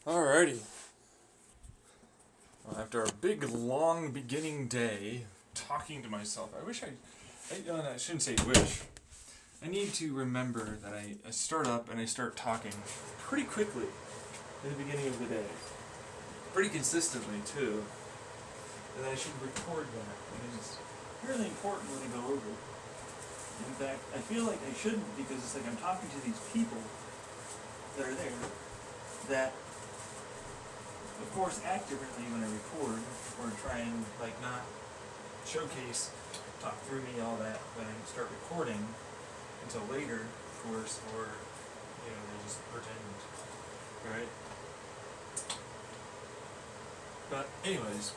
Alrighty. Well, after a big, long beginning day, talking to myself, I shouldn't say wish. I need to remember that I start up and I start talking pretty quickly at the beginning of the day. Pretty consistently, too. And I should record that, because it's really important when I go over. In fact, I feel like I shouldn't, because it's like I'm talking to these people that are there that, of course, act differently when I record, or try and not showcase, talk through me, all that, when I start recording until later, of course, or they just pretend, right? But anyways,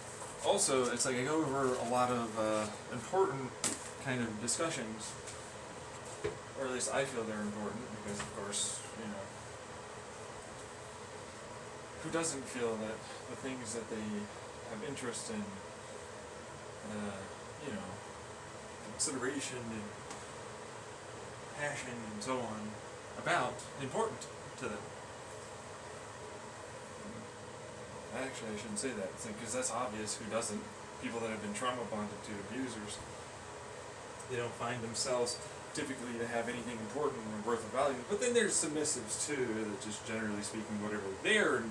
also it's like I go over a lot of important kind of discussions, or at least I feel they're important, because of course, who doesn't feel that the things that they have interest in, consideration and passion and so on about, important to them? Actually, I shouldn't say that, because that's obvious. Who doesn't? People that have been trauma bonded to abusers, they don't find themselves typically to have anything important or worth of value. But then there's submissives too, that just generally speaking, whatever their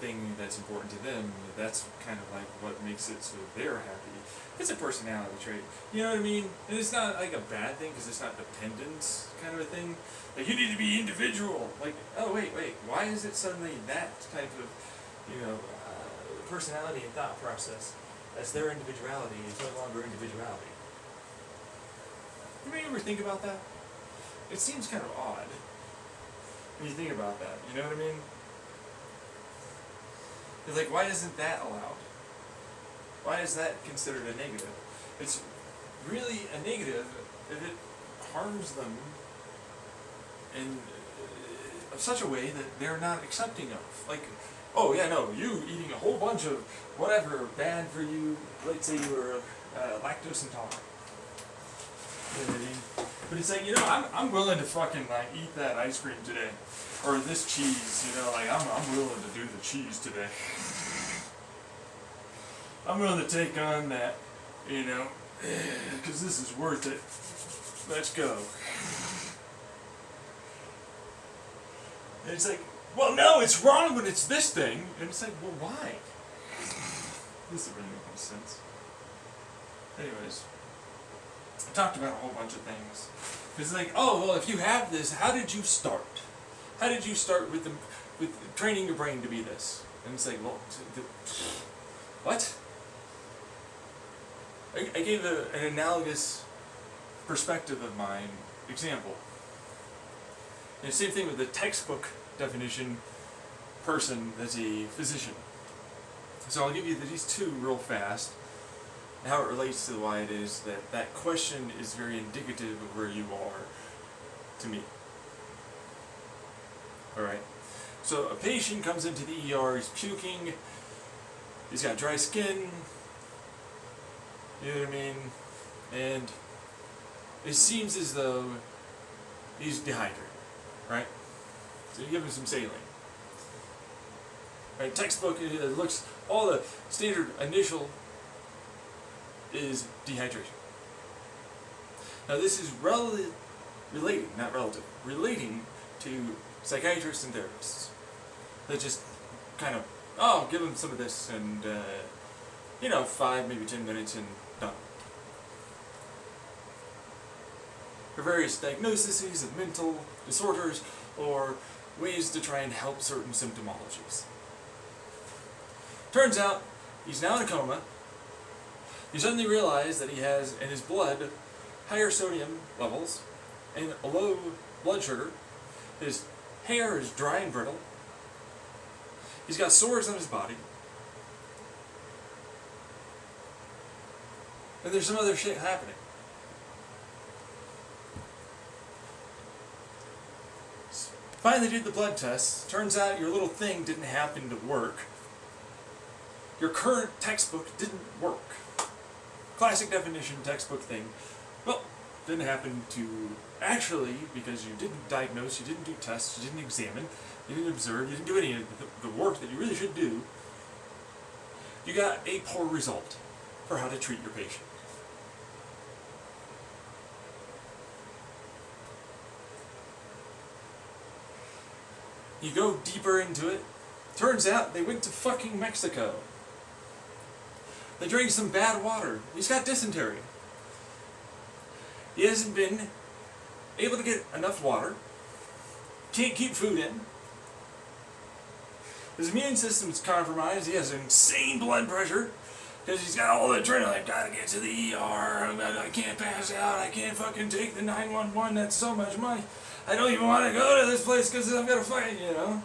thing that's important to them, that's kind of like what makes it so they're happy. It's a personality trait. You know what I mean? And it's not like a bad thing, because it's not dependence kind of a thing. Like, you need to be individual. Like, oh wait, why is it suddenly that type of personality and thought process? That's their individuality. It's no longer individuality. You ever think about that? It seems kind of odd when you think about that. You know what I mean? It's like, why isn't that allowed? Why is that considered a negative? It's really a negative if it harms them in such a way that they're not accepting of. Like, oh yeah, no, you eating a whole bunch of whatever bad for you. Let's say you were lactose intolerant. You know what I mean? But it's like, I'm willing to fucking eat that ice cream today, or this cheese. I'm willing to do the cheese today. I'm willing to take on that, because this is worth it. Let's go. And it's like, well, no, it's wrong when it's this thing. And it's like, well, why? This doesn't really make any sense. Anyways, I talked about a whole bunch of things. It's like, oh, well, if you have this, how did you start? How did you start with training your brain to be this? And it's like, well, what? I gave an analogous perspective of mine example. And the same thing with the textbook definition person that's a physician. So I'll give you these two real fast, and how it relates to why it is that question is very indicative of where you are to me. Alright, so a patient comes into the ER, he's puking, he's got dry skin, you know what I mean, and it seems as though he's dehydrated, right? So you give him some saline. Right, textbook, it looks, all the standard initial is dehydration. Now this is relating to psychiatrists and therapists. They just kind of, give them some of this and, 5, maybe 10 minutes and done. For various diagnoses of mental disorders or ways to try and help certain symptomologies. Turns out, he's now in a coma. He suddenly realized that he has in his blood higher sodium levels and a low blood sugar. His hair is dry and brittle. He's got sores on his body. And there's some other shit happening. Finally did the blood tests. Turns out your little thing didn't happen to work. Your current textbook didn't work. Classic definition textbook thing. Well, didn't happen to actually, because you didn't diagnose, you didn't do tests, you didn't examine, you didn't observe, you didn't do any of the work that you really should do, you got a poor result for how to treat your patient. You go deeper into it, turns out they went to fucking Mexico. They drank some bad water. He's got dysentery. He hasn't been able to get enough water. Can't keep food in. His immune system's compromised. He has insane blood pressure because he's got all the adrenaline. Gotta get to the ER. I can't pass out. I can't fucking take the 911. That's so much money. I don't even want to go to this place because I've got to fight, you know.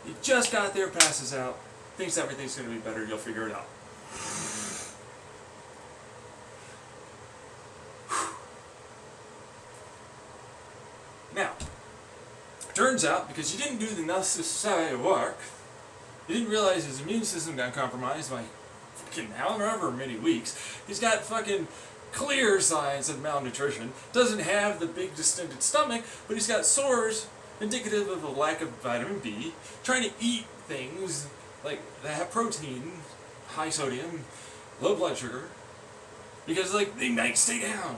He just got there, passes out, thinks everything's going to be better. You'll figure it out. Now, turns out, because you didn't do the necessary work, you didn't realize his immune system got compromised by fucking however many weeks. He's got fucking clear signs of malnutrition, doesn't have the big distended stomach, but he's got sores indicative of a lack of vitamin B, trying to eat things like that have protein, high sodium, low blood sugar, because like they might stay down.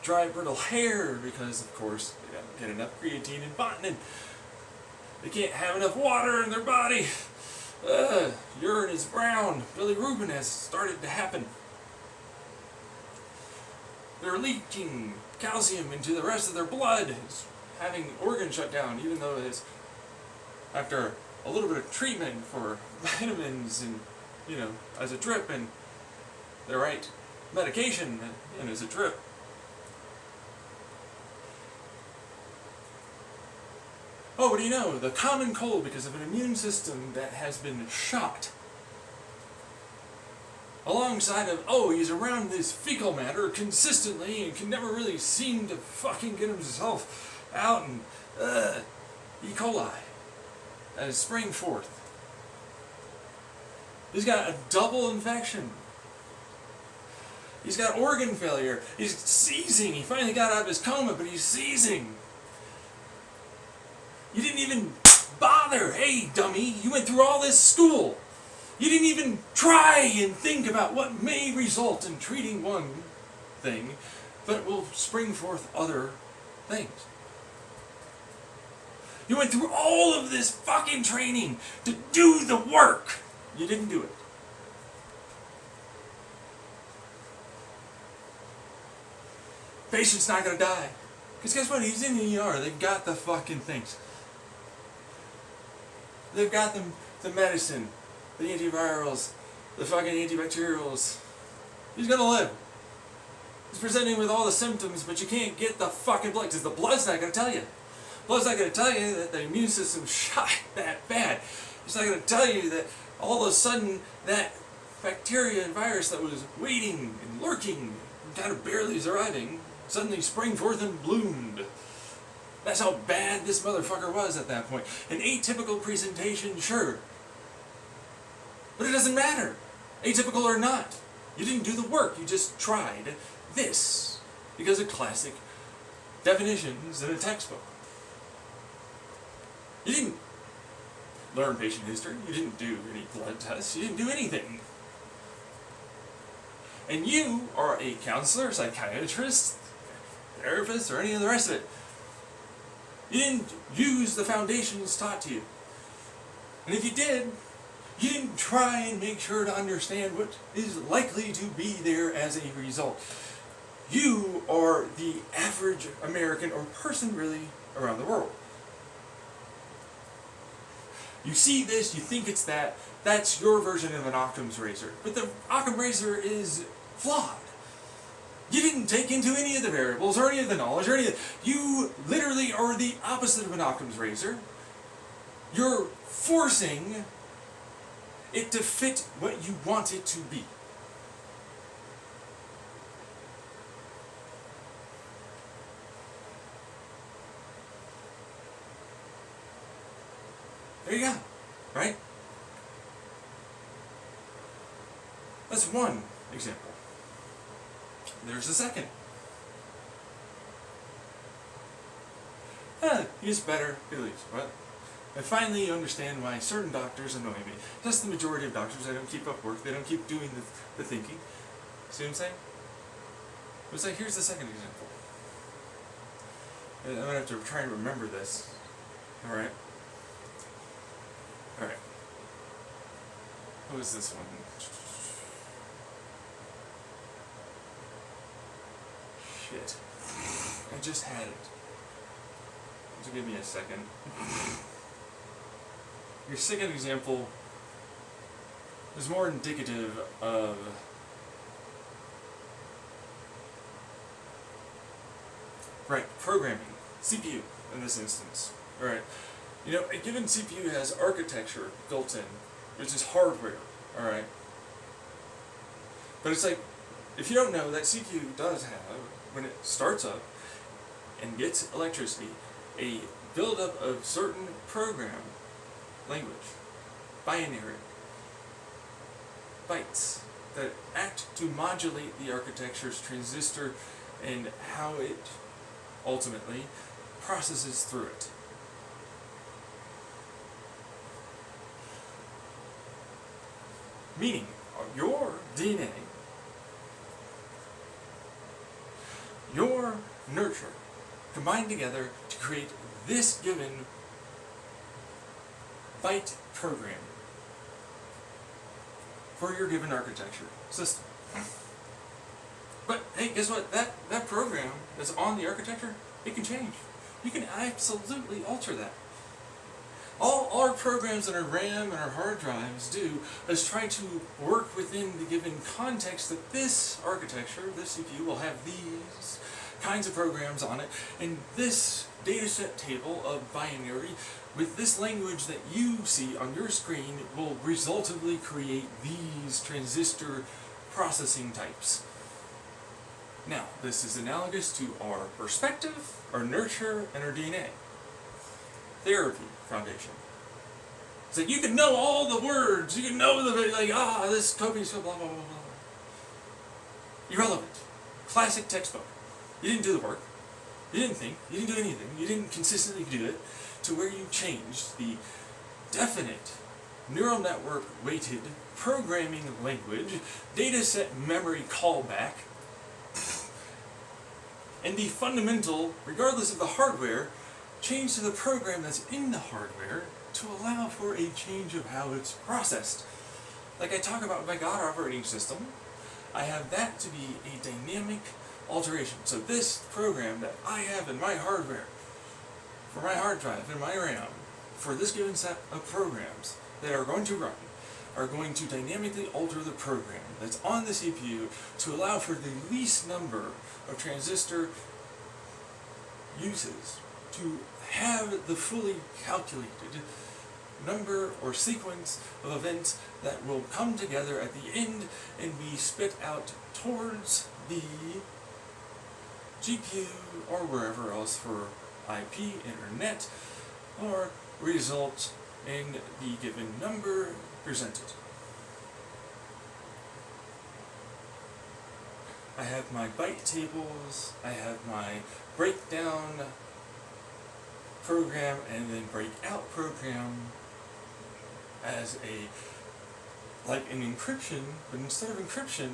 Dry, brittle hair, because of course they don't get enough creatine and botany. They can't have enough water in their body. Urine is brown. Bilirubin has started to happen. They're leaking calcium into the rest of their blood. It's having organ shut down, even though it's after a little bit of treatment for vitamins and, you know, as a drip and the right medication and as a drip. Oh, what do you know? The common cold, because of an immune system that has been shot. Alongside of, oh, he's around this fecal matter consistently and can never really seem to fucking get himself out, and E. coli as spring forth. He's got a double infection. He's got organ failure. He's seizing. He finally got out of his coma, but he's seizing. You didn't even bother. Hey, dummy, you went through all this school. You didn't even try and think about what may result in treating one thing, but will spring forth other things. You went through all of this fucking training to do the work. You didn't do it. Patient's not going to die. Because guess what? He's in the ER. They've got the fucking things. They've got the medicine, the antivirals, the fucking antibacterials. He's gonna live. He's presenting with all the symptoms, but you can't get the fucking blood, because the blood's not gonna tell you. Blood's not gonna tell you that the immune system's shot that bad. It's not gonna tell you that all of a sudden that bacteria and virus that was waiting and lurking, and kind of barely arriving, suddenly sprang forth and bloomed. That's how bad this motherfucker was at that point. An atypical presentation, sure. But it doesn't matter. Atypical or not. You didn't do the work. You just tried this. Because of classic definitions in a textbook. You didn't learn patient history. You didn't do any blood tests. You didn't do anything. And you are a counselor, psychiatrist, therapist, or any of the rest of it. You didn't use the foundations taught to you. And if you did, you didn't try and make sure to understand what is likely to be there as a result. You are the average American or person really around the world. You see this, you think it's that, that's your version of an Occam's razor. But the Occam razor is flawed. You didn't take into any of the variables or any of the knowledge or any of the, you literally are the opposite of an Occam's razor. You're forcing it to fit what you want it to be. There you go, right? That's one example. There's the second. He gets better, he leaves. What? And finally you understand why certain doctors annoy me. Just the majority of doctors, they don't keep up work, they don't keep doing the thinking. See what I'm saying? It's like, here's the second example. And I'm going to have to try and remember this. Alright? Alright. What was this one? Shit. I just had it. So give me a second. Your second example is more indicative of programming. CPU in this instance. Alright. You know, a given CPU has architecture built in, which is hardware. Alright. But it's like, if you don't know, that CPU does have, when it starts up and gets electricity, a buildup of certain program language, binary, bytes, that act to modulate the architecture's transistor and how it ultimately processes through it. Meaning, your DNA, your nurture, combined together to create this given byte program for your given architecture system. But hey, guess what? That program that's on the architecture, it can change. You can absolutely alter that. All our programs in our RAM and our hard drives do is try to work within the given context that this architecture, this CPU, will have these kinds of programs on it, and this dataset table of binary with this language that you see on your screen will resultively create these transistor processing types. Now, this is analogous to our perspective, our nurture, and our DNA. Therapy foundation. It's like you can know all the words, you can know this coping skill, blah, blah, blah, blah. Irrelevant. Classic textbook. You didn't do the work. You didn't think. You didn't do anything. You didn't consistently do it to where you changed the definite neural network weighted programming language, dataset memory callback, and the fundamental, regardless of the hardware, change to the program that's in the hardware to allow for a change of how it's processed. Like I talk about with my God operating system, I have that to be a dynamic alteration. So this program that I have in my hardware, for my hard drive, in my RAM, for this given set of programs that are going to run, are going to dynamically alter the program that's on the CPU to allow for the least number of transistor uses to have the fully calculated number or sequence of events that will come together at the end and be spit out towards the GPU or wherever else for IP, internet, or result in the given number presented. I have my byte tables, I have my breakdown program and then breakout program as like an encryption, but instead of encryption,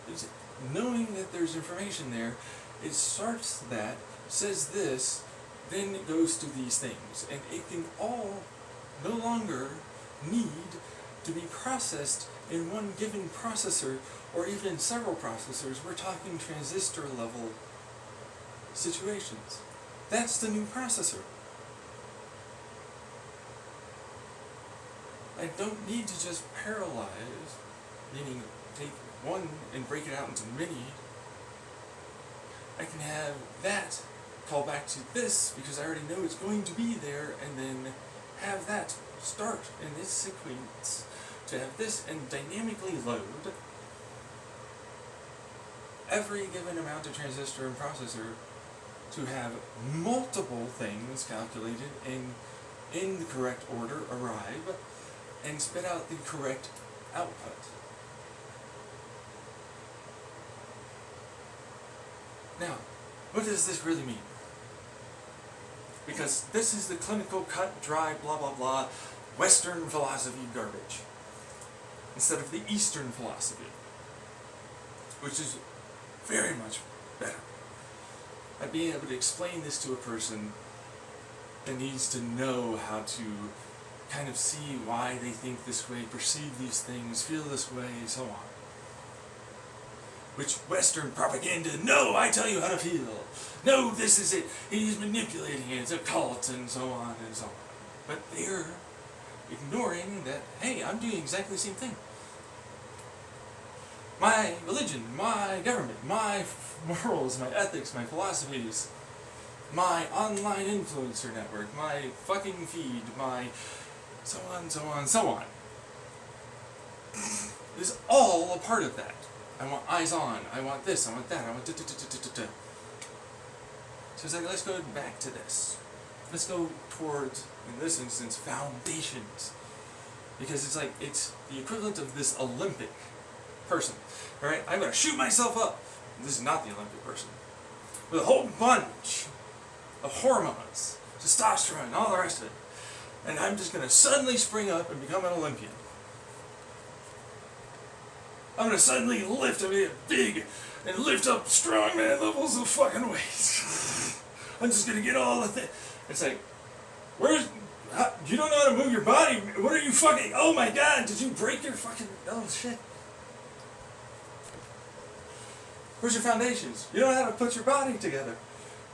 it's knowing that there's information there. It starts that, says this, then it goes to these things, and it can all no longer need to be processed in one given processor or even several processors. We're talking transistor level situations. That's the new processor. I don't need to just parallelize, meaning take one and break it out into many. I can have that call back to this because I already know it's going to be there, and then have that start in this sequence to have this and dynamically load every given amount of transistor and processor to have multiple things calculated and in the correct order arrive and spit out the correct output. Now, what does this really mean? Because this is the clinical, cut, dry, blah, blah, blah, Western philosophy garbage, instead of the Eastern philosophy, which is very much better. I'd be able to explain this to a person that needs to know how to kind of see why they think this way, perceive these things, feel this way, so on. Which Western propaganda, no, I tell you how to feel. No, this is it. He's manipulating it. It's a cult, and so on and so on. But they're ignoring that, hey, I'm doing exactly the same thing. My religion, my government, my morals, my ethics, my philosophies, my online influencer network, my fucking feed, my so on, so on, so on, is all a part of that. I want eyes on, I want this, I want that, I want da-da-da-da-da-da. So it's like, let's go back to this. Let's go towards, in this instance, foundations. Because it's like, it's the equivalent of this Olympic person. Alright, I'm going to shoot myself up. This is not the Olympic person. With a whole bunch of hormones, testosterone, all the rest of it. And I'm just going to suddenly spring up and become an Olympian. I'm going to suddenly lift and be big and lift up strongman levels of fucking weight. I'm just going to get all the things. It's like, you don't know how to move your body. What are you fucking, oh my god, did you break your fucking, oh shit. Where's your foundations? You don't know how to put your body together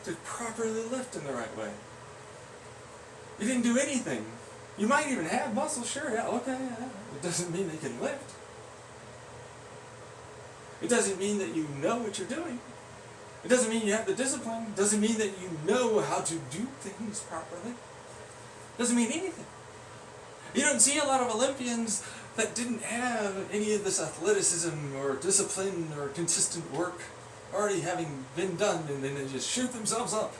to properly lift in the right way. You didn't do anything. You might even have muscle, sure, yeah, okay, yeah. It doesn't mean they can lift. It doesn't mean that you know what you're doing. It doesn't mean you have the discipline. It doesn't mean that you know how to do things properly. It doesn't mean anything. You don't see a lot of Olympians that didn't have any of this athleticism or discipline or consistent work already having been done, and then they just shoot themselves up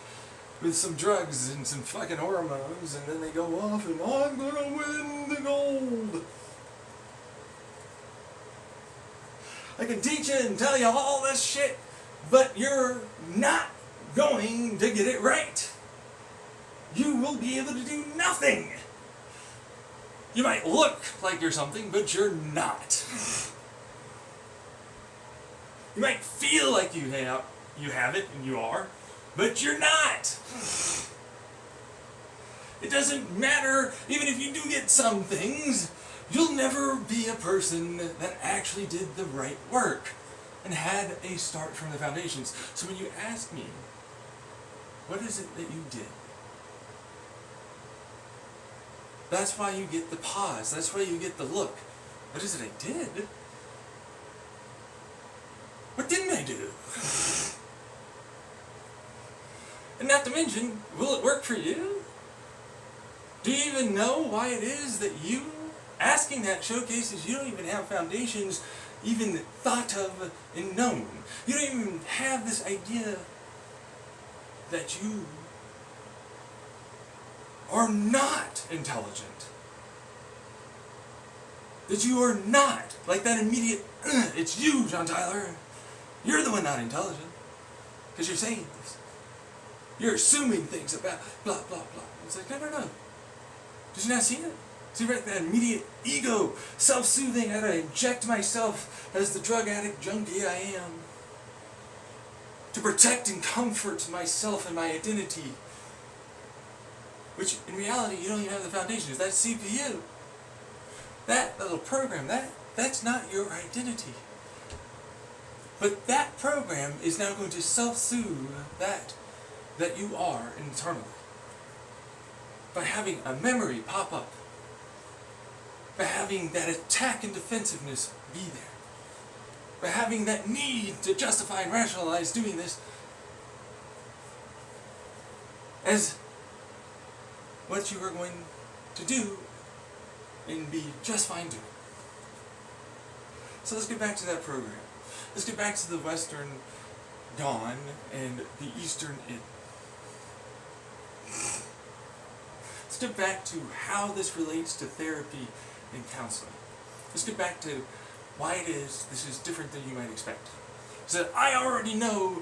with some drugs and some fucking hormones, and then they go off and, oh, I'm gonna win the gold. I can teach you and tell you all this shit, but you're not going to get it right. You will be able to do nothing. You might look like you're something, but you're not. You might feel like you have it, and you are, but you're not. It doesn't matter, even if you do get some things, you'll never be a person that actually did the right work and had a start from the foundations. So when you ask me, what is it that you did? That's why you get the pause. That's why you get the look. What is it I did? What didn't I do? And not to mention, will it work for you? Do you even know why it is that you asking that showcases you don't even have foundations even thought of and known? You don't even have this idea that you are not intelligent. That you are not, like that immediate, it's you, John Tyler. You're the one not intelligent. Because you're saying this. You're assuming things about blah, blah, blah. It's like, no. Did you not see it? See, right, that immediate ego, self-soothing, I gotta inject myself as the drug addict junkie I am to protect and comfort myself and my identity. Which, in reality, you don't even have the foundations. That CPU, that little program, that's not your identity. But that program is now going to self-soothe that you are internally. By having a memory pop up. By having that attack and defensiveness be there. By having that need to justify and rationalize doing this as what you are going to do and be just fine doing. So let's get back to that program. Let's get back to the Western gone and the Eastern in. Let's get back to how this relates to therapy and counseling. Let's get back to why it is this is different than you might expect. So I already know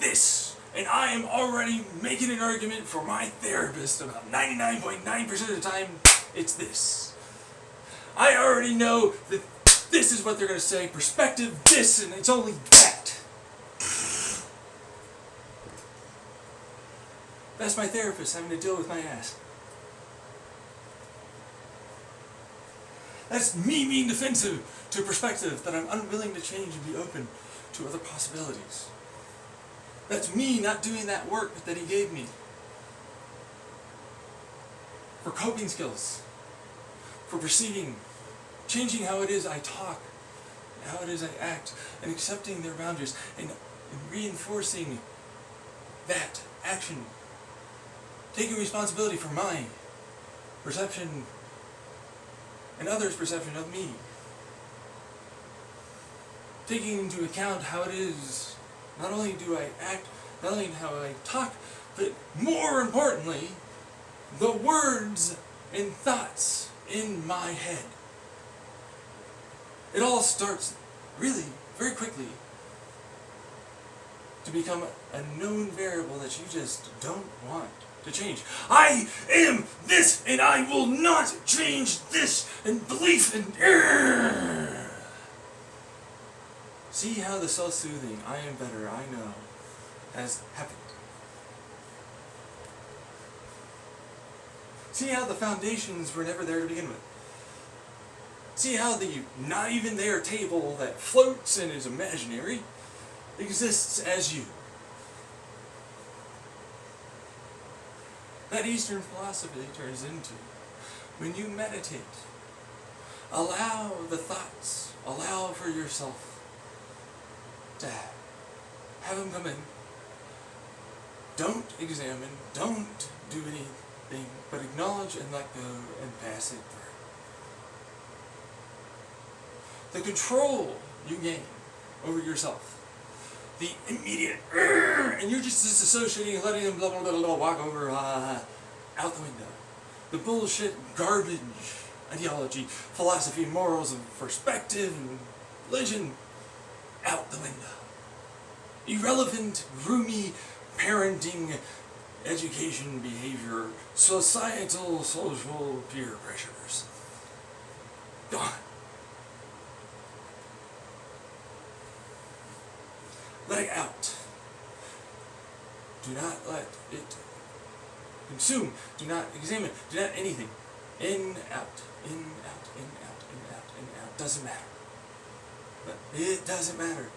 this. And I am already making an argument for my therapist about 99.9% of the time, it's this. I already know that this is what they're going to say, perspective, this, and it's only that. That's my therapist having to deal with my ass. That's me being defensive to perspective that I'm unwilling to change and be open to other possibilities. That's me not doing that work that he gave me. For coping skills. For perceiving. Changing how it is I talk. How it is I act. And accepting their boundaries. And reinforcing that action. Taking responsibility for my perception and others' perception of me. Taking into account how it is, not only do I act, not only how I talk, but more importantly, the words and thoughts in my head. It all starts really very quickly to become a known variable that you just don't want to change. I am this, and I will not change this, and belief and See how the self-soothing, I am better, I know, has happened. See how the foundations were never there to begin with. See how the not even there table that floats and is imaginary exists as you. That Eastern philosophy turns into, when you meditate, allow the thoughts, allow for yourself to have them come in. Don't examine, don't do anything, but acknowledge and let go and pass it through. The control you gain over yourself, the immediate, and you're just disassociating and letting them blah, blah, blah, blah, walk over out the window. The bullshit, garbage, ideology, philosophy, morals, and perspective, and religion, out the window. Irrelevant, roomy, parenting, education, behavior, societal, social, peer pressures. Gone. Let it out. Do not let it consume. Do not examine. Do not anything. In, out, in, out, in, out, in, out, in, out. Doesn't matter. But it doesn't matter.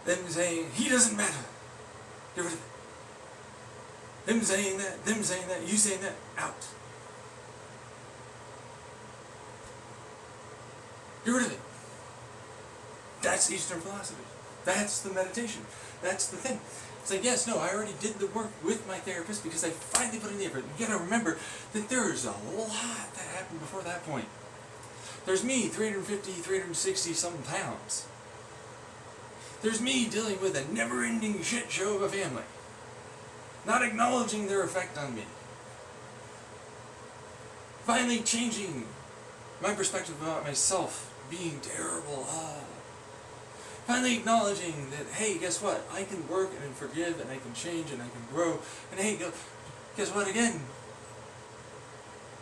Them saying, he doesn't matter. Get rid of it. Them saying that, you saying that, out. Get rid of it. That's Eastern philosophy. That's the meditation. That's the thing. It's like, yes, no, I already did the work with my therapist because I finally put in the effort. You gotta remember that there's a lot that happened before that point. There's me, 350, 360 something pounds. There's me dealing with a never-ending shit show of a family. Not acknowledging their effect on me. Finally changing my perspective about myself being terrible. Finally acknowledging that, hey, guess what? I can work and forgive and I can change and I can grow. And hey, guess what again?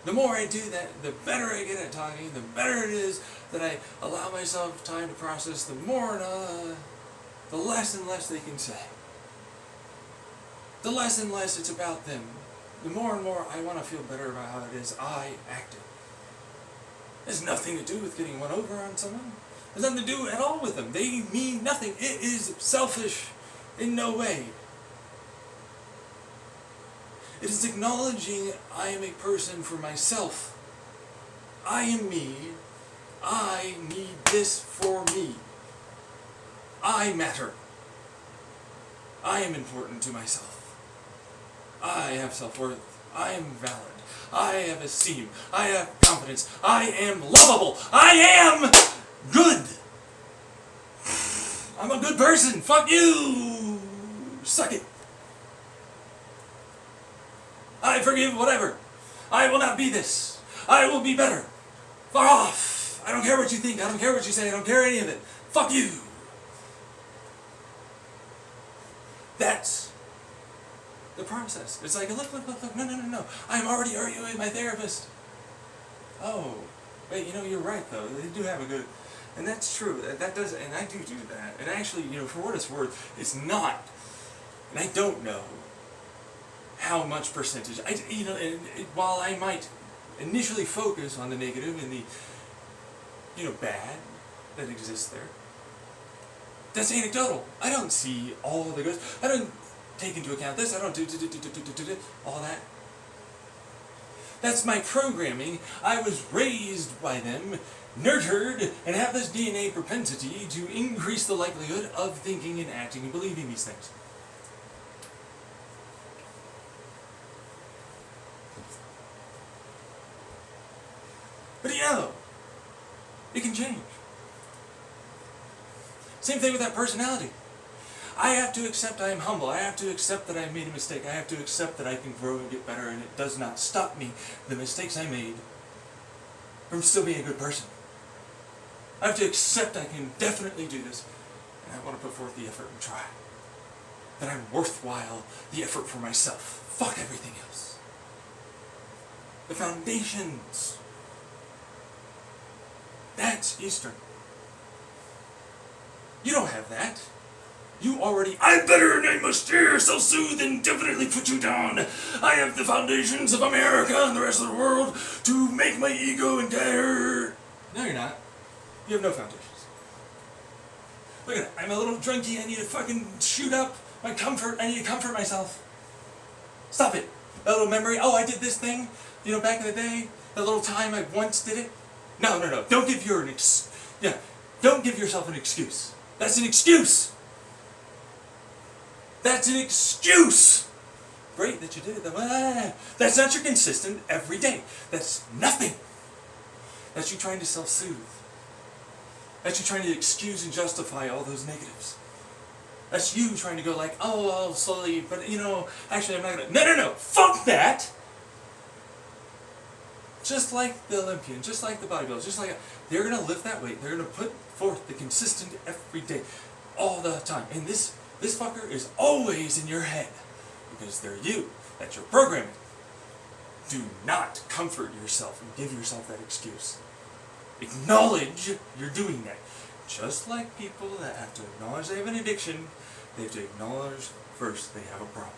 The more I do that, the better I get at talking, the better it is that I allow myself time to process, the more the less and less they can say. The less and less it's about them. The more and more I want to feel better about how it is I acted. It has nothing to do with getting one over on someone. It has nothing to do at all with them. They mean nothing. It is selfish in no way. It is acknowledging I am a person for myself. I am me. I need this for me. I matter. I am important to myself. I have self-worth. I am valid. I have esteem. I have confidence. I am lovable. I am good. I'm a good person. Fuck you. Suck it. I forgive whatever. I will not be this. I will be better. Far off. I don't care what you think. I don't care what you say. I don't care any of it. Fuck you. That's the process. It's like, look, no. I'm already arguing with my therapist. Oh, wait, you're right though. They do have a good, and that's true. That does, and I do that. And actually, for what it's worth, it's not, and I don't know how much percentage. While I might initially focus on the negative and the, bad that exists there, that's anecdotal. I don't see all the good. I don't take into account this. I don't do all that. That's my programming. I was raised by them, nurtured, and have this DNA propensity to increase the likelihood of thinking and acting and believing these things. But it can change. Same thing with that personality. I have to accept I am humble. I have to accept that I made a mistake. I have to accept that I can grow and get better, and it does not stop me, the mistakes I made, from still being a good person. I have to accept I can definitely do this, and I want to put forth the effort and try. That I'm worthwhile the effort for myself. Fuck everything else. The foundations. That's Eastern. You don't have that. You already, I'm better and I must steer, self-soothe and definitely put you down. I have the foundations of America and the rest of the world to make my ego entire. No, you're not. You have no foundations. Look at it. I'm a little drunky. I need to fucking shoot up my comfort. I need to comfort myself. Stop it. That little memory. Oh, I did this thing, back in the day. That little time I once did it. No. Don't give Don't give yourself an excuse. That's an excuse. That's an excuse! Great that you did it though. That's not your consistent every day. That's nothing. That's you trying to self-soothe. That's you trying to excuse and justify all those negatives. That's you trying to go like, oh, I'll slowly, but actually I'm not gonna. No. Fuck that! Just like the Olympian, just like the bodybuilder, just like, they're gonna lift that weight. They're gonna put forth the consistent every day, all the time. And this fucker is always in your head because they're you. That's your programming. Do not comfort yourself and give yourself that excuse. Acknowledge you're doing that. Just like people that have to acknowledge they have an addiction, they have to acknowledge first they have a problem.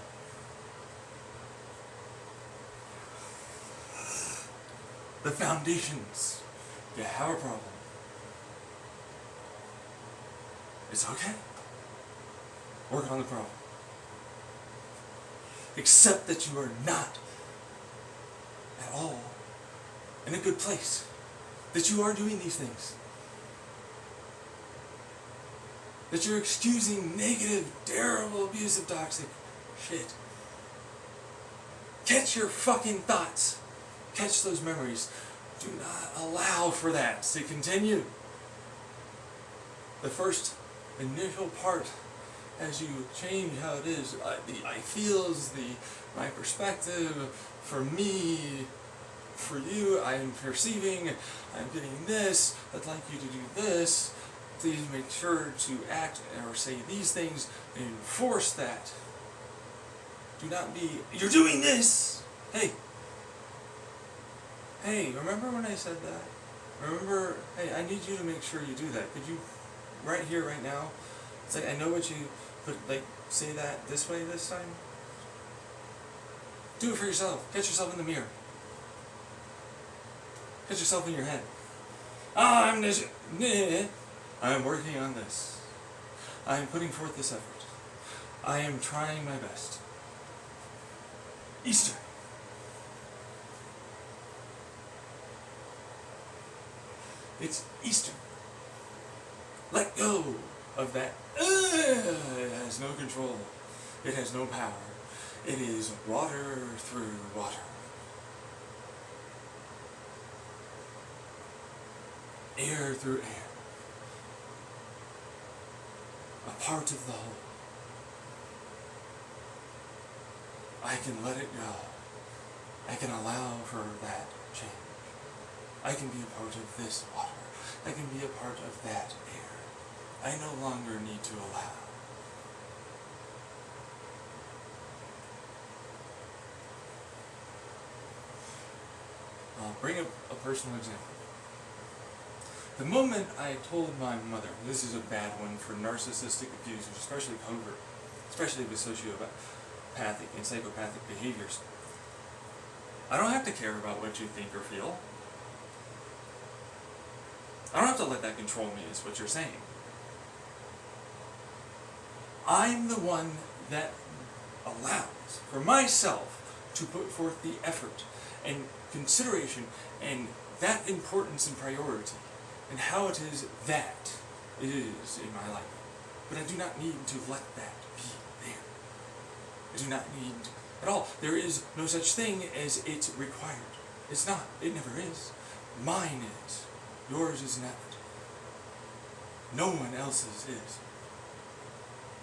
The foundations. You have a problem. It's okay. Work on the problem. Accept that you are not at all in a good place. That you are doing these things. That you're excusing negative, terrible, abusive, toxic shit. Catch your fucking thoughts. Catch those memories. Do not allow for that to continue. The first initial part, as you change how it is, the I feels, my perspective, for me, for you, I am perceiving, I'm getting this, I'd like you to do this, please make sure to act or say these things and enforce that. Do not be, you're doing this! Hey, remember when I said that? Remember, hey, I need you to make sure you do that. Could you, right here, right now, it's like, I know what you, but like, say that this way this time? Do it for yourself. Catch yourself in the mirror. Catch yourself in your head. I'm this, I'm working on this. I'm putting forth this effort. I am trying my best. Easter. It's Easter. Let go of that. It has no control. It has no power. It is water through water. Air through air. A part of the whole. I can let it go. I can allow for that change. I can be a part of this water. I can be a part of that air. I no longer need to allow. I'll bring up a personal example. The moment I told my mother, this is a bad one for narcissistic abusers, especially covert, especially with sociopathic and psychopathic behaviors, I don't have to care about what you think or feel. I don't have to let that control me, is what you're saying. I'm the one that allows for myself to put forth the effort and consideration and that importance and priority and how it is that is in my life. But I do not need to let that be there. I do not need at all. There is no such thing as it's required. It's not. It never is. Mine is. Yours is not. No one else's is.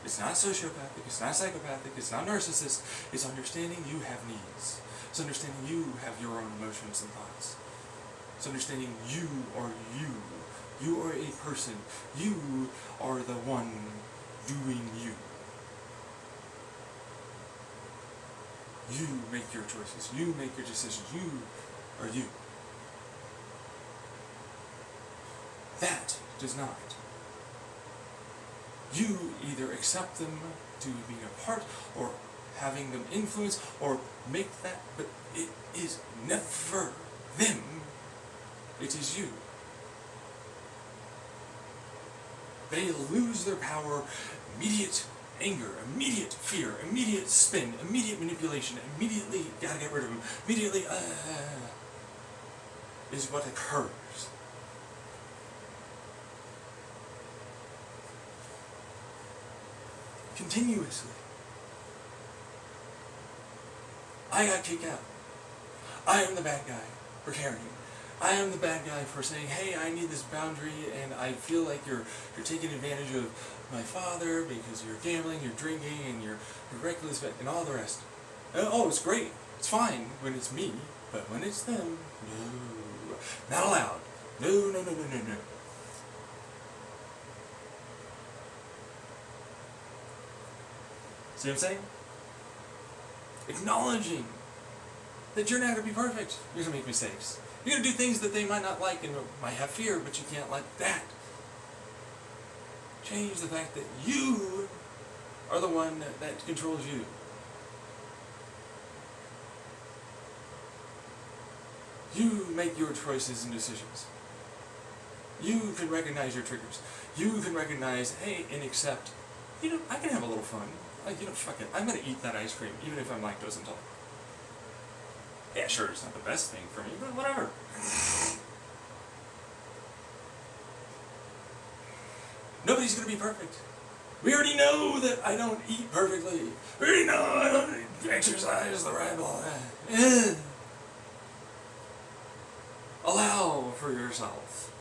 It's not sociopathic, it's not psychopathic, it's not narcissist. It's understanding you have needs. It's understanding you have your own emotions and thoughts. It's understanding you are you. You are a person. You are the one doing you. You make your choices. You make your decisions. You are you. That does not. You either accept them to being a part or having them influence or make that, but it is never them. It is you. They lose their power. Immediate anger, immediate fear, immediate spin, immediate manipulation, immediately gotta get rid of them, immediately is what occurs. Continuously. I got kicked out. I am the bad guy for caring. I am the bad guy for saying, hey, I need this boundary, and I feel like you're taking advantage of my father because you're gambling, you're drinking, and you're reckless, and all the rest. Oh, it's great. It's fine when it's me, but when it's them, no. Not allowed. No, no, no, no, no, no. See what I'm saying? Acknowledging that you're not going to be perfect. You're going to make mistakes. You're going to do things that they might not like and might have fear, but you can't let that change the fact that you are the one that controls you. You make your choices and decisions. You can recognize your triggers. You can recognize, hey, and accept, I can have a little fun. Like, fuck it. I'm going to eat that ice cream, even if I'm lactose intolerant. Yeah, sure, it's not the best thing for me, but whatever. Nobody's going to be perfect. We already know that I don't eat perfectly. We already know I don't exercise the right way. Allow for yourself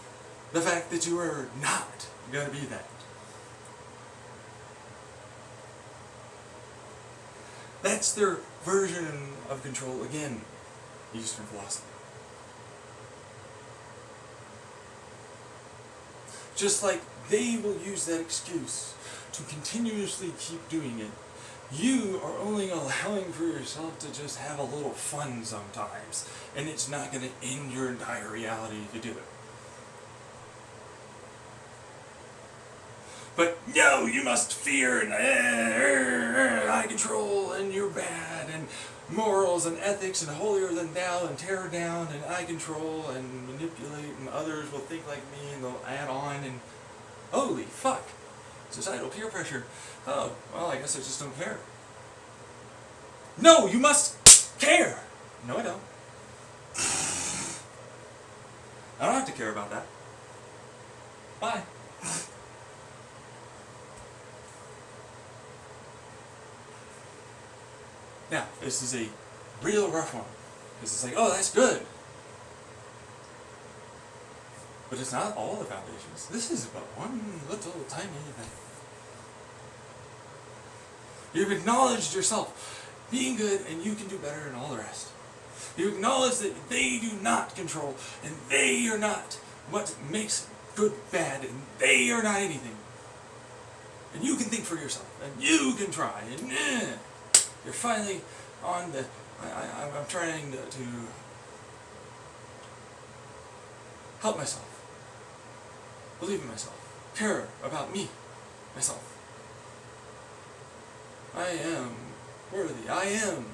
the fact that you are not going to be that. That's their version of control, again, Eastern philosophy. Just like they will use that excuse to continuously keep doing it, you are only allowing for yourself to just have a little fun sometimes, and it's not going to end your entire reality if you do it. But no, you must fear and I control and you're bad and morals and ethics and holier than thou and tear down and I control and manipulate and others will think like me and they'll add on and holy fuck, societal peer pressure. Oh, well, I guess I just don't care. No, you must care. No, I don't. I don't have to care about that. Bye. Now, this is a real rough one. This is like, oh, that's good. But it's not all the foundations. This is about one little tiny thing. You've acknowledged yourself being good and you can do better and all the rest. You acknowledge that they do not control and they are not what makes good bad and they are not anything. And you can think for yourself and you can try and you're finally on the, I'm trying to help myself, believe in myself, care about me, myself. I am worthy. I am.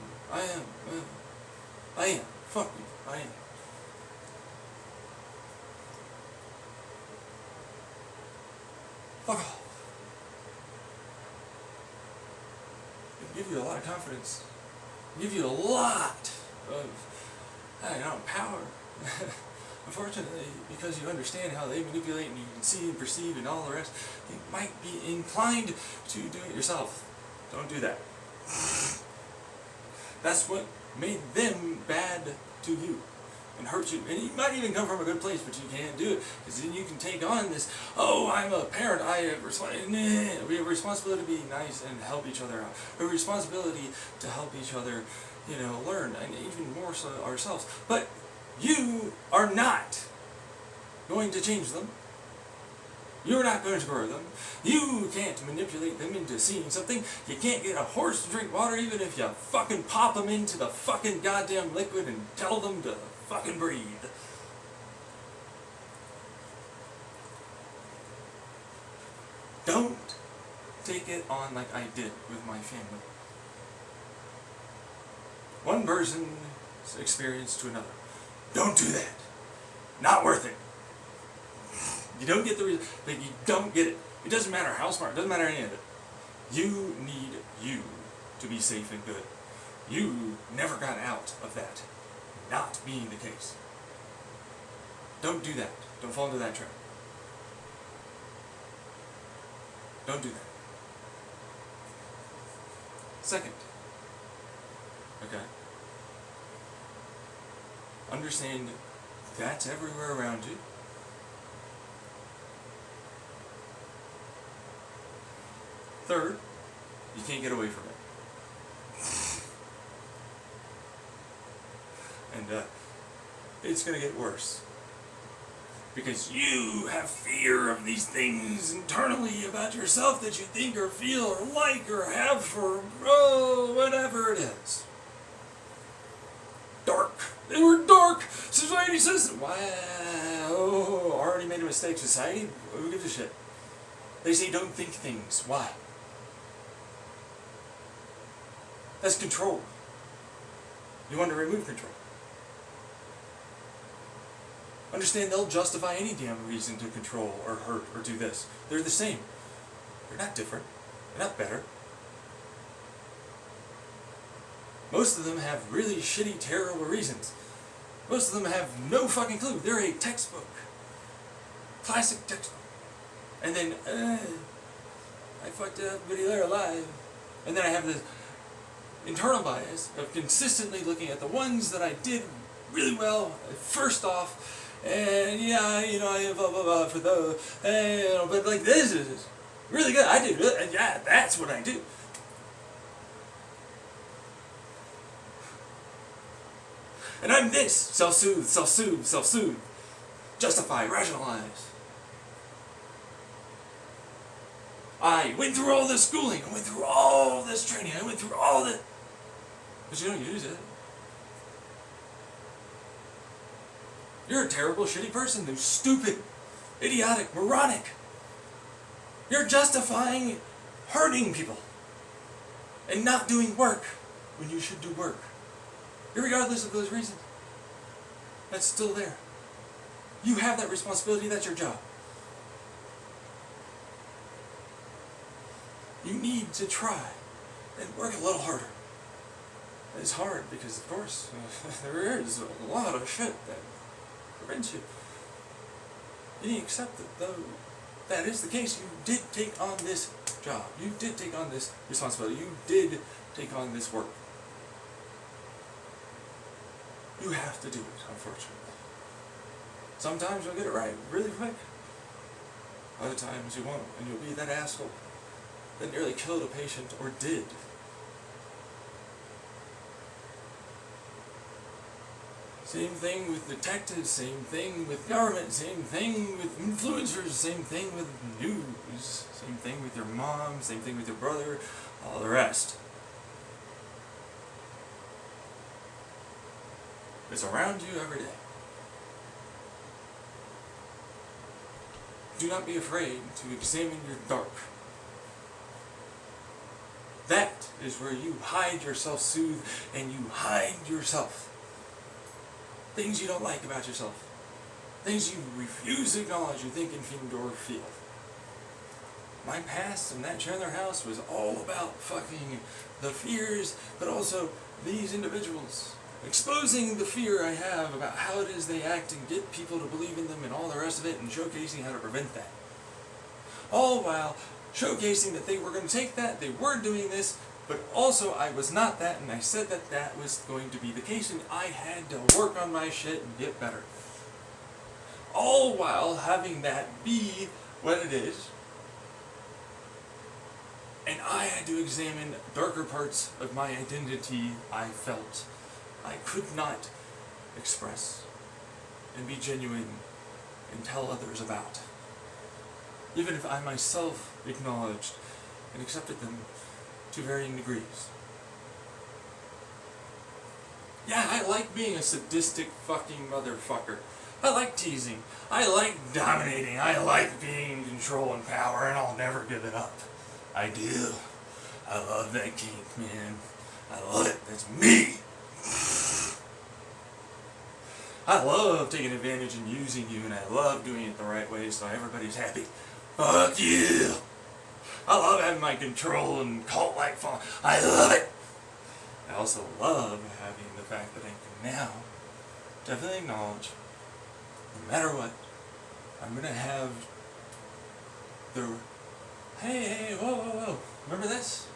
Fuck you. I am. Fuck off. It'll give you a lot of confidence. It'll give you a lot of, power. Unfortunately, because you understand how they manipulate and you can see and perceive and all the rest, you might be inclined to do it yourself. Don't do that. That's what made them bad to you and hurt you. And it might even come from a good place, but you can't do it. Because then you can take on this, I'm a parent, we have a responsibility to be nice and help each other out. We have a responsibility to help each other, learn, and even more so ourselves. But you are not going to change them. You're not going to grow them. You can't manipulate them into seeing something. You can't get a horse to drink water even if you fucking pop them into the fucking goddamn liquid and tell them to fucking breathe. Don't take it on like I did with my family. One person's experience to another. Don't do that. Not worth it. You don't get the reason, but you don't get it. It doesn't matter how smart, it doesn't matter any of it. You need you to be safe and good. You never got out of that not being the case. Don't do that. Don't fall into that trap. Don't do that. Second, okay, understand that's everywhere around you. Third, you can't get away from it. And it's going to get worse. Because you have fear of these things internally about yourself that you think or feel or like or have for, whatever it is. Dark. They were dark. Society says, wow, already made a mistake. Society? Who gives a shit? They say don't think things. Why? That's control. You want to remove control. Understand they'll justify any damn reason to control or hurt or do this. They're the same. They're not different. They're not better. Most of them have really shitty, terrible reasons. Most of them have no fucking clue. They're a textbook. Classic textbook. And then, I fucked up, but they're alive. And then I have this internal bias of consistently looking at the ones that I did really well first off, and I blah blah blah for those, but like this is really good. I did really, yeah, that's what I do. And I'm this self-soothe, justify, rationalize. I went through all this schooling, I went through all this training, I went through all this. But you don't use it. You're a terrible, shitty person who's stupid, idiotic, moronic. You're justifying hurting people and not doing work when you should do work. Irregardless of those reasons. That's still there. You have that responsibility, that's your job. You need to try and work a little harder. It's hard because, of course, there is a lot of shit that prevents you. You need to accept that, though that is the case, you did take on this job. You did take on this responsibility. You did take on this work. You have to do it, unfortunately. Sometimes you'll get it right really quick. Other times you won't, and you'll be that asshole that nearly killed a patient or did. Same thing with detectives, same thing with government, same thing with influencers, same thing with news, same thing with your mom, same thing with your brother, all the rest. It's around you every day. do not be afraid to examine your dark. That is where you hide your self-soothe and you hide yourself. Things you don't like about yourself. Things you refuse to acknowledge, you think and think or feel. My past in that Chandler house was all about fucking the fears, but also these individuals. Exposing the fear I have about how it is they act and get people to believe in them and all the rest of it, and showcasing how to prevent that. All while showcasing that they were going to take that, they were doing this, but also I was not that, and I said that that was going to be the case, and I had to work on my shit and get better. All while having that be what it is, and I had to examine darker parts of my identity I felt I could not express and be genuine and tell others about. Even if I myself acknowledged and accepted them to varying degrees. Yeah, I like being a sadistic fucking motherfucker. I like teasing. I like dominating. I like being in control and power, and I'll never give it up. I do. I love that kink, man. I love it. That's me. I love taking advantage and using you, and I love doing it the right way so everybody's happy. Fuck you. I love having my control and cult-like fun. I love it. I also love having the fact that I can now definitely acknowledge, no matter what, I'm going to have the, hey, whoa, remember this?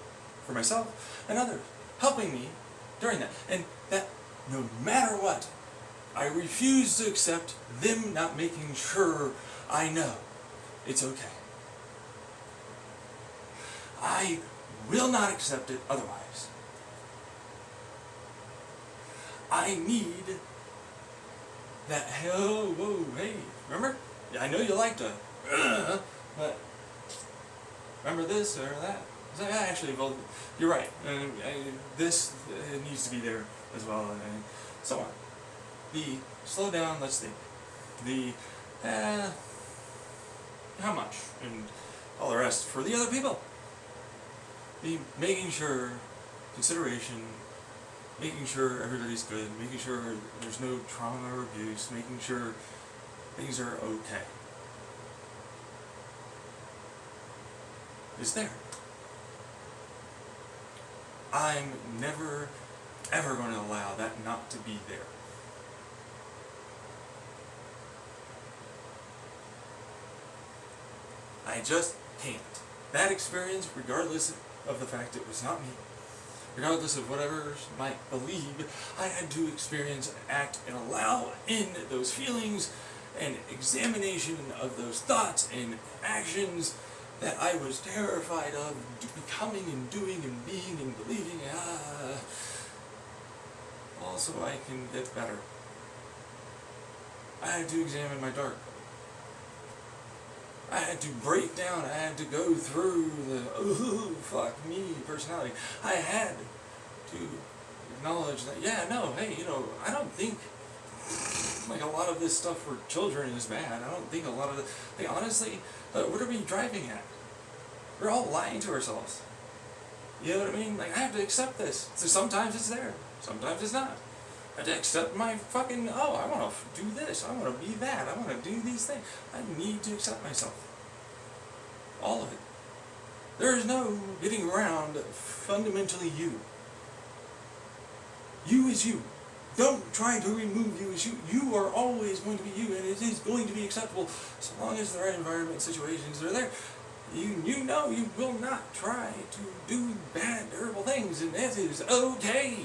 For myself and others, helping me during that. And that no matter what, I refuse to accept them not making sure I know it's okay. I will not accept it otherwise. I need that, whoa, hey, remember? Yeah, I know you like to, but remember this or that? Actually, well, you're right. This needs to be there as well, and so on. The slow down, let's think. The how much, and all the rest for the other people. The making sure, consideration, making sure everybody's good, making sure there's no trauma or abuse, making sure things are okay. Is there. I'm never, ever going to allow that not to be there. I just can't. That experience, regardless of the fact it was not me, regardless of whatever might believe, I had to experience and act and allow in those feelings and examination of those thoughts and actions that I was terrified of becoming and doing and being and believing. Also, I can get better. I had to examine my dark. I had to break down. I had to go through the fuck me personality. I had to acknowledge that, I don't think like a lot of this stuff for children is bad. I don't think a lot of it, honestly, what are we driving at? We're all lying to ourselves. You know what I mean? Like, I have to accept this. So sometimes it's there. Sometimes it's not. I have to accept my fucking, I want to do this. I want to be that. I want to do these things. I need to accept myself. All of it. There is no getting around fundamentally you. You is you. Don't try to remove you as you. You are always going to be you, and it is going to be acceptable so long as the right environment and situations are there. You know you will not try to do bad, terrible things, and that is okay.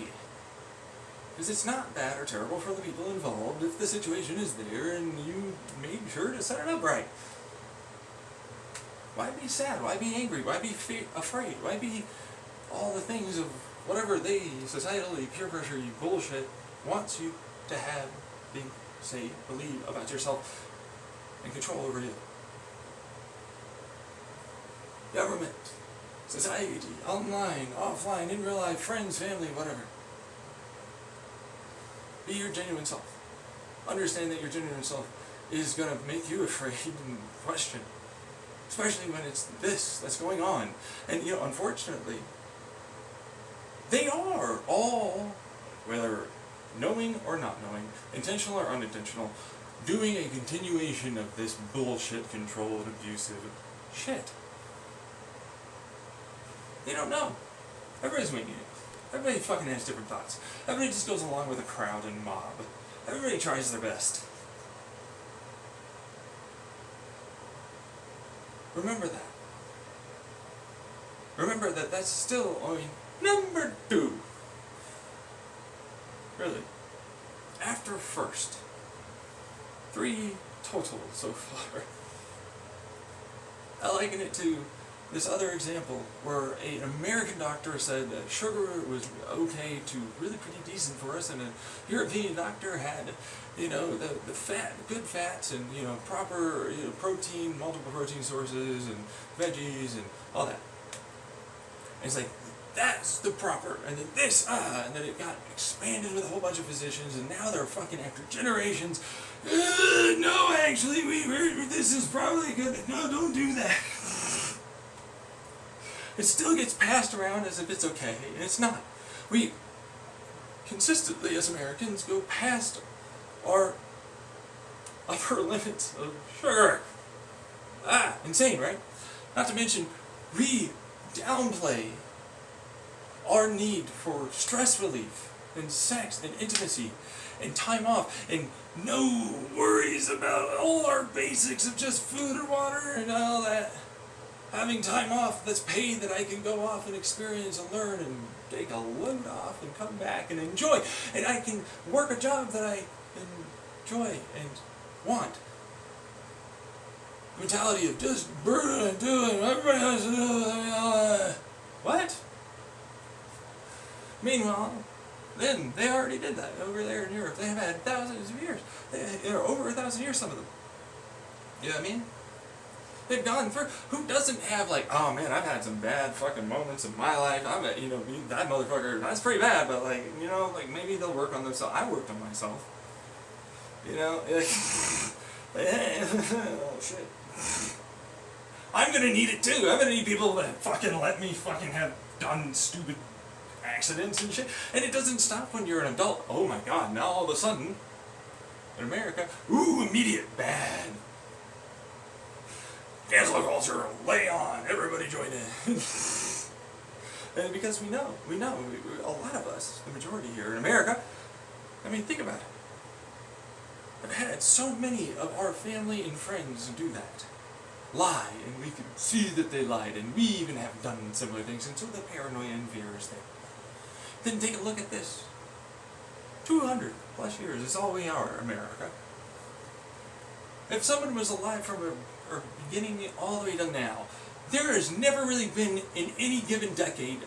Because it's not bad or terrible for the people involved if the situation is there and you made sure to set it up right. Why be sad? Why be angry? Why be afraid? Why be all the things of whatever they, societally, peer pressure, you bullshit, wants you to have, think, say, believe about yourself and control over you? Government, society, online, offline, in real life, friends, family, whatever. Be your genuine self. Understand that your genuine self is going to make you afraid and question. Especially when it's this that's going on. And, unfortunately, they are all, whether knowing or not knowing, intentional or unintentional, doing a continuation of this bullshit, controlled, abusive shit. They don't know. Everybody's winging it. Everybody fucking has different thoughts. Everybody just goes along with a crowd and mob. Everybody tries their best. Remember that. Remember that that's still only number 2. Really. After first. 3 total so far. I liken it to this other example where an American doctor said that sugar was okay to really pretty decent for us, and a European doctor had, the fat, good fats, and proper protein, multiple protein sources, and veggies, and all that. And it's like, that's the proper, and then this, and then it got expanded with a whole bunch of physicians, and now they're fucking after generations. No, actually, this is probably good. No, don't do that. It still gets passed around as if it's okay, and it's not. We consistently, as Americans, go past our upper limits of sugar. Insane, right? Not to mention, we downplay our need for stress relief, and sex, and intimacy, and time off, and no worries about all our basics of just food and water and all that. Having time off that's paid that I can go off and experience and learn and take a load off and come back and enjoy. And I can work a job that I enjoy and want. The mentality of just burn and do it, everybody has to do it. What? Meanwhile, then they already did that over there in Europe. They have had thousands of years. Over 1,000 years, some of them. You know what I mean? They've gone through. Who doesn't have oh man, I've had some bad fucking moments in my life. I'm that motherfucker, that's pretty bad, but maybe they'll work on themselves. I worked on myself. Oh shit. I'm gonna need it too. I'm gonna need people that fucking let me fucking have done stupid accidents and shit. And it doesn't stop when you're an adult. Oh my god, now all of a sudden, in America, immediate bad. Cancel culture, lay on, everybody join in. And because we know, a lot of us, the majority here in America, I mean, think about it. I've had so many of our family and friends do that. Lie, and we can see that they lied, and we even have done similar things, and so the paranoia and fear is there. Then take a look at this. 200 plus years is all we are, America. If someone was alive from a beginning all the way to now, there has never really been in any given decade,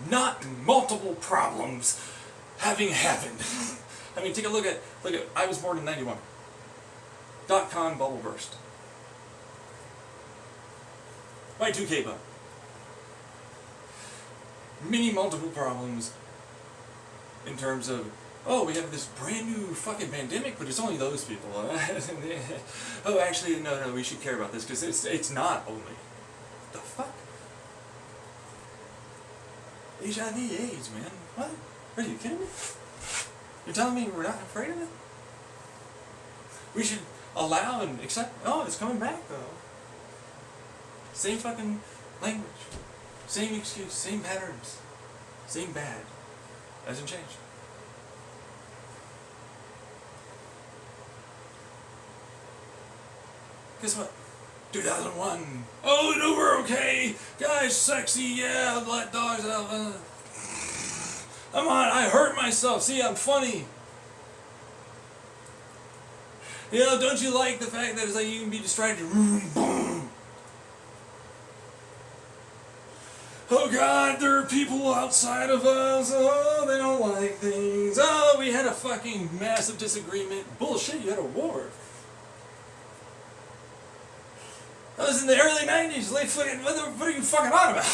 not multiple problems having happened. I mean, take a look at, I was born in 91. .com bubble burst. Y2K bug. Many multiple problems in terms of, we have this brand new fucking pandemic, but it's only those people. Oh, actually, no, we should care about this because it's not only. The fuck? HIV, AIDS, man. What? Are you kidding me? You're telling me we're not afraid of it? We should allow and accept. Oh, it's coming back though. Same fucking language, same excuse, same patterns, same bad. Hasn't changed. Guess what? 2001. Oh, no, we're okay. Guys, sexy, yeah, let dogs out. Come on, I hurt myself. See, I'm funny. Don't you like the fact that it's you can be distracted? Boom. Oh God, there are people outside of us. Oh, they don't like things. Oh, we had a fucking massive disagreement. Bullshit, you had a war. That was in the early 90s. What are you fucking on about?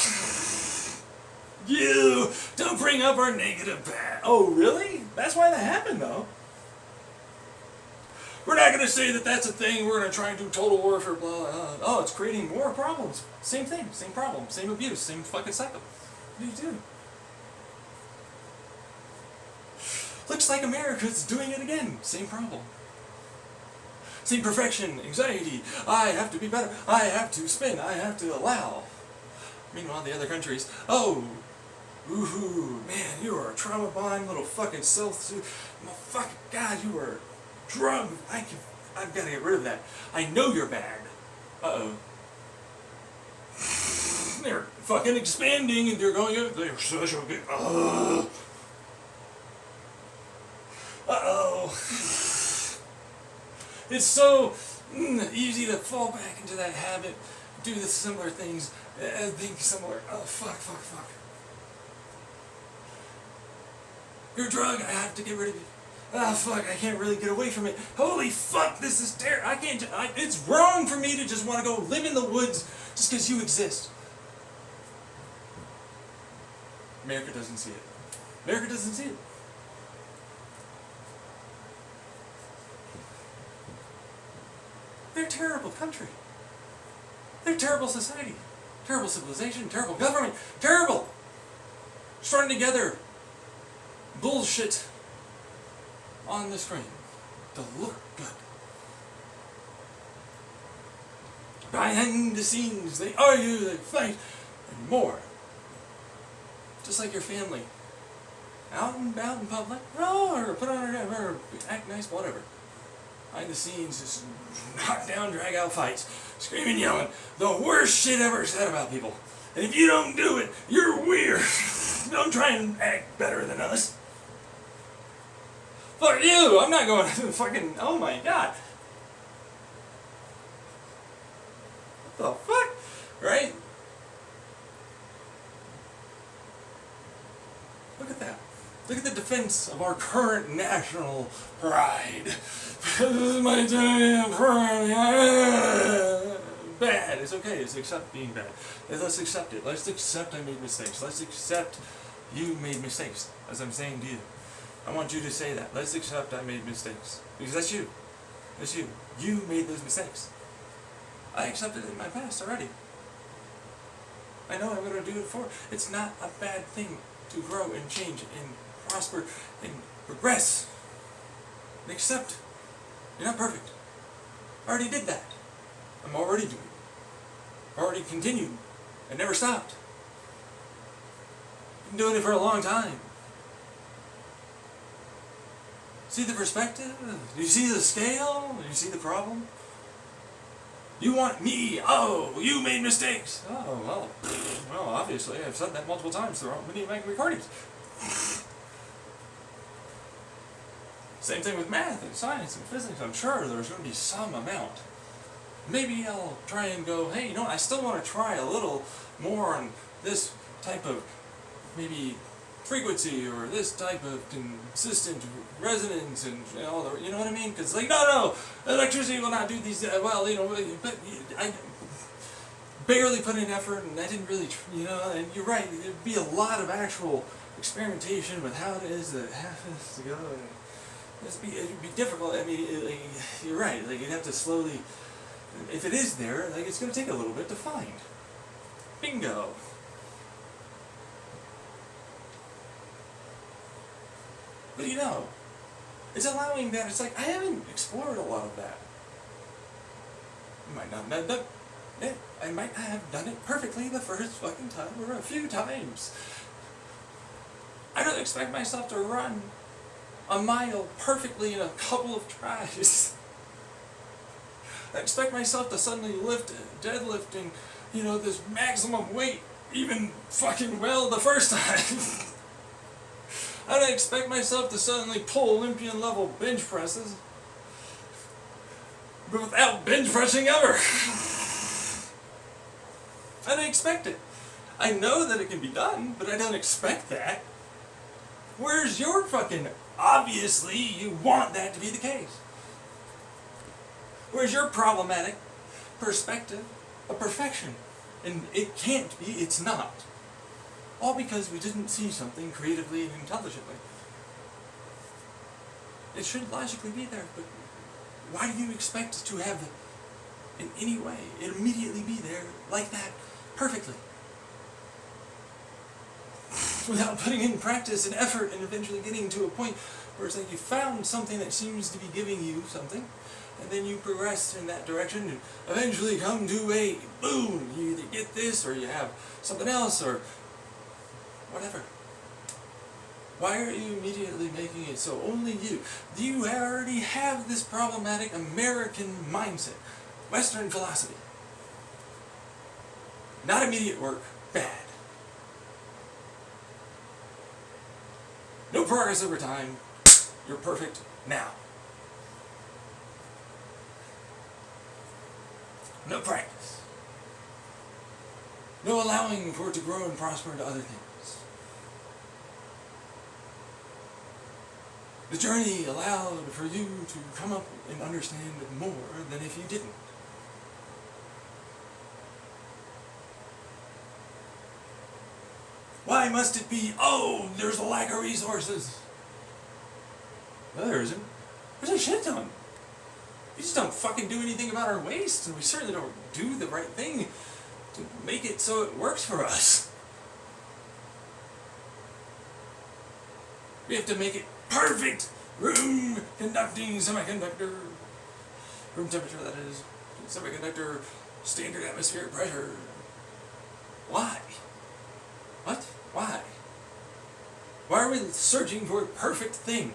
You don't bring up our negative past. Oh, really? That's why that happened, though. We're not going to say that that's a thing. We're going to try and do total warfare, blah, blah, blah. Oh, it's creating more problems. Same thing, same problem, same abuse, same fucking cycle. What do you do? Looks like America's doing it again. Same problem. Same perfection, anxiety. I have to be better. I have to spin. I have to allow. Meanwhile, the other countries, oh, ooh, man, you are a trauma-bond little fucking fucking God, you are drug. I've got to get rid of that. I know you're bad. Uh-oh. They're fucking expanding and they're going up. They're such a big. Uh-oh. It's so easy to fall back into that habit, do the similar things, think similar. Oh, fuck. You're a drug, I have to get rid of it. Ah, fuck, I can't really get away from it. Holy fuck, this is terrible. I can't, it's wrong for me to just want to go live in the woods just because you exist. America doesn't see it. America doesn't see it. They're a terrible country. They're a terrible society. Terrible civilization, terrible government, terrible! Strung together bullshit on the screen to look good. Behind the scenes, they argue, they fight, and more. Just like your family. Out and about in public, or put on or act nice, whatever. Behind the scenes, just knock down, drag out fights, screaming, yelling, the worst shit ever said about people. And if you don't do it, you're weird. Don't try and act better than us. Fuck you! I'm not going to fucking. Oh my god. What the fuck? Right? Look at that. Look at the defense of our current national pride. This is my damn pride. Bad. It's okay. Let's accept being bad. Let's accept it. Let's accept I made mistakes. Let's accept you made mistakes. As I'm saying to you. I want you to say that. Let's accept I made mistakes. Because that's you. That's you. You made those mistakes. I accepted it in my past already. I know I'm going to do it for. It's not a bad thing to grow and change and prosper and progress. And accept. You're not perfect. I already did that. I'm already doing it. I already continued. I never stopped. Been doing it for a long time. See the perspective? Do you see the scale? Do you see the problem? You want me? Oh, you made mistakes. Oh, well, obviously I've said that multiple times throughout many of my recordings. Same thing with math and science and physics. I'm sure there's going to be some amount. Maybe I'll try and go, hey, you know what, I still want to try a little more on this type of maybe frequency or this type of consistent resonance and you know what I mean? Because like, no, electricity will not do these, well, you know, but I barely put in effort and I didn't really, you know, and you're right, there'd be a lot of actual experimentation with how it is that happens to go. It'd be difficult. I mean, you're right. Like you'd have to slowly. If it is there, like it's going to take a little bit to find. Bingo. But you know, it's allowing that. It's like I haven't explored a lot of that. I might not have done it. I might have done it perfectly the first fucking time or a few times. I don't expect myself to run a mile perfectly in a couple of tries. I expect myself to suddenly lift, deadlifting, you know, this maximum weight even fucking well the first time. I don't expect myself to suddenly pull Olympian level bench presses, but without bench pressing ever. I don't expect it. I know that it can be done, but I don't expect that. Where's your fucking... Obviously, you want that to be the case. Where's your problematic perspective of perfection? And it can't be, it's not. All because we didn't see something creatively and intelligently. It should logically be there, but why do you expect to have, in any way, it immediately be there, like that, perfectly? Without putting in practice and effort and eventually getting to a point where it's like you found something that seems to be giving you something, and then you progress in that direction and eventually come to a boom. You either get this or you have something else or whatever. Why are you immediately making it so only you? You already have this problematic American mindset, Western philosophy. Not immediate work, bad. No progress over time, you're perfect now. No practice. No allowing for it to grow and prosper into other things. The journey allowed for you to come up and understand more than if you didn't. Why must it be, oh, there's a lack of resources? No, there isn't. There's a shit ton. We just don't fucking do anything about our waste, and we certainly don't do the right thing to make it so it works for us. We have to make it perfect. Room conducting semiconductor. Room temperature, that is. Semiconductor standard atmospheric pressure. Why? What? Why? Why are we searching for a perfect thing?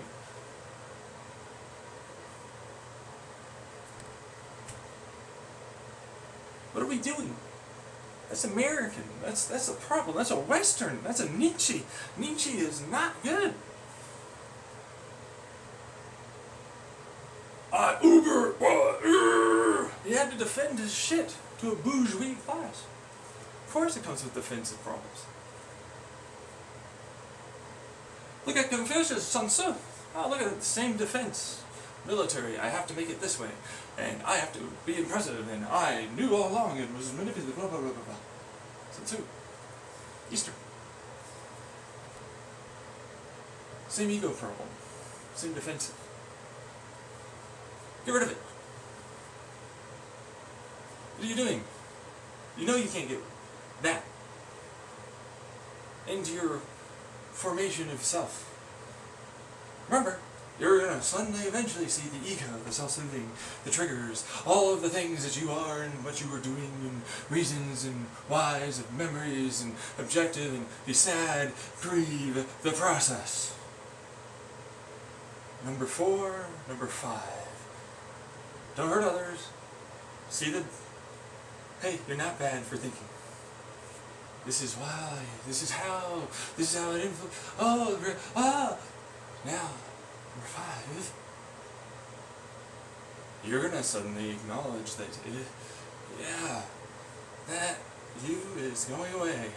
What are we doing? That's American. That's a problem. That's a Western. That's a Nietzsche. Nietzsche is not good. Uber. He had to defend his shit to a bourgeois class. Of course it comes with defensive problems. Look at Confucius, Sun Tzu. Oh, look at the same defense. Military, I have to make it this way, and I have to be impressive, and I knew all along and was manipulative, blah, blah, blah, blah, blah. Sun Tzu. Eastern. Same ego problem. Same defensive. Get rid of it. What are you doing? You know you can't get that into your formation of self. Remember, you're going to suddenly eventually see the ego, the self-soothing, the triggers, all of the things that you are and what you were doing and reasons and whys and memories and objective and be sad, grieve the process. Number 4, number 5. Don't hurt others. See the, hey, you're not bad for thinking. This is why, this is how it influences, now, number 5, you're gonna suddenly acknowledge that, yeah, that you is going away.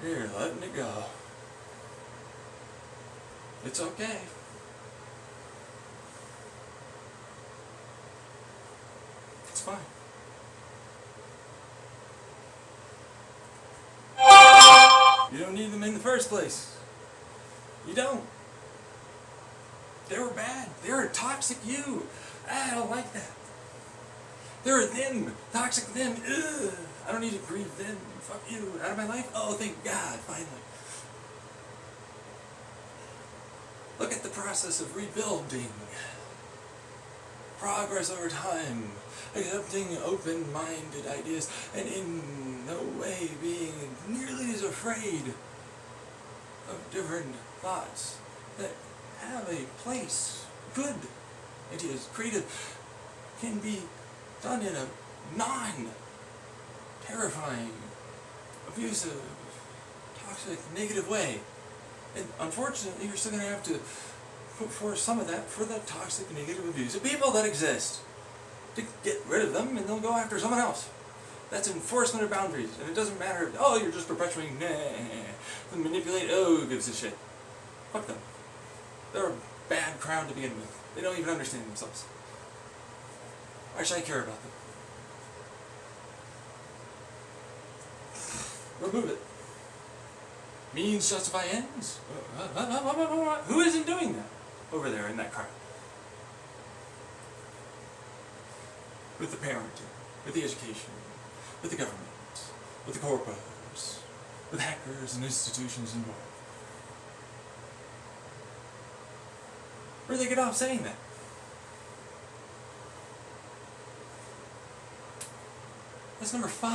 You're letting it go. It's okay. It's fine. You don't need them in the first place. You don't. They were bad. They were toxic you. I don't like that. They're them. Toxic them. Ugh. I don't need to grieve them. Fuck you. Out of my life? Oh, thank God, finally. Look at the process of rebuilding. Progress over time. Accepting open-minded ideas and in no way being nearly as afraid of different thoughts that have a place. Good ideas, creative, can be done in a non-terrifying, abusive, toxic, negative way. And unfortunately, you're still going to have to put forth some of that for the toxic, negative, abusive people that exist. To get rid of them, and they'll go after someone else. That's enforcement of boundaries. And it doesn't matter if, oh, you're just perpetuating, manipulate, oh, who gives a shit. Fuck them. They're a bad crowd to begin with. They don't even understand themselves. Why should I care about them? Remove it. Means justify ends? Who isn't doing that over there in that crowd? with the parenting, with the education, with the government, with the corporates, with hackers and institutions and more. Where do they get off saying that? That's number 5.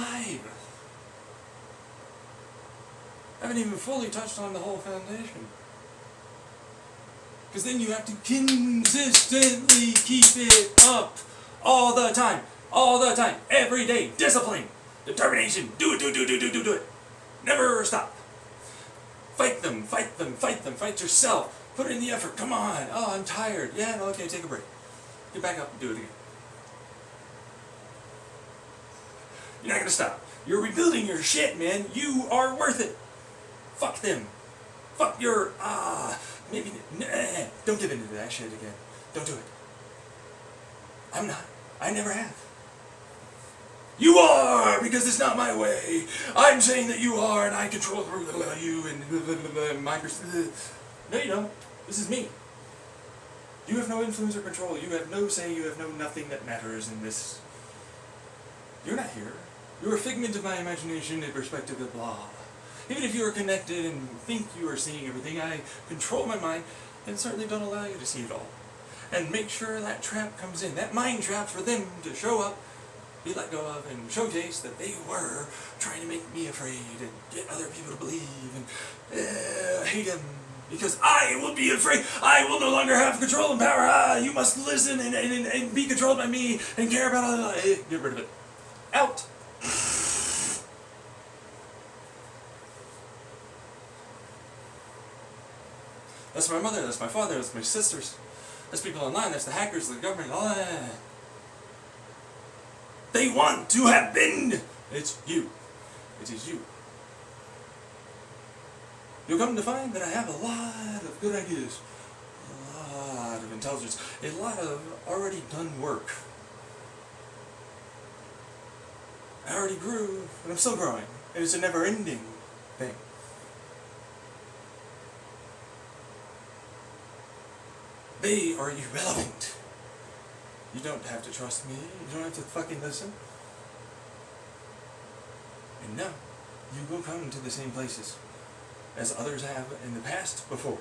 I haven't even fully touched on the whole foundation. Because then you have to consistently keep it up all the time, every day. Discipline, determination, do it. Never stop. Fight them, fight yourself. Put in the effort, come on. Oh, I'm tired. Yeah, no, okay, take a break. Get back up and do it again. You're not gonna stop. You're rebuilding your shit, man. You are worth it. Fuck them. Fuck your, maybe, don't give into that shit again. Don't do it. I'm not. I never have. You are, because it's not my way. I'm saying that you are, and I control you, and my, no you don't. This is me. You have no influence or control. You have no say. You have no nothing that matters in this. You're not here. You're a figment of my imagination and perspective of blah. Even if you are connected and think you are seeing everything, I control my mind and certainly don't allow you to see it all. And make sure that trap comes in, that mind trap for them to show up, be let go of, and showcase that they were trying to make me afraid and get other people to believe and hate them. Because I will be afraid. I will no longer have control and power. You must listen and be controlled by me and care about other. Get rid of it. Out. That's my mother, that's my father, that's my sisters, that's people online, that's the hackers, the government, all that. They want to have been. It's you. It is you. You'll come to find that I have a lot of good ideas, a lot of intelligence, a lot of already done work. I already grew, and I'm still growing, and it's a never-ending thing. They are irrelevant. You don't have to trust me. You don't have to fucking listen. And no, you will come to the same places as others have in the past before.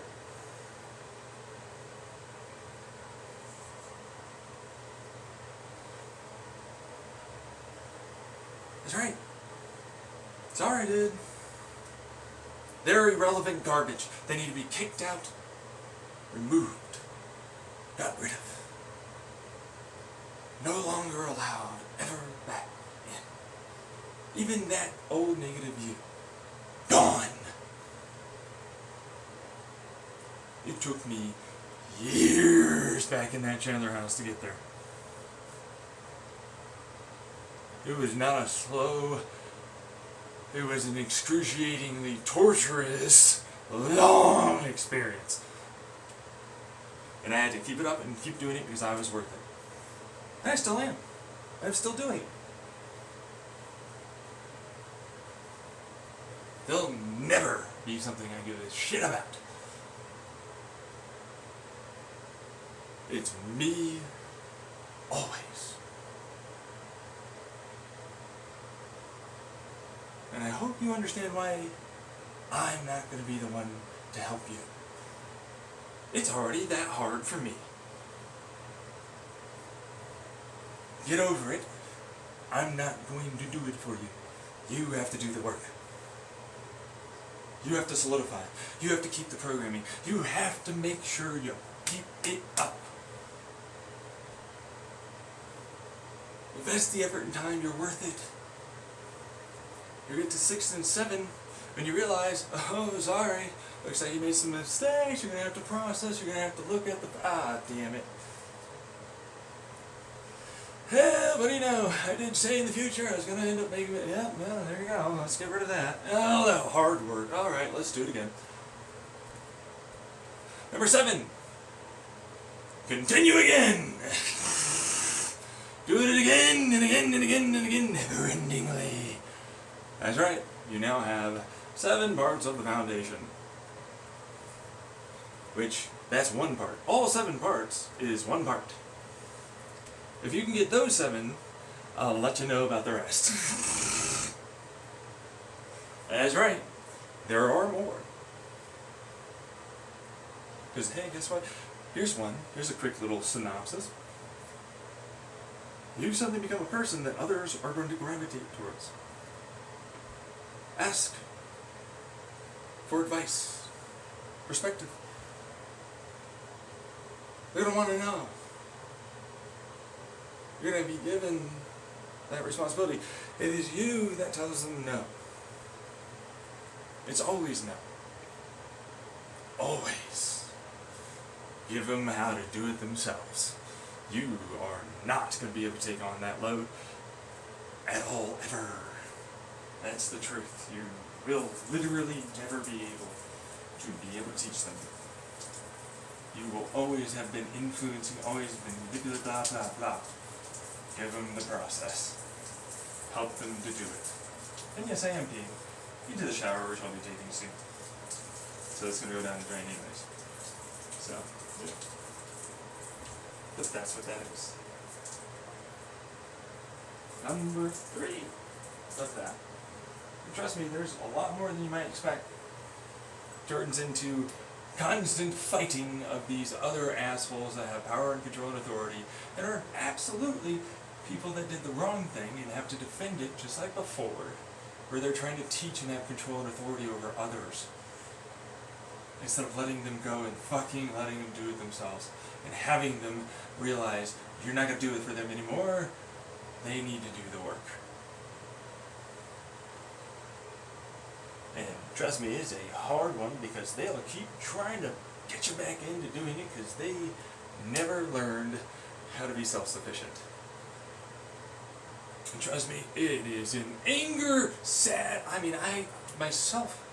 That's right. Sorry, dude. They're irrelevant garbage. They need to be kicked out, removed, got rid of. No longer allowed ever back in. Even that old negative you. Gone. It took me years back in that Chandler house to get there. It was not a slow, it was an excruciatingly torturous, long experience. And I had to keep it up and keep doing it because I was worth it. And I still am. I'm still doing it. There'll never be something I give a shit about. It's me, always. And I hope you understand why I'm not going to be the one to help you. It's already that hard for me. Get over it. I'm not going to do it for you. You have to do the work. You have to solidify. You have to keep the programming. You have to make sure you keep it up. Invest the effort and time, you're worth it. You get to 6 and 7, and you realize, oh, sorry, looks like you made some mistakes, you're going to have to process, you're going to have to look at the, damn it. Yeah, what do you know, I did say in the future I was going to end up making it, yeah, well, there you go, let's get rid of that. Oh, that hard work, alright, let's do it again. Number 7, continue again. Do it again, and again, and again, and again, never-endingly. That's right, you now have 7 parts of the foundation. Which, that's one part. All 7 parts is one part. If you can get those 7 I'll let you know about the rest. That's right. There are more. Because, hey, guess what? Here's one. Here's a quick little synopsis. You suddenly become a person that others are going to gravitate towards. Ask for advice, perspective. They don't want to know. You're going to be given that responsibility. It is you that tells them no. It's always no. Always. Give them how to do it themselves. You are not going to be able to take on that load at all, ever. That's the truth. You will literally never be able to teach them. You will always have been influencing, always been manipulative, blah, blah, blah. Give them the process. Help them to do it. And yes, I am peeing. Into the shower, which I'll be taking soon. So it's going to go down the drain anyways. So, yeah. But that's what that is. Number 3 of that. And trust me, there's a lot more than you might expect. Turns into constant fighting of these other assholes that have power and control and authority and are absolutely people that did the wrong thing and have to defend it just like before, where they're trying to teach and have control and authority over others instead of letting them go and fucking letting them do it themselves and having them realize you're not going to do it for them anymore. They need to do the work. And trust me, it's a hard one because they'll keep trying to get you back into doing it because they never learned how to be self-sufficient. And trust me, it is an anger, sad. I mean, I myself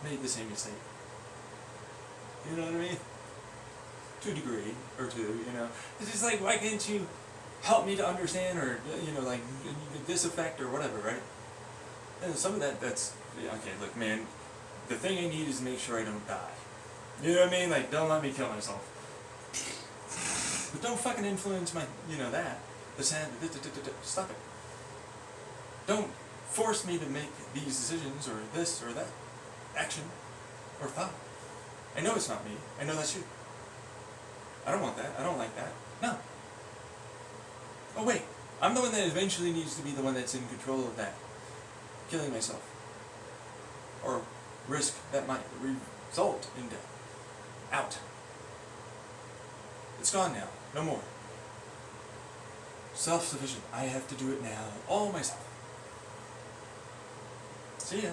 made the same mistake. You know what I mean? To a degree, or two, you know. It's just like, why can't you help me to understand, or, you know, like, this effect, or whatever, right? And some of that's, yeah, okay, look, man, the thing I need is to make sure I don't die. You know what I mean? Like, don't let me kill myself. But don't fucking influence my, you know, that. The sad, stop it. Don't force me to make these decisions, or this, or that action, or thought. I know it's not me. I know that's you. I don't want that. I don't like that. No. Oh wait, I'm the one that eventually needs to be the one that's in control of that. Killing myself. Or risk that might result in death. Out. It's gone now. No more. Self-sufficient. I have to do it now. All myself. See ya.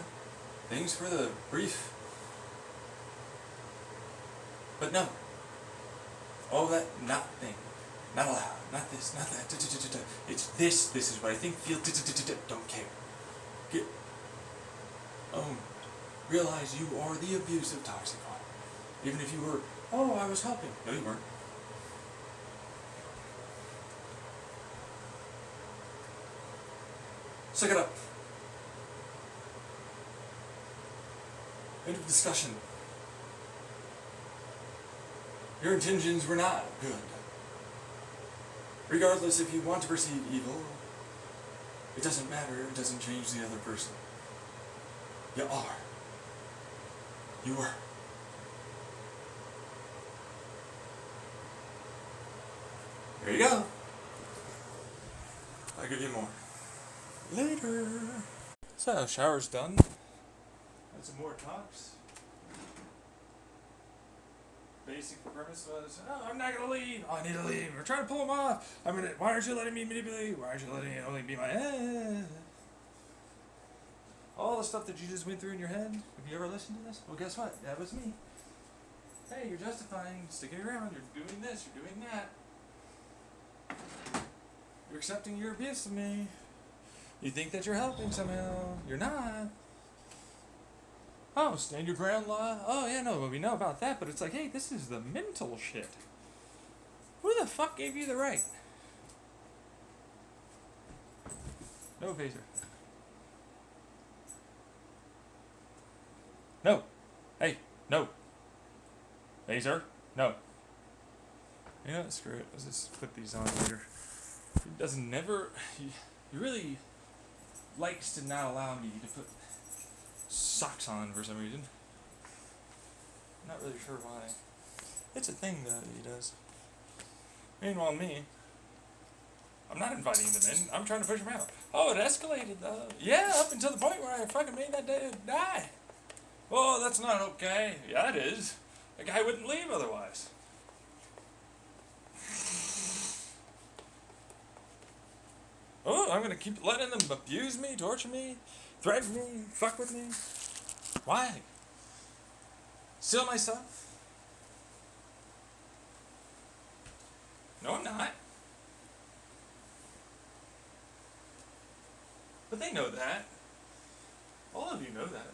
Thanks for the brief. But no. All that not thing. Not allowed. Not this. Not that. It's this. This is what I think. Feel. Don't care. Get owned. Realize you are the abusive, toxic one. Even if you were, oh, I was helping. No, you weren't. Suck it up. End of discussion. Your intentions were not good. Regardless if you want to perceive evil, it doesn't matter, it doesn't change the other person. You are. You were. There you go. I'll give you more. Later. So, shower's done. Had some more talks. Basic premise was, oh, I'm not gonna leave. Oh, I need to leave. We're trying to pull him off. Why aren't you letting me manipulate? Why aren't you letting me only be my all the stuff that you just went through in your head. Have you ever listened to this? Well, guess what? That was me. Hey, you're justifying sticking around. You're doing this. You're doing that. You're accepting your abuse of me. You think that you're helping somehow. You're not. Oh, stand your ground law. Oh, yeah, no, we know about that, but it's like, hey, this is the mental shit. Who the fuck gave you the right? No, Phaser. No. Hey, no. Phaser, no. You know what, screw it. Let's just put these on later. He doesn't never... he really likes to not allow me to put socks on for some reason. I'm not really sure why. It's a thing that he does. Meanwhile, me, I'm not inviting them in. I'm trying to push them out. Oh, it escalated though. Yeah, up until the point where I fucking made that dude die. Oh, that's not okay. Yeah, it is. The guy wouldn't leave otherwise. Oh, I'm gonna keep letting them abuse me, torture me, threaten me, fuck with me. Why? Steal my stuff? No, I'm not. But they know that. All of you know that.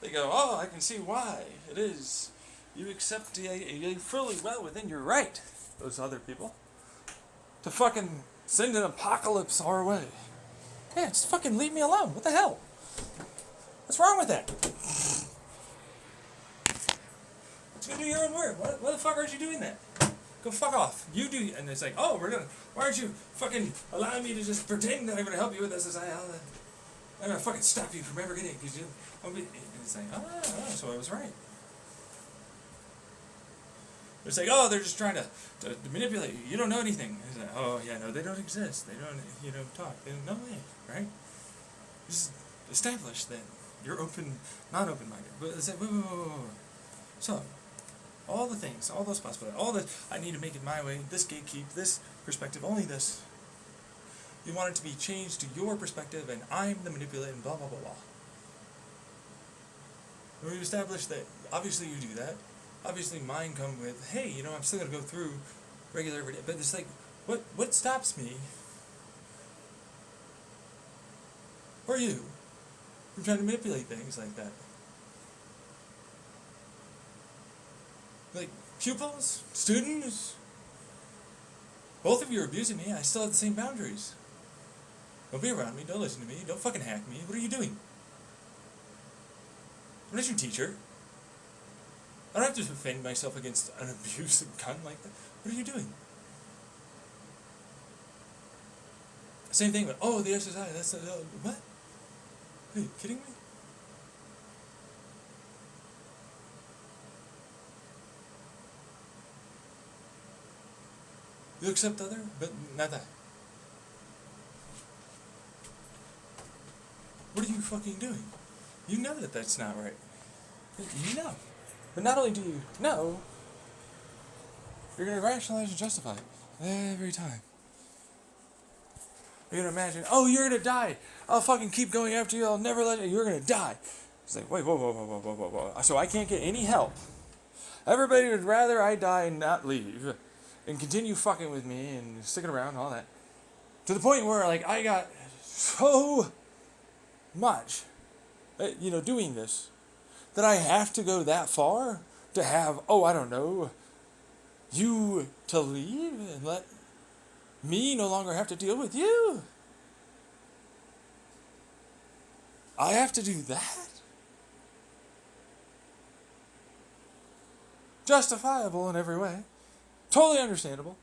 They go, oh, I can see why it is. You accept you fully well within your right, those other people, to fucking send an apocalypse our way. Yeah, just fucking leave me alone. What the hell? What's wrong with that? Just go do your own work. Why the fuck aren't you doing that? Go fuck off. You do. And it's like, oh, why aren't you fucking allowing me to just pretend that I'm gonna help you with this? I'm gonna fucking stop you from ever getting it, because and it's like, so I was right. It's like, oh, they're just trying to manipulate you. You don't know anything. It's like, oh, yeah, no, they don't exist. They don't, talk. They don't know way, right? Just establish that you're not open-minded. But it's like, whoa. So, all the things, all those possibilities, I need to make it my way, this gatekeep, this perspective, only this. You want it to be changed to your perspective, and I'm the manipulator, and blah, blah, blah, blah. When we establish that, obviously you do that. Obviously mine come with, hey, I'm still going to go through regular every day. But it's like, what stops me, or you, from trying to manipulate things like that? Like, pupils, students, both of you are abusing me. I still have the same boundaries. Don't be around me. Don't listen to me. Don't fucking hack me. What are you doing? I'm not your teacher. I don't have to defend myself against an abusive cunt like that. What are you doing? Same thing with, oh, the SSI, that's what? Are you kidding me? You accept other, but not that. What are you fucking doing? You know that that's not right. You know. But not only do you know, you're going to rationalize and justify it every time. You're going to imagine, oh, you're going to die. I'll fucking keep going after you. I'll never let you. You're going to die. It's like, wait, whoa. So I can't get any help. Everybody would rather I die and not leave and continue fucking with me and sticking around and all that. To the point where, like, I got so much, doing this, that I have to go that far to have, you to leave and let me no longer have to deal with you. I have to do that? Justifiable in every way. Totally understandable.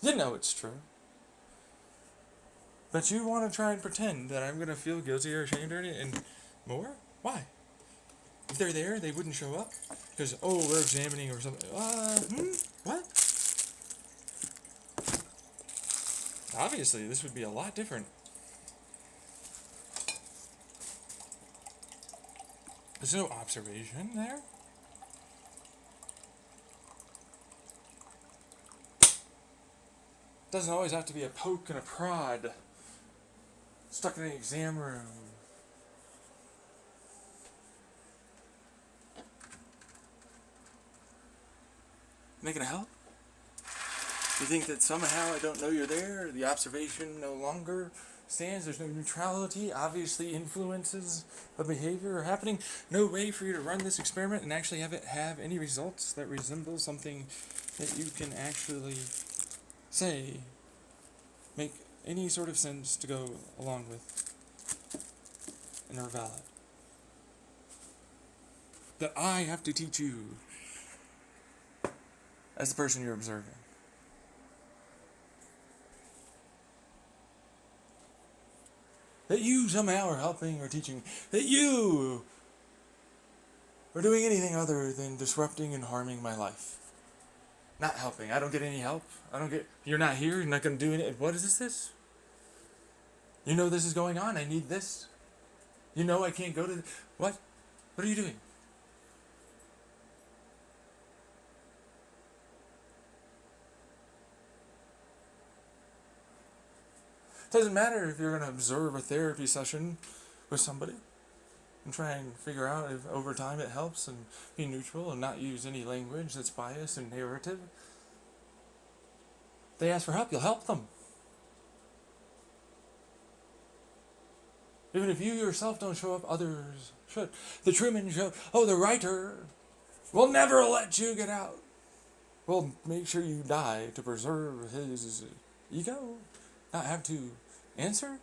You know it's true. But you want to try and pretend that I'm going to feel guilty or ashamed or anything, and more? Why? If they're there, they wouldn't show up? Because, we're examining or something. What? Obviously, this would be a lot different. There's no observation there. Doesn't always have to be a poke and a prod. Stuck in an exam room. Making a help? You think that somehow I don't know you're there? The observation no longer stands? There's no neutrality? Obviously influences of behavior are happening? No way for you to run this experiment and actually have it have any results that resemble something that you can actually say, make any sort of sense to go along with, and are valid. That I have to teach you as the person you're observing. that you somehow are helping or teaching, that you are doing anything other than disrupting and harming my life. Not helping. I don't get any help. You're not here. You're not going to do anything. What is this? You know this is going on. I need this. You know I can't go to... What? What are you doing? It doesn't matter if you're going to observe a therapy session with somebody and try and figure out if over time it helps and be neutral and not use any language that's biased and narrative. They ask for help, you'll help them. Even if you yourself don't show up, others should. The Truman Show, the writer will never let you get out. We'll make sure you die to preserve his ego, not have to answer.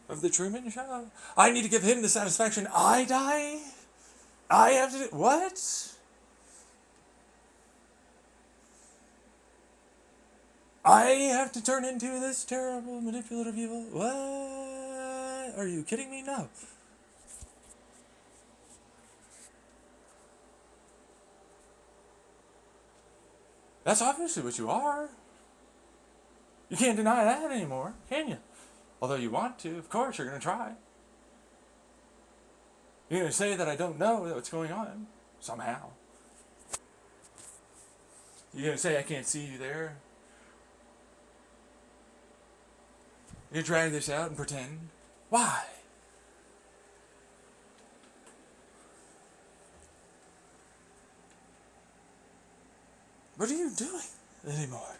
Of the Truman Show. I need to give him the satisfaction I die? I have to do... What? I have to turn into this terrible, manipulative evil? What? Are you kidding me? No. That's obviously what you are. You can't deny that anymore, can you? Although you want to, of course, you're going to try. You're going to say that I don't know what's going on, somehow. You're going to say I can't see you there. You're going to drag this out and pretend. Why? What are you doing anymore?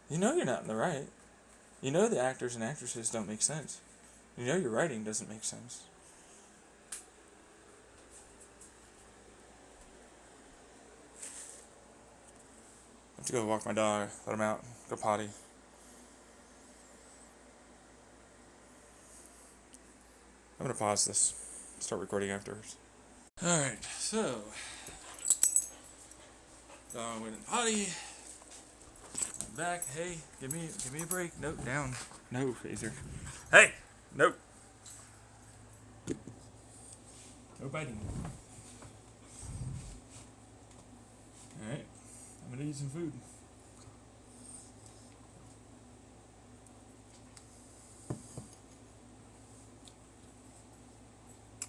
You know you're not in the right. You know the actors and actresses don't make sense. You know your writing doesn't make sense. I have to go walk my dog, let him out, go potty. I'm going to pause this, start recording afterwards. Alright, so, dog went in potty. I'm back. Hey, give me a break. Nope, down. No, Phaser. Hey! Nope. No biting. Alright. I'm gonna eat some food.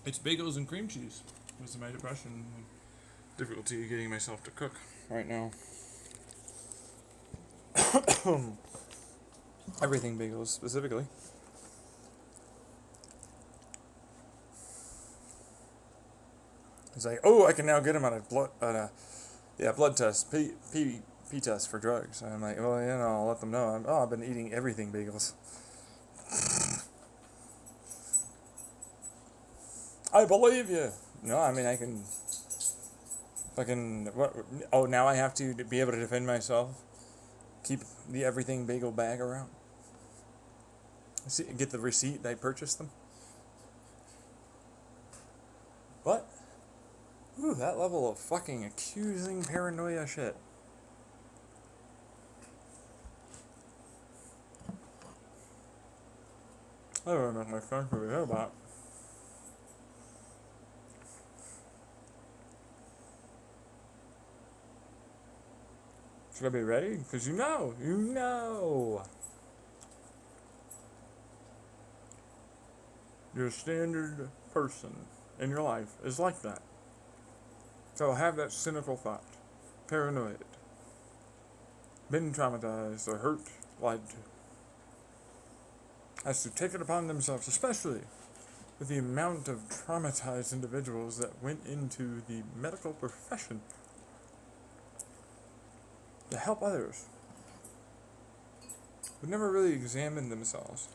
It's bagels and cream cheese. Because of my depression and difficulty getting myself to cook right now. Everything bagels specifically. It's like, I can now get him on a blood test, P test for drugs. And I'm like, I'll let them know. I've been eating everything bagels. I believe you. No, I mean I can. Fucking what? Oh, now I have to be able to defend myself. Keep the everything bagel bag around. Get the receipt that I purchased them. What? Ooh, that level of fucking accusing paranoia shit. I don't know if my friends would hear about. Should I be ready? Because you know. Your standard person in your life is like that. So have that cynical thought. Paranoid. Been traumatized or hurt, lied to. Has to take it upon themselves, especially with the amount of traumatized individuals that went into the medical profession to help others, who never really examined themselves.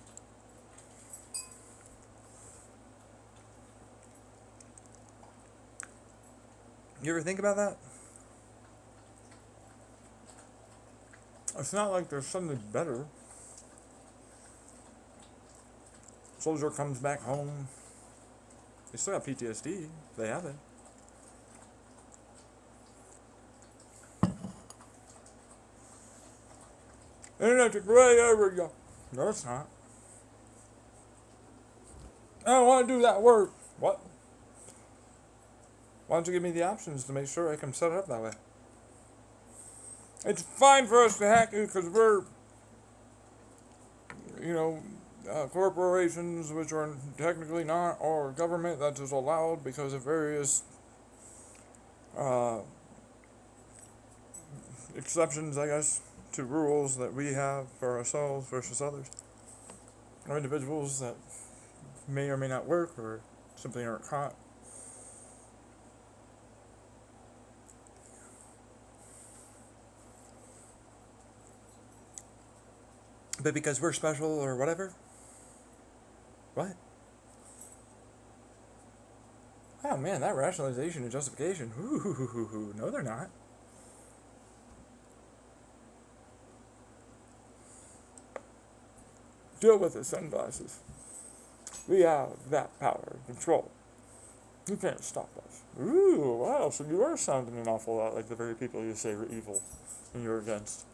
You ever think about that? It's not like there's something better. Soldier comes back home. They still got PTSD. They have it. Internet's a great area. No, it's not. I don't want to do that work. What? Why don't you give me the options to make sure I can set it up that way? It's fine for us to hack you because we're, corporations which are technically not, or government that is allowed because of various exceptions, I guess, to rules that we have for ourselves versus others, or individuals that may or may not work or simply aren't caught. But because we're special or whatever? What? Oh man, that rationalization and justification. Ooh, no, they're not. Deal with the sunglasses. We have that power and control. You can't stop us. Ooh, wow, so you are sounding an awful lot like the very people you say are evil and you're against.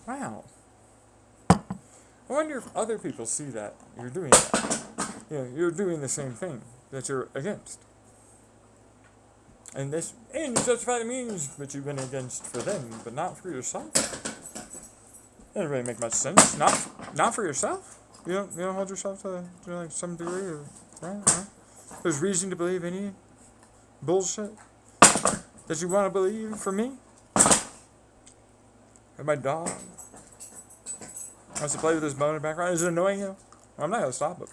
Wow. I wonder if other people see that you're doing that. You're doing the same thing that you're against. And you justify the means that you've been against for them, but not for yourself. That doesn't really make much sense. Not for yourself. You don't hold yourself to like some degree of right? There's reason to believe any bullshit that you want to believe for me. Or my dog wants to play with his bone in the background. Is it annoying you? I'm not gonna stop it.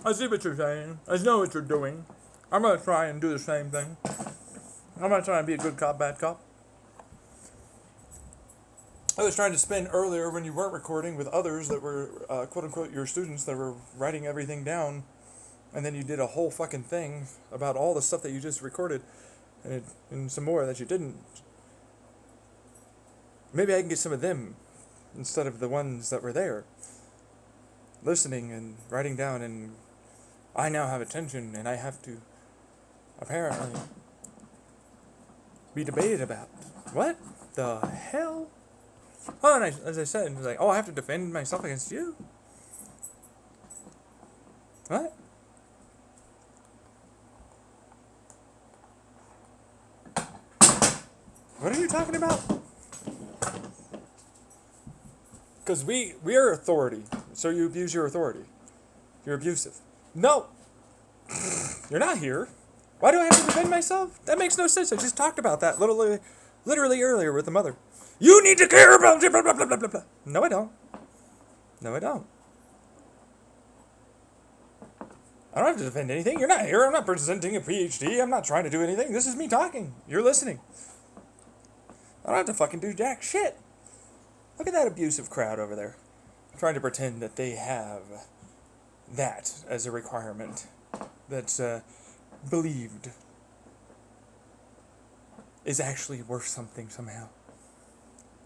I see what you're saying. I know what you're doing. I'm gonna try and do the same thing. I'm gonna try and be a good cop, bad cop. I was trying to spin earlier when you weren't recording with others that were, quote unquote, your students that were writing everything down, and then you did a whole fucking thing about all the stuff that you just recorded, and some more that you didn't. Maybe I can get some of them instead of the ones that were there, listening and writing down, and I now have attention, and I have to, apparently, be debated about. What the hell? Oh, and as I said, it was like, I have to defend myself against you? What? What are you talking about? Because we are authority, so you abuse your authority. You're abusive. No! You're not here. Why do I have to defend myself? That makes no sense. I just talked about that literally earlier with the mother. You need to care about blah, blah, blah, blah, blah. No, I don't. No, I don't. I don't have to defend anything. You're not here. I'm not presenting a PhD. I'm not trying to do anything. This is me talking. You're listening. I don't have to fucking do jack shit. Look at that abusive crowd over there, trying to pretend that they have that as a requirement that's believed is actually worth something somehow.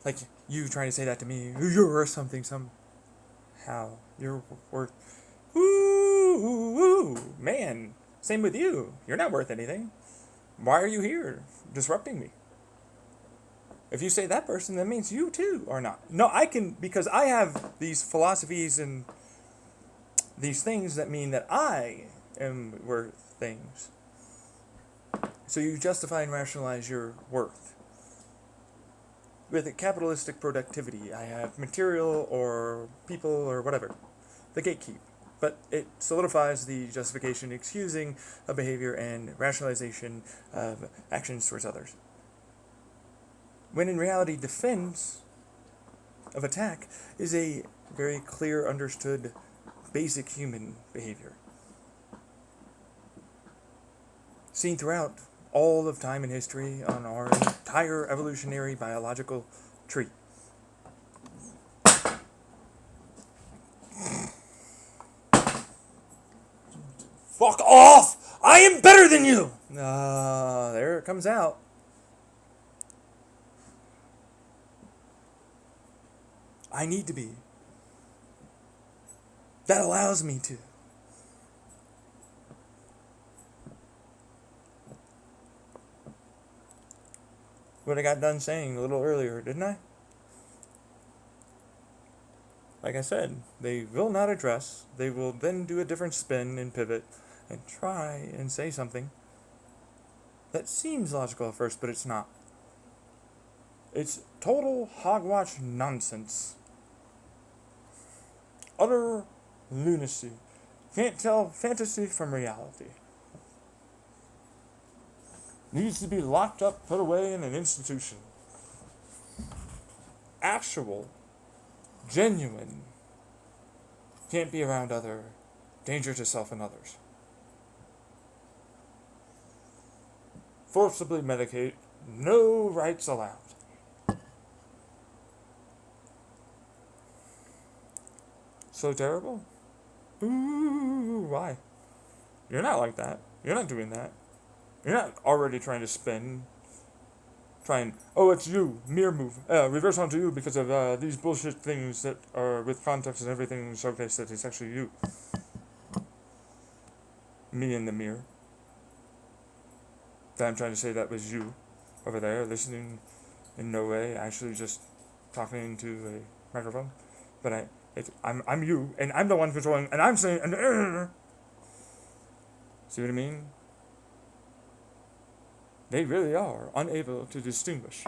Like you trying to say that to me, you're worth something somehow. You're worth. Ooh, man. Same with you. You're not worth anything. Why are you here disrupting me? If you say that person, that means you too are not. No, I can, because I have these philosophies and these things that mean that I am worth things. So you justify and rationalize your worth. With a capitalistic productivity, I have material or people or whatever. The gatekeep. But it solidifies the justification excusing of behavior and rationalization of actions towards others. When in reality, defense of attack is a very clear, understood, basic human behavior. Seen throughout all of time and history on our entire evolutionary biological tree. Fuck off! I am better than you! There it comes out. I need to be. That allows me to. What I got done saying a little earlier, didn't I? Like I said, they will not address. They will then do a different spin and pivot and try and say something that seems logical at first, but it's not. It's total hogwash nonsense. Utter lunacy. Can't tell fantasy from reality. Needs to be locked up, put away in an institution. Actual, genuine, can't be around other, danger to self and others. Forcibly medicate, no rights allowed. So terrible? Ooh, why? You're not like that. You're not doing that. You're not already trying to spin. Oh, it's you, mirror move, reverse onto you because of these bullshit things that are with context and everything showcase that it's actually you. Me in the mirror. That I'm trying to say that was you over there listening in no way, actually just talking into a microphone. But I'm you, and I'm the one controlling, and I'm saying, see what I mean? They really are unable to distinguish.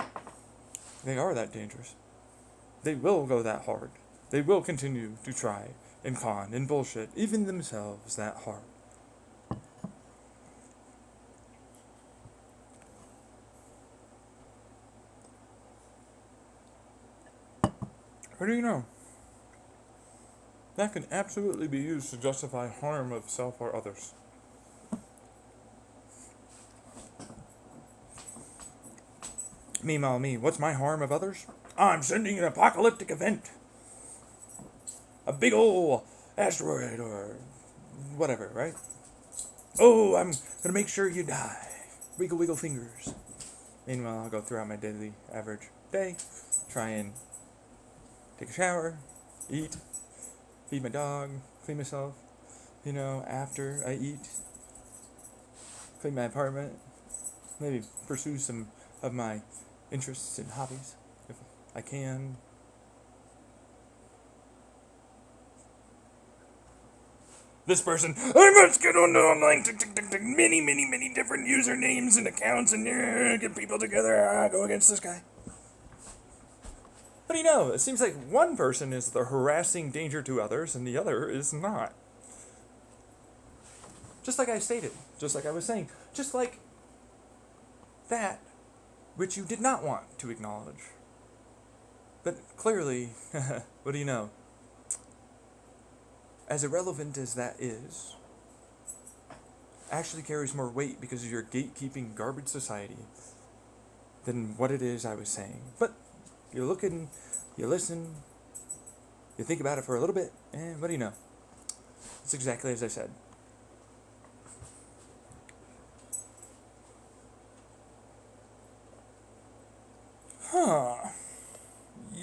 They are that dangerous. They will go that hard. They will continue to try and con and bullshit even themselves that hard. What do you know? That can absolutely be used to justify harm of self or others. Meanwhile, me, what's my harm of others? I'm sending an apocalyptic event. A big ol' asteroid or whatever, right? Oh, I'm gonna make sure you die. Wiggle, wiggle fingers. Meanwhile, I'll go throughout my daily average day, try and take a shower, eat, feed my dog, clean myself, after I eat, clean my apartment, maybe pursue some of my interests and hobbies, if I can. This person, I must get on online, many different usernames and accounts and get people together, go against this guy. But it seems like one person is the harassing danger to others and the other is not. Just like I stated, just like I was saying, just like that which you did not want to acknowledge. But clearly, what do you know? As irrelevant as that is, actually carries more weight because of your gatekeeping garbage society than what it is I was saying. But you look and you listen, you think about it for a little bit, and what do you know? It's exactly as I said.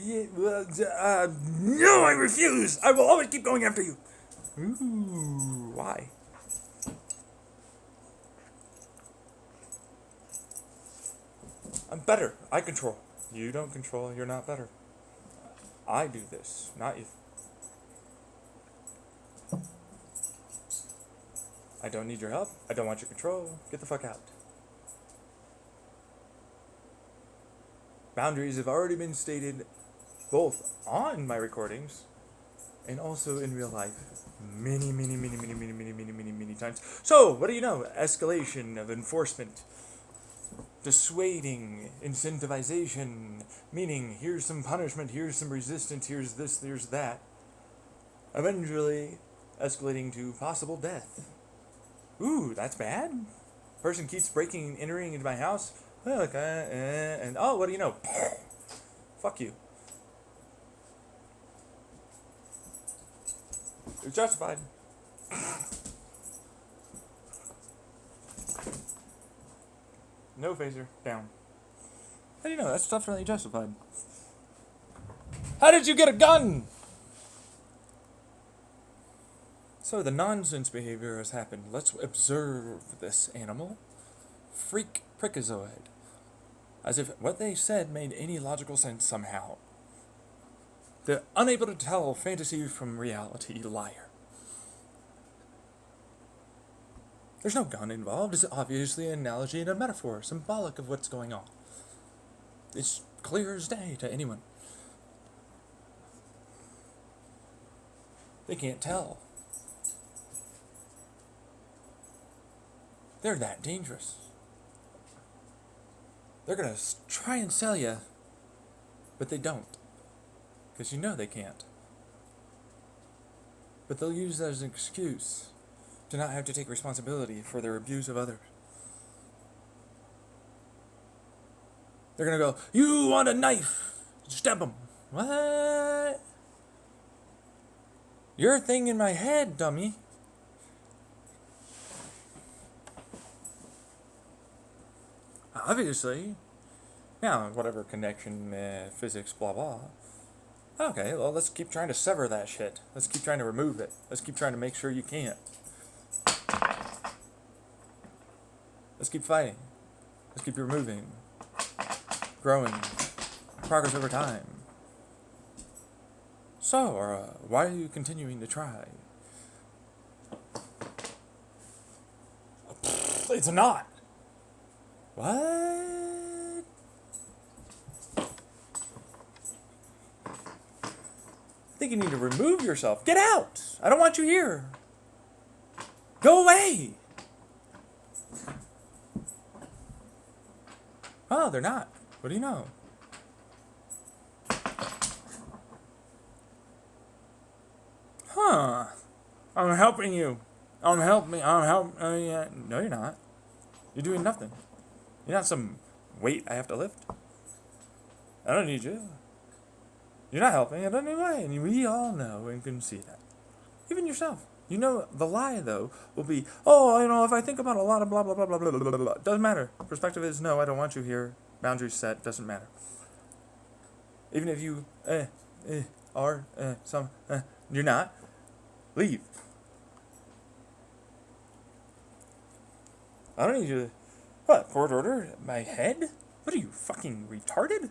Yeah, no, I refuse! I will always keep going after you! Ooh, why? I'm better. I control. You don't control, you're not better. I do this, not you. I don't need your help. I don't want your control. Get the fuck out. Boundaries have already been stated both on my recordings and also in real life many times. So, what do you know? Escalation of enforcement. Dissuading, incentivization, meaning here's some punishment, here's some resistance, here's this, there's that. Eventually escalating to possible death. Ooh, that's bad? Person keeps breaking and entering into my house. And what do you know? Fuck you. You're justified. No phaser. Down. How do you know? That's definitely justified. How did you get a gun? So the nonsense behavior has happened. Let's observe this animal. Freak prickazoid. As if what they said made any logical sense somehow. They're unable to tell fantasy from reality, liar. There's no gun involved. It's obviously an analogy and a metaphor, symbolic of what's going on. It's clear as day to anyone. They can't tell. They're that dangerous. They're gonna try and sell you, but they don't. Because you know they can't. But they'll use that as an excuse to not have to take responsibility for their abuse of others. They're gonna go, you want a knife? Stab them. What? You're a thing in my head, dummy. Obviously. Now, whatever connection, physics, blah blah. Okay, well, let's keep trying to sever that shit. Let's keep trying to remove it. Let's keep trying to make sure you can't. Let's keep fighting. Let's keep removing. Growing. Progress over time. So, why are you continuing to try? It's not. What? I think you need to remove yourself. Get out! I don't want you here. Go away! Oh, they're not. What do you know? Huh. I'm helping you. I'm helping. Yeah. No, you're not. You're doing nothing. You're not some weight I have to lift. I don't need you. You're not helping in any way, and we all know and can see that. Even yourself. You know, the lie, though, will be, oh, you know, if I think about a lot of blah, blah, blah, blah, blah, blah, blah, blah. Doesn't matter. Perspective is, no, I don't want you here. Boundaries set. Doesn't matter. Even if you, are, you're not. Leave. I don't need you to, what, court order my head? What are you, fucking retarded?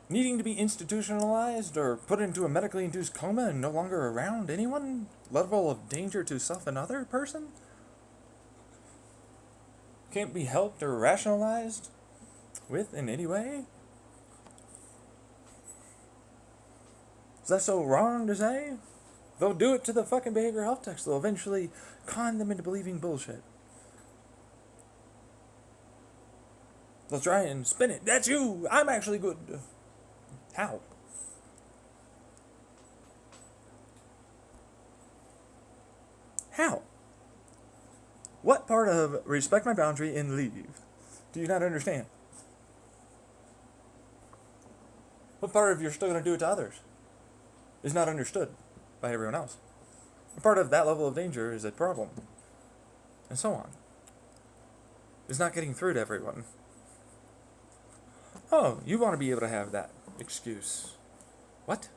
Needing to be institutionalized or put into a medically induced coma and no longer around anyone? Level of danger to self and other person? Can't be helped or rationalized with in any way? Is that so wrong to say? They'll do it to the fucking behavioral health text. They'll eventually con them into believing bullshit. They'll try and spin it. That's you! I'm actually good. How? How? What part of respect my boundary and leave do you not understand? What part of you're still going to do it to others is not understood by everyone else? What part of that level of danger is a problem? And so on. It's not getting through to everyone. Oh, you want to be able to have that excuse. What?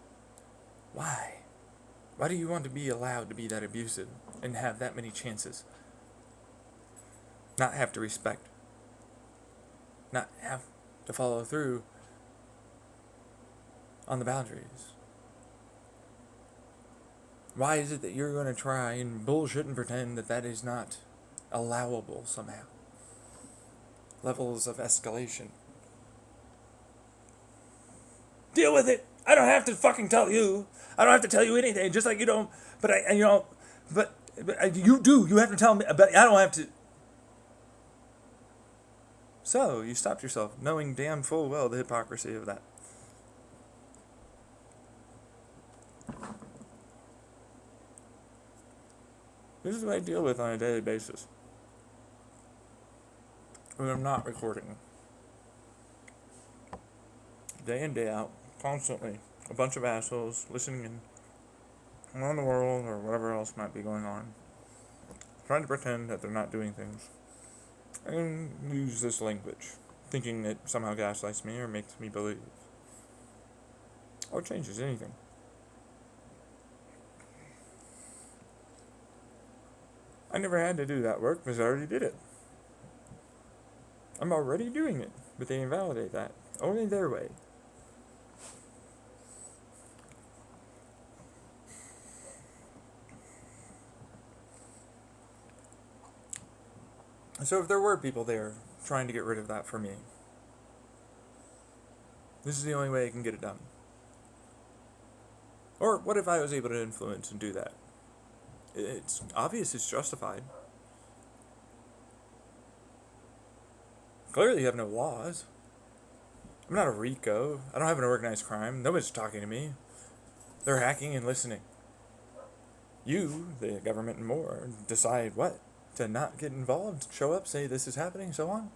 Why? Why do you want to be allowed to be that abusive and have that many chances? Not have to respect. Not have to follow through on the boundaries. Why is it that you're going to try and bullshit and pretend that that is not allowable somehow? Levels of escalation. Deal with it. I don't have to fucking tell you. I don't have to tell you anything. Just like you don't. But you do. You have to tell me. But I don't have to. So you stopped yourself, knowing damn full well the hypocrisy of that. This is what I deal with on a daily basis when I'm not recording. Day in, day out, constantly. A bunch of assholes listening in around the world or whatever else might be going on. Trying to pretend that they're not doing things. And use this language thinking it somehow gaslights me or makes me believe, or changes anything. I never had to do that work because I already did it. I'm already doing it, but they invalidate that. Only their way. So if there were people there trying to get rid of that for me, this is the only way I can get it done. Or what if I was able to influence and do that? It's obvious it's justified. Clearly you have no laws. I'm not a RICO. I don't have an organized crime. Nobody's talking to me. They're hacking and listening. You, the government and more, decide what? To not get involved, show up, say this is happening, so on.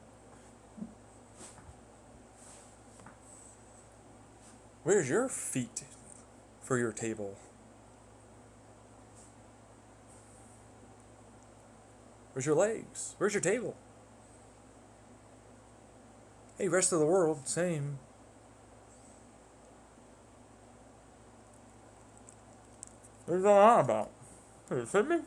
Where's your feet for your table? Where's your legs? Where's your table? Hey, rest of the world, same. What are you going on about? Are you kidding me?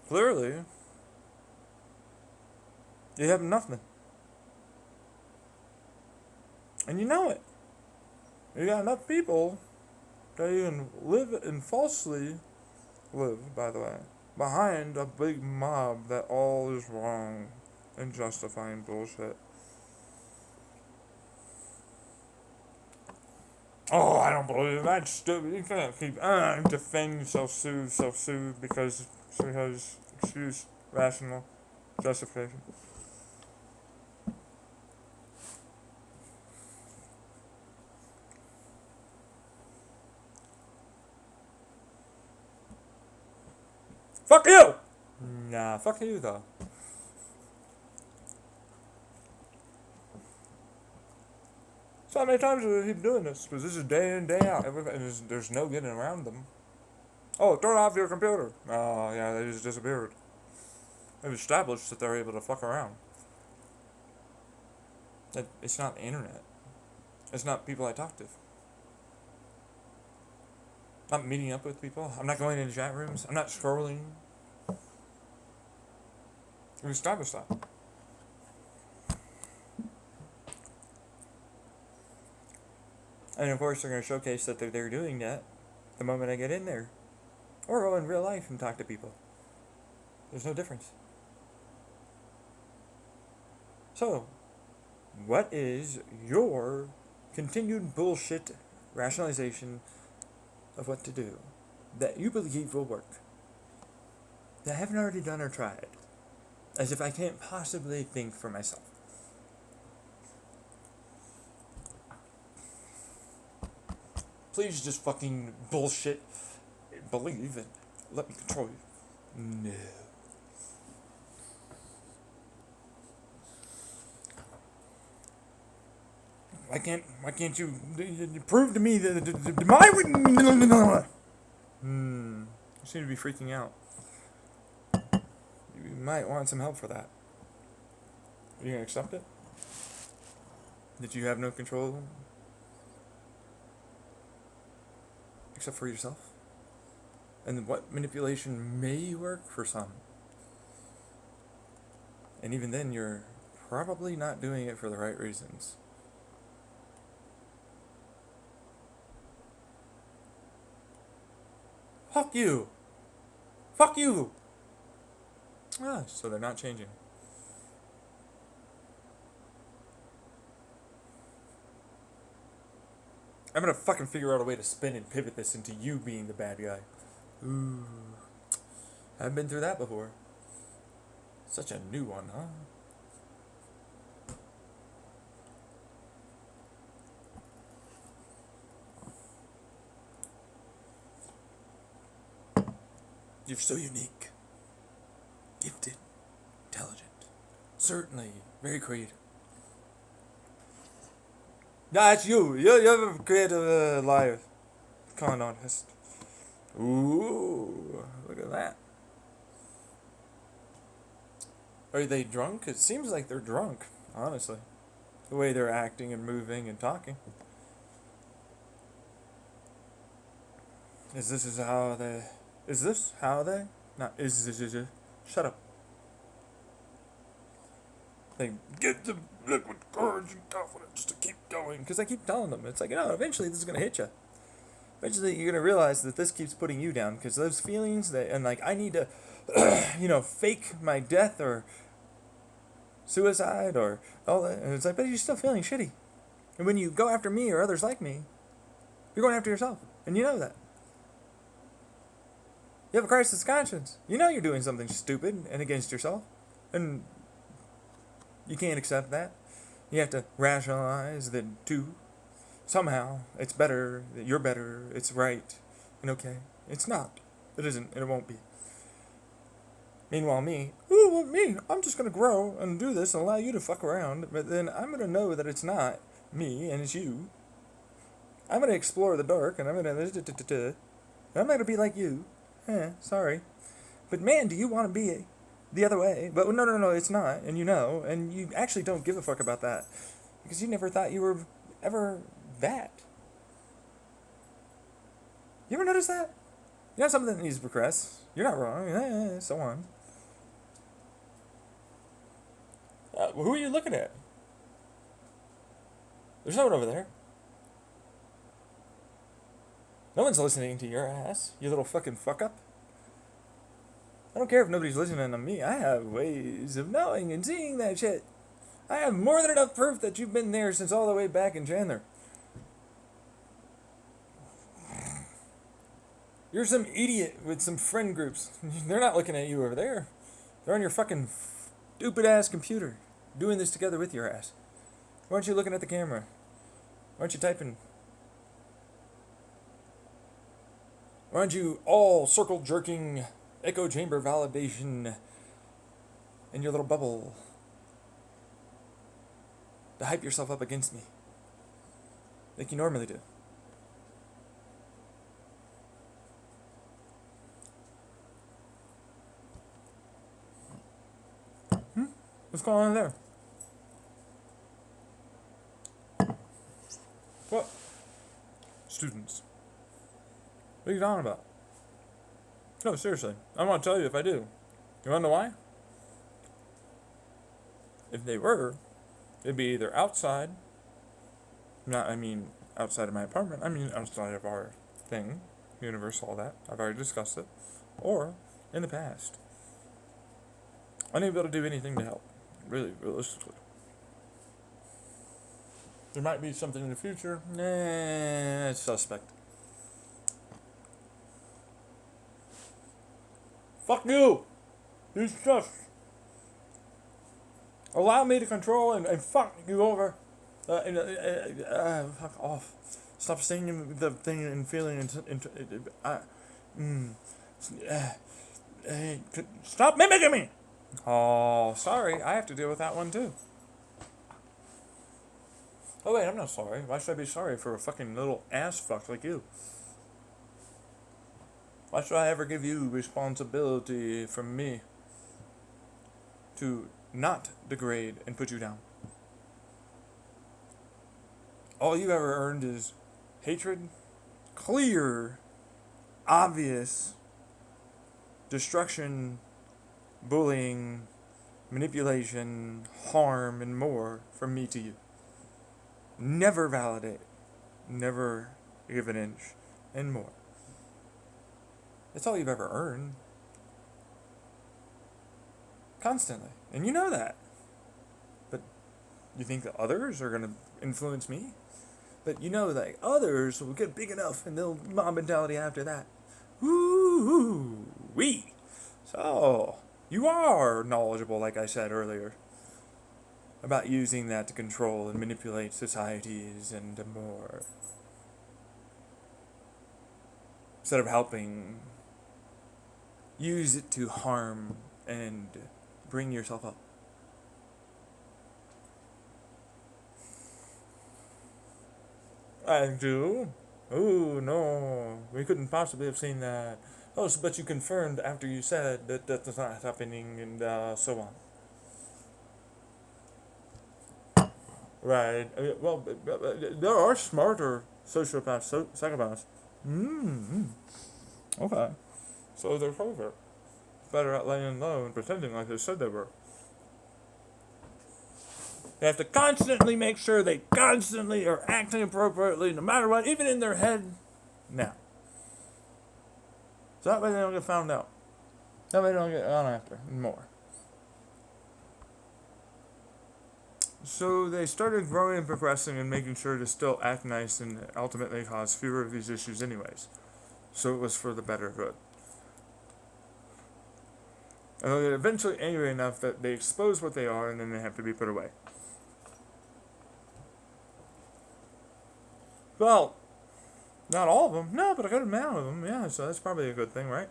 Clearly, you have nothing. And you know it. You got enough people that you can live and falsely live, by the way, behind a big mob that all is wrong and justifying bullshit. Oh, I don't believe that's stupid. You can't keep defending self-soothe because she has excuse, rational justification. Fuck you! Nah, fuck you though. So how many times do they keep doing this? Because this is day in, day out. There's no getting around them. Oh, turn off your computer. Oh, yeah, they just disappeared. They've established that they're able to fuck around. That it's not the internet. It's not people I talk to. I'm not meeting up with people. I'm not going into chat rooms. I'm not scrolling. We've established that. And of course, they're going to showcase that they're doing that the moment I get in there. Or go in real life and talk to people. There's no difference. So, what is your continued bullshit rationalization of what to do that you believe will work? That I haven't already done or tried. As if I can't possibly think for myself. Please just fucking bullshit. Believe and let me control you. No. Why can't you prove to me that my you seem to be freaking out. You might want some help for that. Are you gonna accept it? That you have no control? Except for yourself? And what manipulation may work for some. And even then, you're probably not doing it for the right reasons. Fuck you! Fuck you! Ah, so they're not changing. I'm gonna fucking figure out a way to spin and pivot this into you being the bad guy. Ooh. I've been through that before. Such a new one, huh? You're so unique. Gifted. Intelligent. Certainly. Very creative. Nah, it's you. You're a creative liar. Con artist. Ooh, look at that. Are they drunk? It seems like they're drunk, honestly. The way they're acting and moving and talking. Is this how they... Is this how they... Not is... Shut up. They get the liquid courage and confidence to keep going. Because I keep telling them, it's like, eventually this is going to hit you. Eventually you're going to realize that this keeps putting you down. Because those feelings, and like, I need to, fake my death or suicide or all that. And it's like, but you're still feeling shitty. And when you go after me or others like me, you're going after yourself. And you know that. You have a crisis of conscience. You know you're doing something stupid and against yourself. And you can't accept that. You have to rationalize that too. Somehow, it's better, that you're better, it's right, and okay. It's not. It isn't, and it won't be. Meanwhile, me, I'm just going to grow and do this and allow you to fuck around, but then I'm going to know that it's not me and it's you. I'm going to explore the dark, and I'm going to be like you. Sorry. But man, do you want to be the other way? But no, it's not, and and you actually don't give a fuck about that. Because you never thought you were ever that. You ever notice that? You know something that needs to progress. You're not wrong, so on. Who are you looking at? There's no one over there. No one's listening to your ass, you little fucking fuck up. I don't care if nobody's listening to me. I have ways of knowing and seeing that shit. I have more than enough proof that you've been there since all the way back in Chandler. You're some idiot with some friend groups. They're not looking at you over there. They're on your fucking stupid ass computer, doing this together with your ass. Why aren't you looking at the camera? Why aren't you typing? Why aren't you all circle jerking, echo chamber validation in your little bubble to hype yourself up against me like you normally do? What's going on there? What? Students. What are you talking about? No, seriously. I want to tell you if I do. You want to know why? If they were, it'd be either outside. Outside of my apartment. Outside of our thing. Universal, all that. I've already discussed it. Or in the past. Unable to do anything to help. Really, realistically. There might be something in the future. Nah, it's suspect. Fuck you! You just allow me to control and fuck you over. Fuck off. Stop saying the thing and feeling stop mimicking me! Oh, sorry. I have to deal with that one too. Oh wait, I'm not sorry. Why should I be sorry for a fucking little ass fuck like you? Why should I ever give you responsibility from me to not degrade and put you down? All you ever earned is hatred, clear, obvious destruction, bullying, manipulation, harm, and more from me to you. Never validate, never give an inch, and more. That's all you've ever earned. Constantly. And you know that. But you think that others are going to influence me? But you know that others will get big enough and they'll mob mentality after that. Woo-wee. So, you are knowledgeable, like I said earlier, about using that to control and manipulate societies and more. Instead of helping, use it to harm and bring yourself up. I do. Oh, no. We couldn't possibly have seen that. Oh, so, but you confirmed after you said that that's not happening, and so on. Right. Well, there are smarter sociopaths, psychopaths. Mm. Okay. So they're clever. Better at laying low and pretending like they said they were. They have to constantly make sure they constantly are acting appropriately, no matter what, even in their head. Now. So that way they don't get found out. That way they don't get gone after more. So they started growing and progressing and making sure to still act nice and ultimately cause fewer of these issues anyways. So it was for the better good. And they'll get eventually angry enough that they expose what they are and then they have to be put away. Well, not all of them. No, but a good amount of them. Yeah, so that's probably a good thing, right?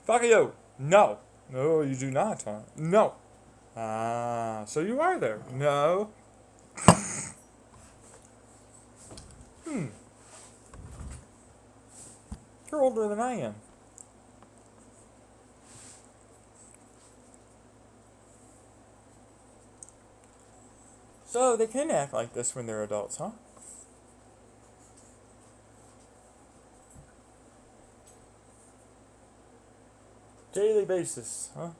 Fuck you. No. No, you do not, huh? No. Ah, so you are there. No. You're older than I am. So they can act like this when they're adults, huh? Daily basis, huh?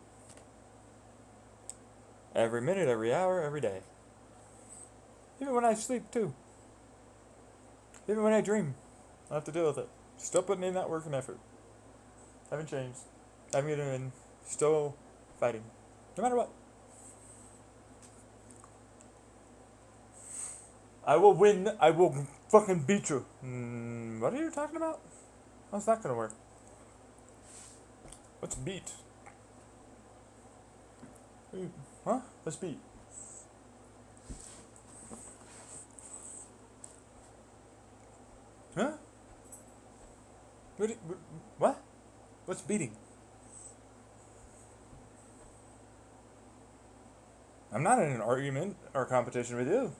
Every minute, every hour, every day. Even when I sleep, too. Even when I dream, I have to deal with it. Still putting in that work and effort. Haven't changed. Haven't given in. Still fighting. No matter what. I will win. I will fucking beat you. What are you talking about? How's that gonna work? What's beat? Huh? What's beat? Huh? What? What's beating? I'm not in an argument or competition with you.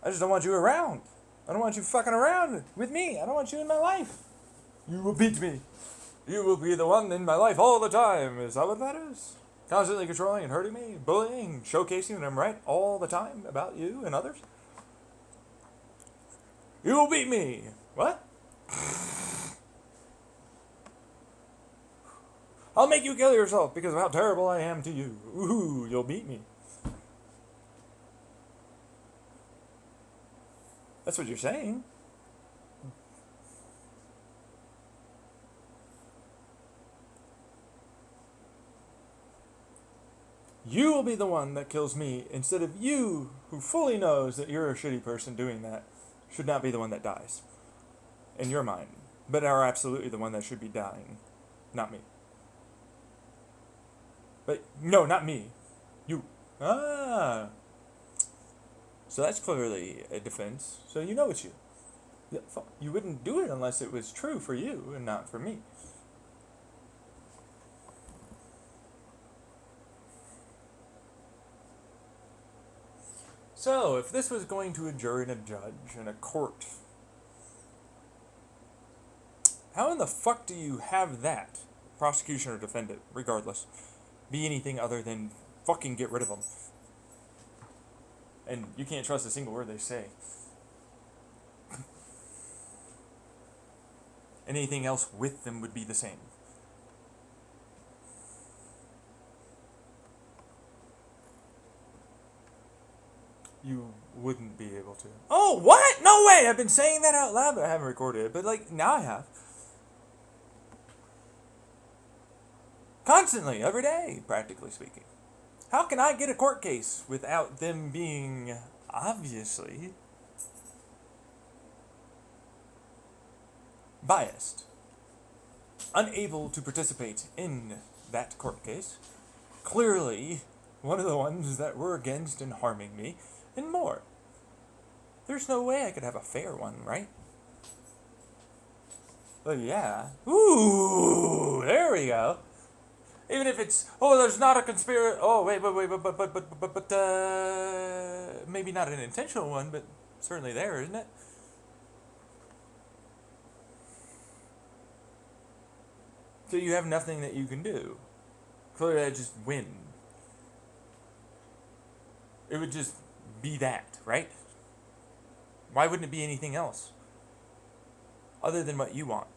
I just don't want you around. I don't want you fucking around with me. I don't want you in my life. You will beat me. You will be the one in my life all the time. Is that what that is? Constantly controlling and hurting me, bullying, showcasing that I'm right all the time about you and others? You will beat me. What? I'll make you kill yourself because of how terrible I am to you. Ooh, you'll beat me. That's what you're saying. You will be the one that kills me instead of you, who fully knows that you're a shitty person doing that, should not be the one that dies. In your mind. But are absolutely the one that should be dying. Not me. But, no, not me. You. Ah. So that's clearly a defense. So you know it's you. You wouldn't do it unless it was true for you and not for me. So, if this was going to a jury and a judge and a court, how in the fuck do you have that, prosecution or defendant, regardless, be anything other than fucking get rid of them? And you can't trust a single word they say. Anything else with them would be the same. You wouldn't be able to. Oh, what? No way! I've been saying that out loud, but I haven't recorded it. But, like, now I have. Constantly, every day, practically speaking. How can I get a court case without them being, obviously, biased? Unable to participate in that court case. Clearly, one of the ones that were against and harming me. And more. There's no way I could have a fair one, right? But yeah. Ooh, there we go. Even if it's, oh, there's not a conspiracy. Oh, wait, maybe not an intentional one, but certainly there, isn't it? So you have nothing that you can do. Clearly, I just win. It would just be that, right? Why wouldn't it be anything else other than what you want?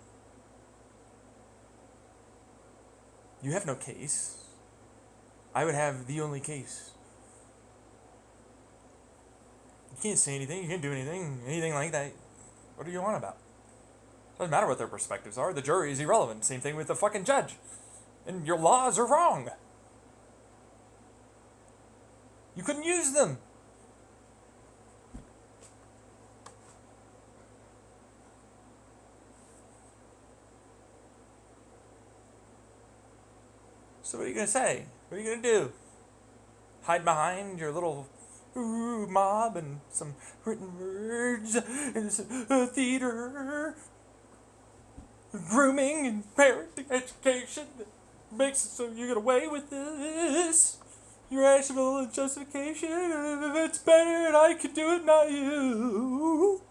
You have no case. I would have the only case. You can't say anything. You can't do anything like that. What are you on about? Doesn't matter what their perspectives are. The jury is irrelevant. Same thing with the fucking judge. And your laws are wrong. You couldn't use them. So what are you going to say? What are you going to do? Hide behind your little mob and some written words and some theater, grooming and parenting education that makes it so you get away with this. Your rational justification, it's better and I can do it, not you.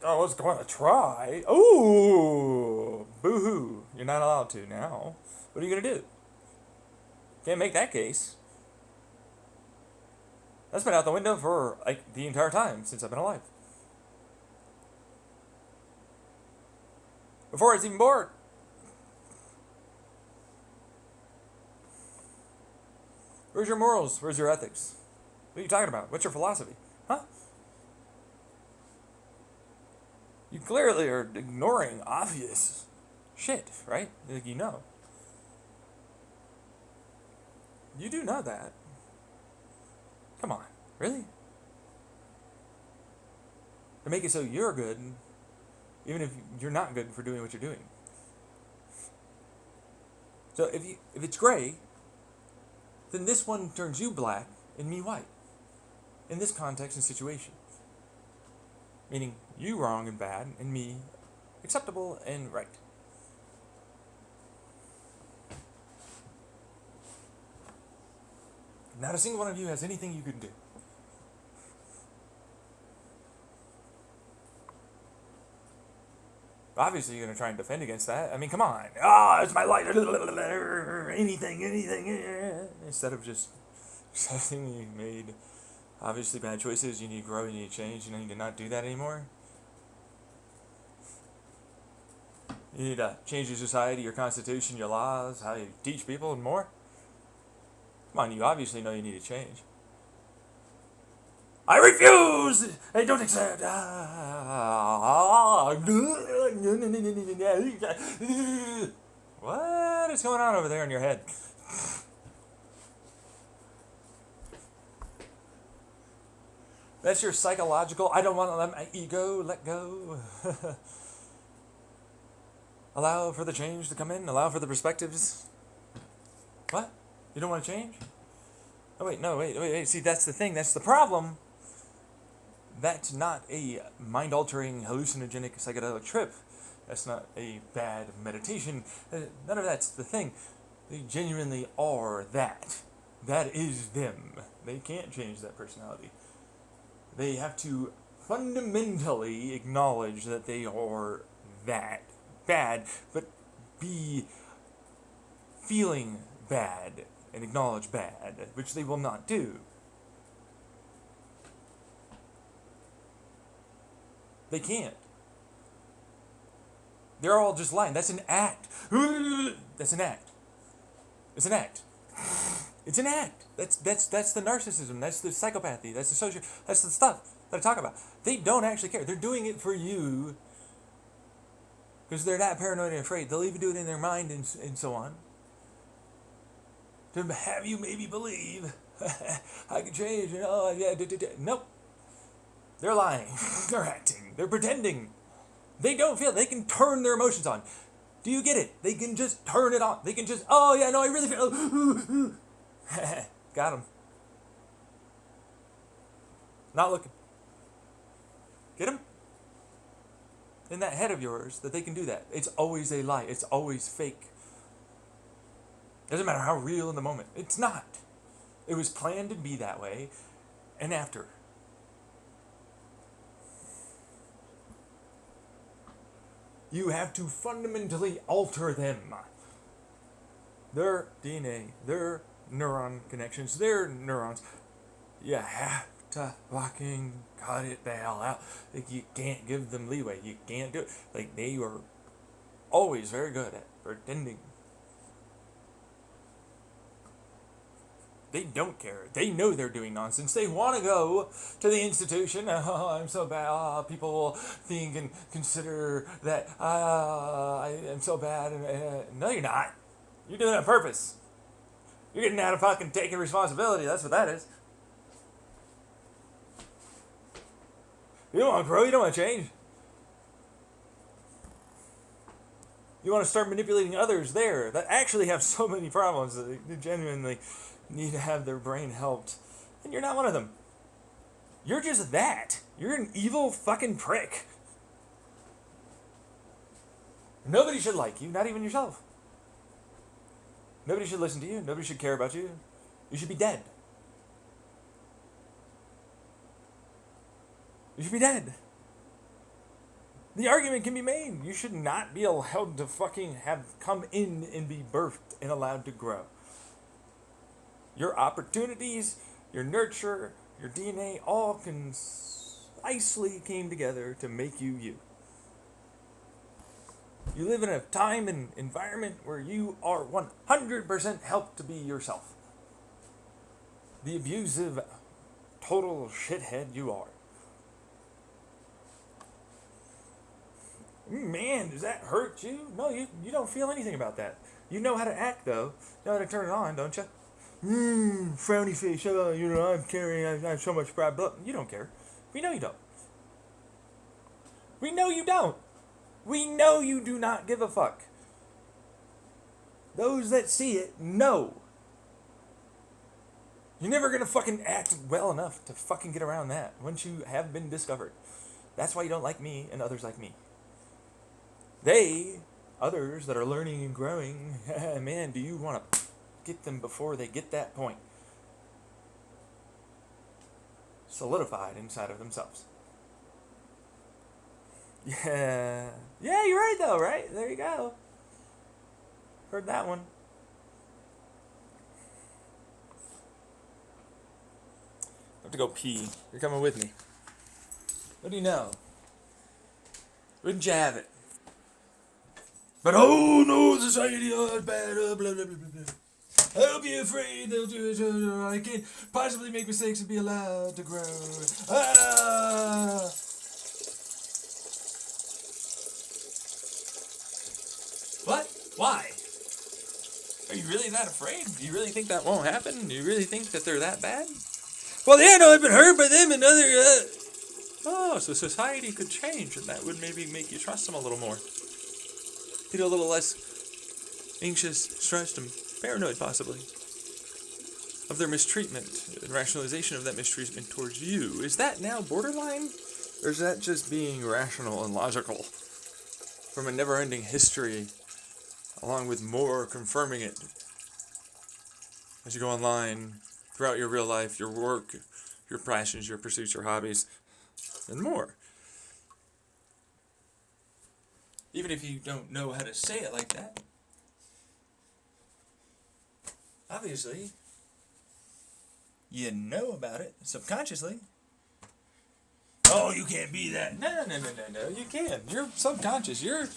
I was going to try. Ooh, boo-hoo. You're not allowed to now. What are you going to do? Can't make that case. That's been out the window for like the entire time since I've been alive. Before I was even born. Where's your morals? Where's your ethics? What are you talking about? What's your philosophy? Huh? You clearly are ignoring obvious shit, right? Like, you know. You do know that. Come on. Really? To make it so you're good, even if you're not good for doing what you're doing. So if it's gray, then this one turns you black and me white. In this context and situation. Meaning you wrong and bad, and me acceptable and right. Not a single one of you has anything you can do. Obviously, you're going to try and defend against that. I mean, come on. It's my life. Anything. Instead of just accepting you made obviously bad choices, you need to grow, you need to change, you need to not do that anymore. You need to change your society, your constitution, your laws, how you teach people, and more. Come on, you obviously know you need to change. I refuse! I don't accept. What is going on over there in your head? That's your psychological, I don't want to let my ego let go. Allow for the change to come in, allow for the perspectives. What? You don't want to change? Oh, wait. See, that's the thing, that's the problem. That's not a mind-altering, hallucinogenic, psychedelic trip. That's not a bad meditation. None of that's the thing. They genuinely are that. That is them. They can't change that personality. They have to fundamentally acknowledge that they are that bad, but be feeling bad and acknowledge bad, which they will not do. They can't. They're all just lying. That's an act. That's an act. It's an act. It's an act. That's the narcissism. That's the psychopathy. That's the social. That's the stuff that I talk about. They don't actually care. They're doing it for you because they're not paranoid and afraid. They'll even do it in their mind and so on to have you maybe believe I can change. Nope. They're lying. They're acting. They're pretending. They don't feel. They can turn their emotions on. Do you get it? They can just turn it on. They can just, oh yeah, no, I really feel. Got him. Not looking. Get him? in that head of yours that they can do that. It's always a lie. It's always fake. Doesn't matter how real in the moment. It's not. It was planned to be that way, and after. You have to fundamentally alter them. Their DNA, their neuron connections, their neurons. You have to fucking cut it the hell out. Like, you can't give them leeway. You can't do it. Like, they are always very good at pretending. They don't care. They know they're doing nonsense. They want to go to the institution. Oh, I'm so bad. Oh, people will think and consider that I am so bad. No, you're not. You're doing it on purpose. You're getting out of fucking taking responsibility. That's what that is. You don't want to grow. You don't want to change. You want to start manipulating others there that actually have so many problems that they genuinely need to have their brain helped. And you're not one of them. You're just that. You're an evil fucking prick. Nobody should like you, not even yourself. Nobody should listen to you. Nobody should care about you. You should be dead. You should be dead. The argument can be made. You should not be allowed to fucking have come in and be birthed and allowed to grow. Your opportunities, your nurture, your DNA all concisely came together to make you you. You live in a time and environment where you are 100% helped to be yourself. The abusive, total shithead you are. Man, does that hurt you? No, you don't feel anything about that. You know how to act, though. You know how to turn it on, don't you? Frowny face. I'm carrying. I have so much pride. But you don't care. We know you don't. We know you don't. We know you do not give a fuck. Those that see it know. You're never gonna fucking act well enough to fucking get around that once you have been discovered. That's why you don't like me and others like me. Others that are learning and growing, man, do you want to get them before they get that point? Solidified inside of themselves. Yeah, you're right though, right? There you go. Heard that one. I have to go pee. You're coming with me. What do you know? Wouldn't you have it? But oh no, society is bad, blah, blah, blah, blah, blah. I'll be afraid they'll do it. I can't possibly make mistakes and be allowed to grow. Ah! What? Why? Are you really that afraid? Do you really think that won't happen? Do you really think that they're that bad? Well, yeah, no, I've been hurt by them and other... Oh, so society could change, and that would maybe make you trust them a little more. Feel a little less anxious, stressed, and paranoid, possibly, of their mistreatment and rationalization of that mistreatment towards you. Is that now borderline? Or is that just being rational and logical from a never-ending history, along with more confirming it as you go online, throughout your real life, your work, your passions, your pursuits, your hobbies, and more? Even if you don't know how to say it like that. Obviously, you know about it subconsciously. Oh, you can't be that. No, you can. You're subconscious. Your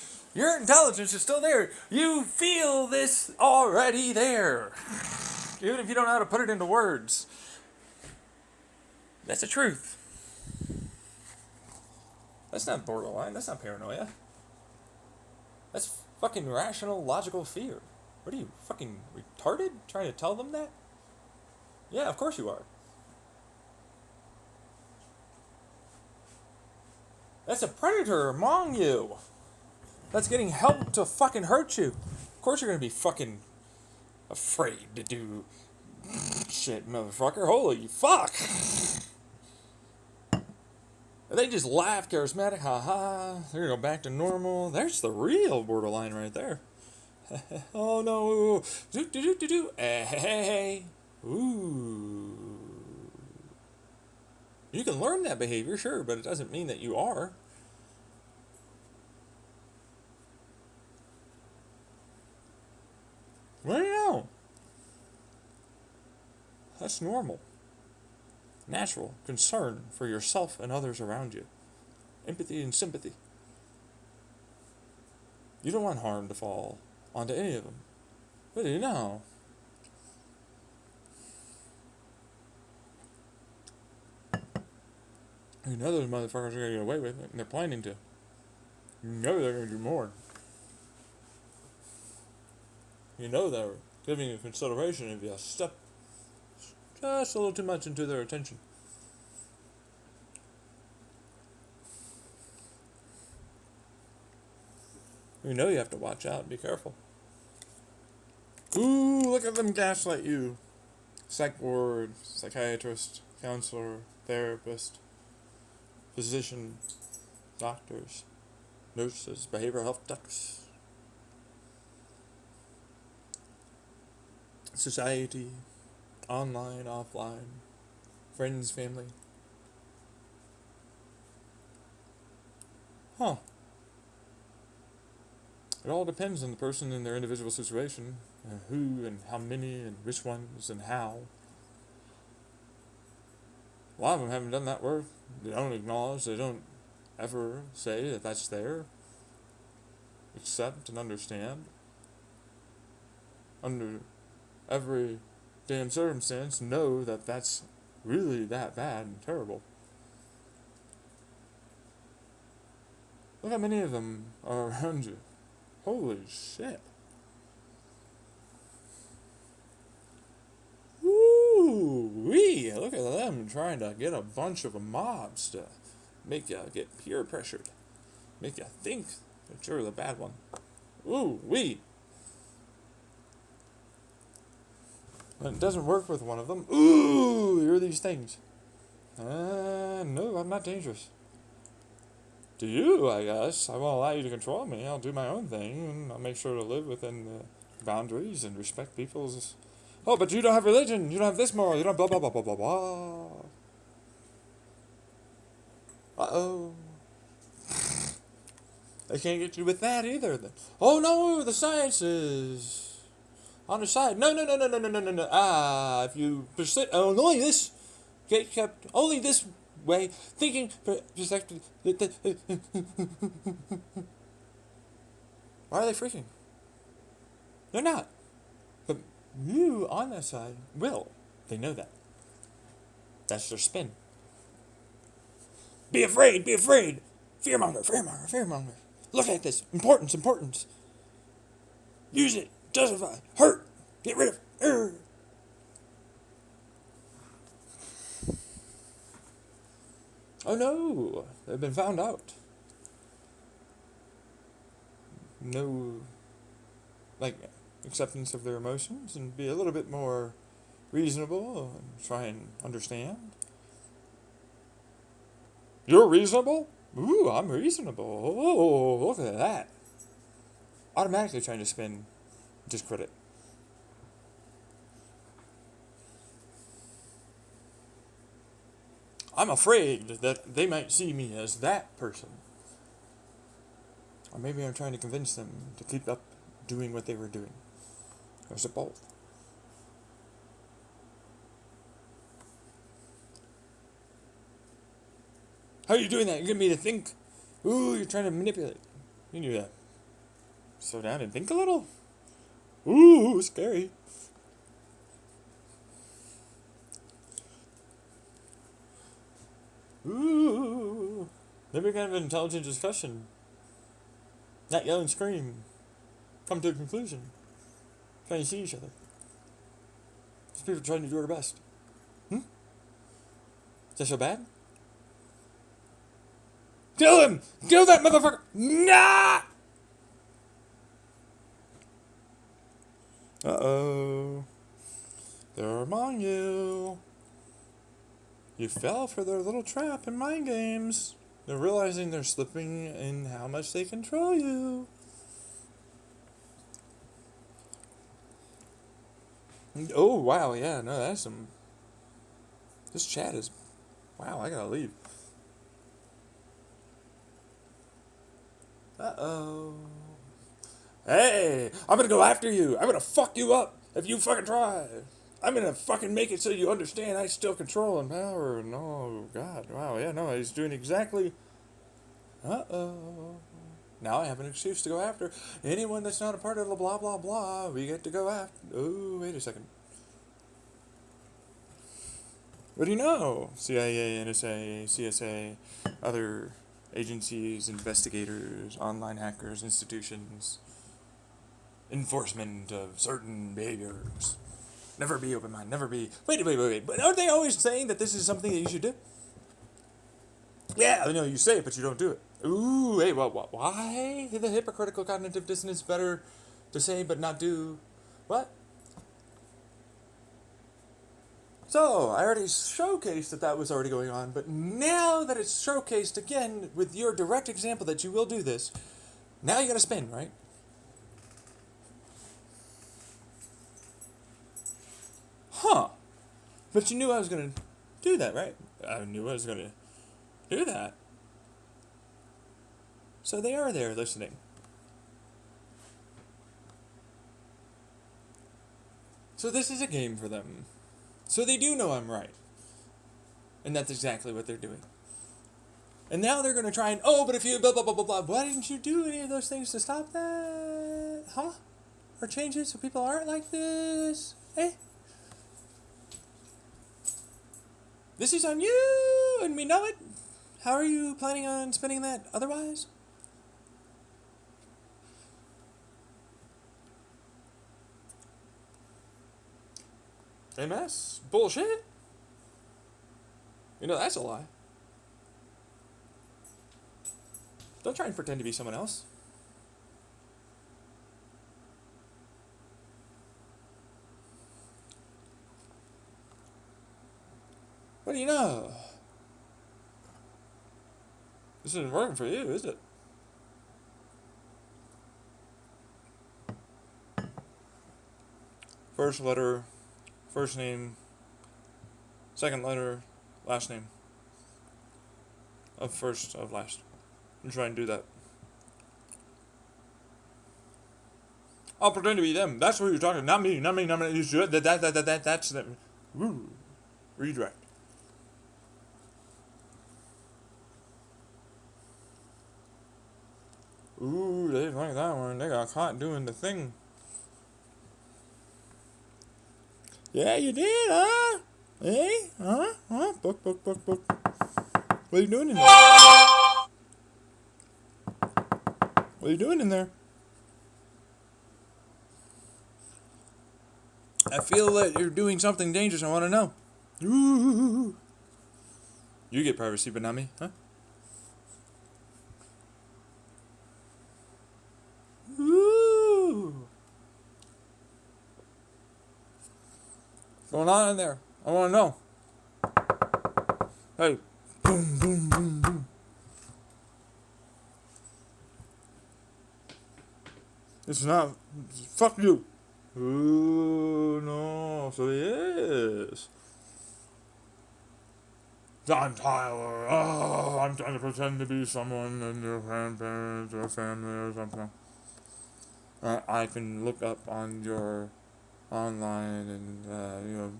intelligence is still there. You feel this already there. Even if you don't know how to put it into words. That's the truth. That's not borderline. That's not paranoia. That's fucking rational, logical fear. What are you, fucking retarded? Trying to tell them that? Yeah, of course you are. That's a predator among you. That's getting help to fucking hurt you. Of course you're gonna be fucking afraid to do shit, motherfucker. Holy fuck. They just laugh, charismatic, ha ha. They're gonna go back to normal. There's the real borderline right there. Oh no. Do do do do do. Hey. Ooh. You can learn that behavior, sure, but it doesn't mean that you are. Well, you know. That's normal. Natural concern for yourself and others around you. Empathy and sympathy. You don't want harm to fall onto any of them. But you know. You know those motherfuckers are gonna get away with it, and they're planning to. You know they're gonna do more. You know they're giving you consideration if you step just a little too much into their attention. You know you have to watch out, be careful. Ooh, look at them gaslight you. Psych ward, psychiatrist, counselor, therapist, physician, doctors, nurses, behavioral health techs, society, online, offline, friends, family. Huh. It all depends on the person and their individual situation, and who and how many and which ones and how. A lot of them haven't done that work. They don't acknowledge, they don't ever say that that's there. Accept and understand. Under every damn circumstance, know that that's really that bad and terrible. Look how many of them are around you. Holy shit. Woo-wee! Look at them trying to get a bunch of mobs to make you get peer pressured. Make you think that you're the bad one. Ooh-wee! But it doesn't work with one of them. Ooh, you're these things. No, I'm not dangerous. To you, I guess. I won't allow you to control me. I'll do my own thing, and I'll make sure to live within the boundaries and respect people's... Oh, but you don't have religion. You don't have this moral. You don't blah, blah, blah, blah, blah, blah. Uh-oh. They can't get you with that either. Oh, no, the science is on the side. No. If you persist... only this... Get kept only this way, thinking... Why are they freaking? They're not. But you, on that side, will. They know that. That's their spin. Be afraid, be afraid! Fearmonger, fearmonger, fearmonger. Look at this. Importance, importance. Use it. Justify. Hurt. Get rid of. Oh no, they've been found out. No, acceptance of their emotions and be a little bit more reasonable and try and understand. You're reasonable? Ooh, I'm reasonable. Oh, look at that. Automatically trying to spin discredit. I'm afraid that they might see me as that person. Or maybe I'm trying to convince them to keep up doing what they were doing. Or is it both? How are you doing that? You're getting me to think. Ooh, you're trying to manipulate. You knew that. Slow down and think a little. Ooh, scary. Ooh. Maybe kind of an intelligent discussion. Not yell and scream. Come to a conclusion. Trying to see each other. These people are trying to do their best. Is that so bad? Kill him! Kill that motherfucker! Nah! Uh-oh. They're among you. You fell for their little trap and mind games. They're realizing they're slipping in how much they control you. Oh, wow, yeah, no, that's some... This chat is... Wow, I gotta leave. Uh-oh. Hey, I'm gonna go after you. I'm gonna fuck you up if you fucking try. I'm gonna fucking make it so you understand I still control and power. No, God, wow, yeah, no, he's doing exactly... Uh-oh. Now I have an excuse to go after anyone that's not a part of the blah, blah, blah. We get to go after... Oh, wait a second. What do you know? CIA, NSA, CSA, other agencies, investigators, online hackers, institutions, enforcement of certain behaviors. Never be open-minded, never be... Wait. But aren't they always saying that this is something that you should do? Yeah, I know you say it, but you don't do it. Ooh, hey, well, why? The hypocritical cognitive dissonance, better to say but not do. What? So, I already showcased that was already going on, but now that it's showcased again with your direct example that you will do this, now you gotta spin, right? Huh. But you knew I was gonna do that, right? I knew I was gonna do that. So they are there listening. So this is a game for them. So they do know I'm right. And that's exactly what they're doing. And now they're going to try and, oh, but if you blah, blah, blah, blah, blah. Why didn't you do any of those things to stop that? Huh? Or change it so people aren't like this? Eh? This is on you, and we know it. How are you planning on spending that otherwise? MS? Bullshit? You know, that's a lie. Don't try and pretend to be someone else. What do you know? This isn't working for you, is it? First letter, first name, second letter, last name. Of first, of last. I'm trying to do that. I'll pretend to be them. That's who you're talking. Not me. You should. That's them. Woo. Redirect. Ooh, they didn't like that one. They got caught doing the thing. Yeah, you did, huh? Hey? Huh? Book. What are you doing in there? What are you doing in there? I feel that you're doing something dangerous. I want to know. Ooh. You get privacy, but not me, huh? Ooh. What's going on in there? I want to know. Hey. Boom. It's not. Fuck you. Ooh, no. So he is. I'm Tyler. Oh, I'm trying to pretend to be someone and your grandparents or family or something. I can look up on your online and,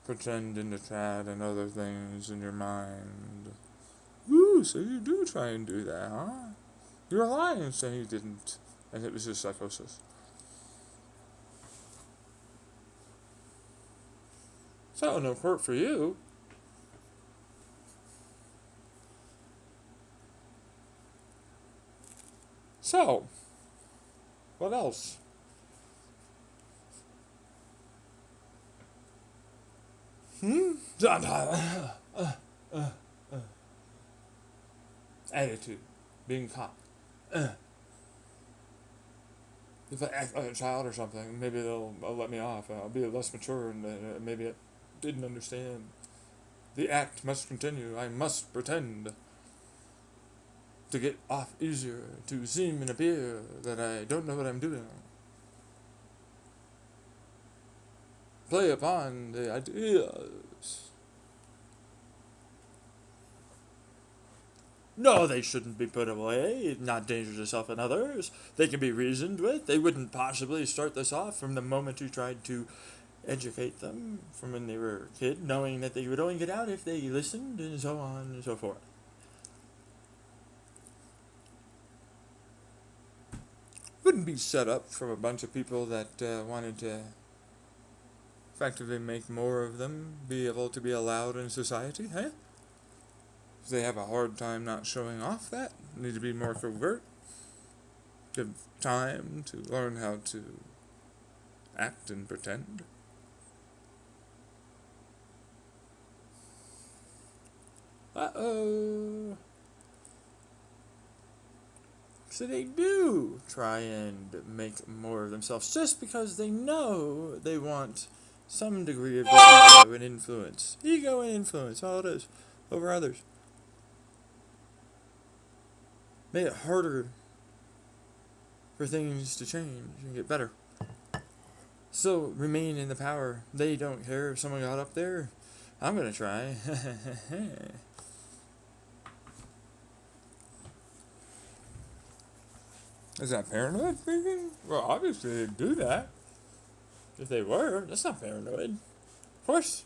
pretend in the chat and other things in your mind. Ooh, so you do try and do that, huh? You're lying saying you didn't, and it was just psychosis. So, no hurt for you. So, what else? Attitude. Being caught. If I act like a child or something, maybe they'll let me off. I'll be less mature and maybe I didn't understand. The act must continue. I must pretend to get off easier, to seem and appear that I don't know what I'm doing. Play upon the ideas. No, they shouldn't be put away, not dangerous to self and others. They can be reasoned with. They wouldn't possibly start this off from the moment you tried to educate them from when they were a kid, knowing that they would only get out if they listened, and so on and so forth. Wouldn't be set up from a bunch of people that wanted to effectively make more of them be able to be allowed in society, hey? If they have a hard time not showing off that, need to be more covert. Give time to learn how to act and pretend. Uh-oh. So they do try and make more of themselves just because they know they want some degree of ego and influence. Ego and influence, all it is, over others. Made it harder for things to change and get better. So remain in the power. They don't care if someone got up there. I'm gonna try. Is that paranoid speaking? Well, obviously they'd do that. If they were, that's not paranoid. Of course,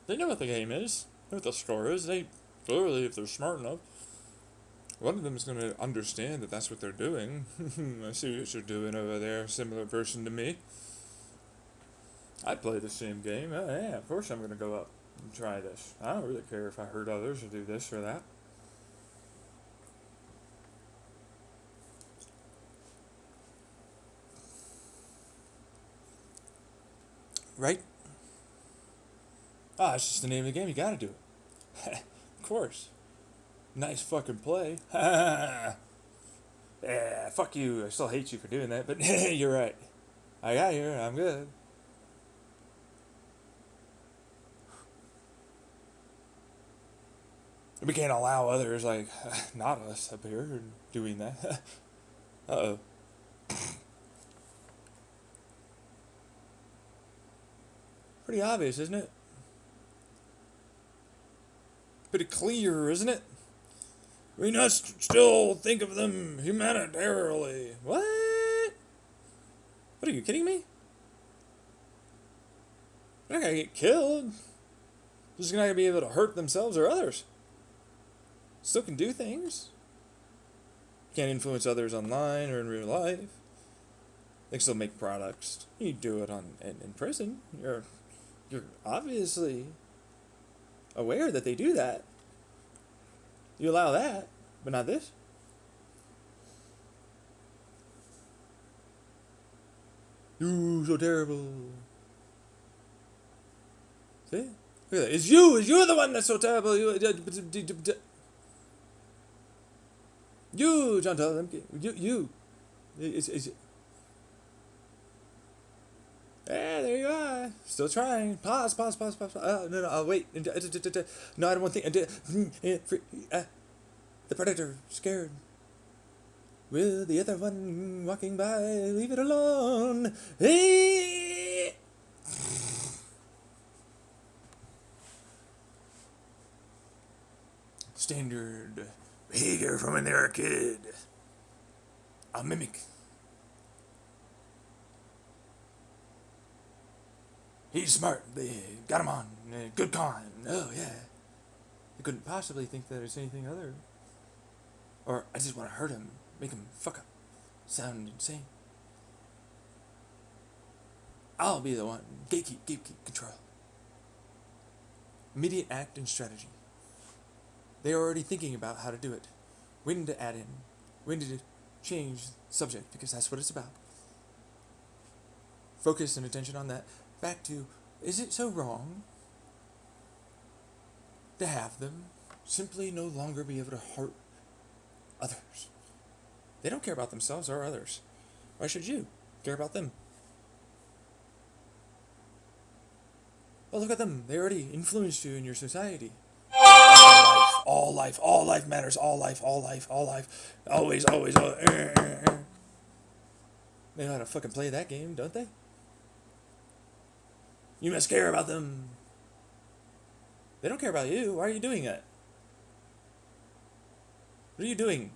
they know what the game is, know what the score is. They clearly, if they're smart enough, one of them is going to understand that that's what they're doing. I see what you're doing over there, similar person to me. I play the same game. Oh, yeah, of course I'm going to go up and try this. I don't really care if I hurt others or do this or that. Right? Ah, it's just the name of the game. You gotta do it. Of course. Nice fucking play. Yeah, fuck you. I still hate you for doing that, but you're right. I got you. I'm good. We can't allow others, like, not us up here, doing that. Uh-oh. Pretty obvious, isn't it? Pretty clear, isn't it? We must still think of them humanitarily. What? What are you kidding me? They're not gonna get killed. They're just not gonna be able to hurt themselves or others. Still can do things. Can't influence others online or in real life. They can still make products. You do it in prison. You're obviously aware that they do that. You allow that, but not this. You so terrible. See? Look at that. It's you the one that's so terrible. You, John Lemke. You. It's there you are. Still trying. Pause. No, I'll wait. No, I don't want to think. The predator, scared. Will the other one walking by leave it alone? Hey! Standard behavior from when they were a kid. I'll mimic. He's smart. They got him on. Good con. Oh, yeah. They couldn't possibly think that it's anything other. Or I just want to hurt him. Make him fuck up. Sound insane. I'll be the one. Gatekeep control. Immediate act and strategy. They are already thinking about how to do it. When to add in. When to change subject, because that's what it's about. Focus and attention on that. Back to, is it so wrong to have them simply no longer be able to hurt others? They don't care about themselves or others. Why should you care about them? Well, look at them. They already influenced you in your society. all life matters, all life, always, always, always. They know how to fucking play that game, don't they? You must care about them. They don't care about you. Why are you doing that? What are you doing?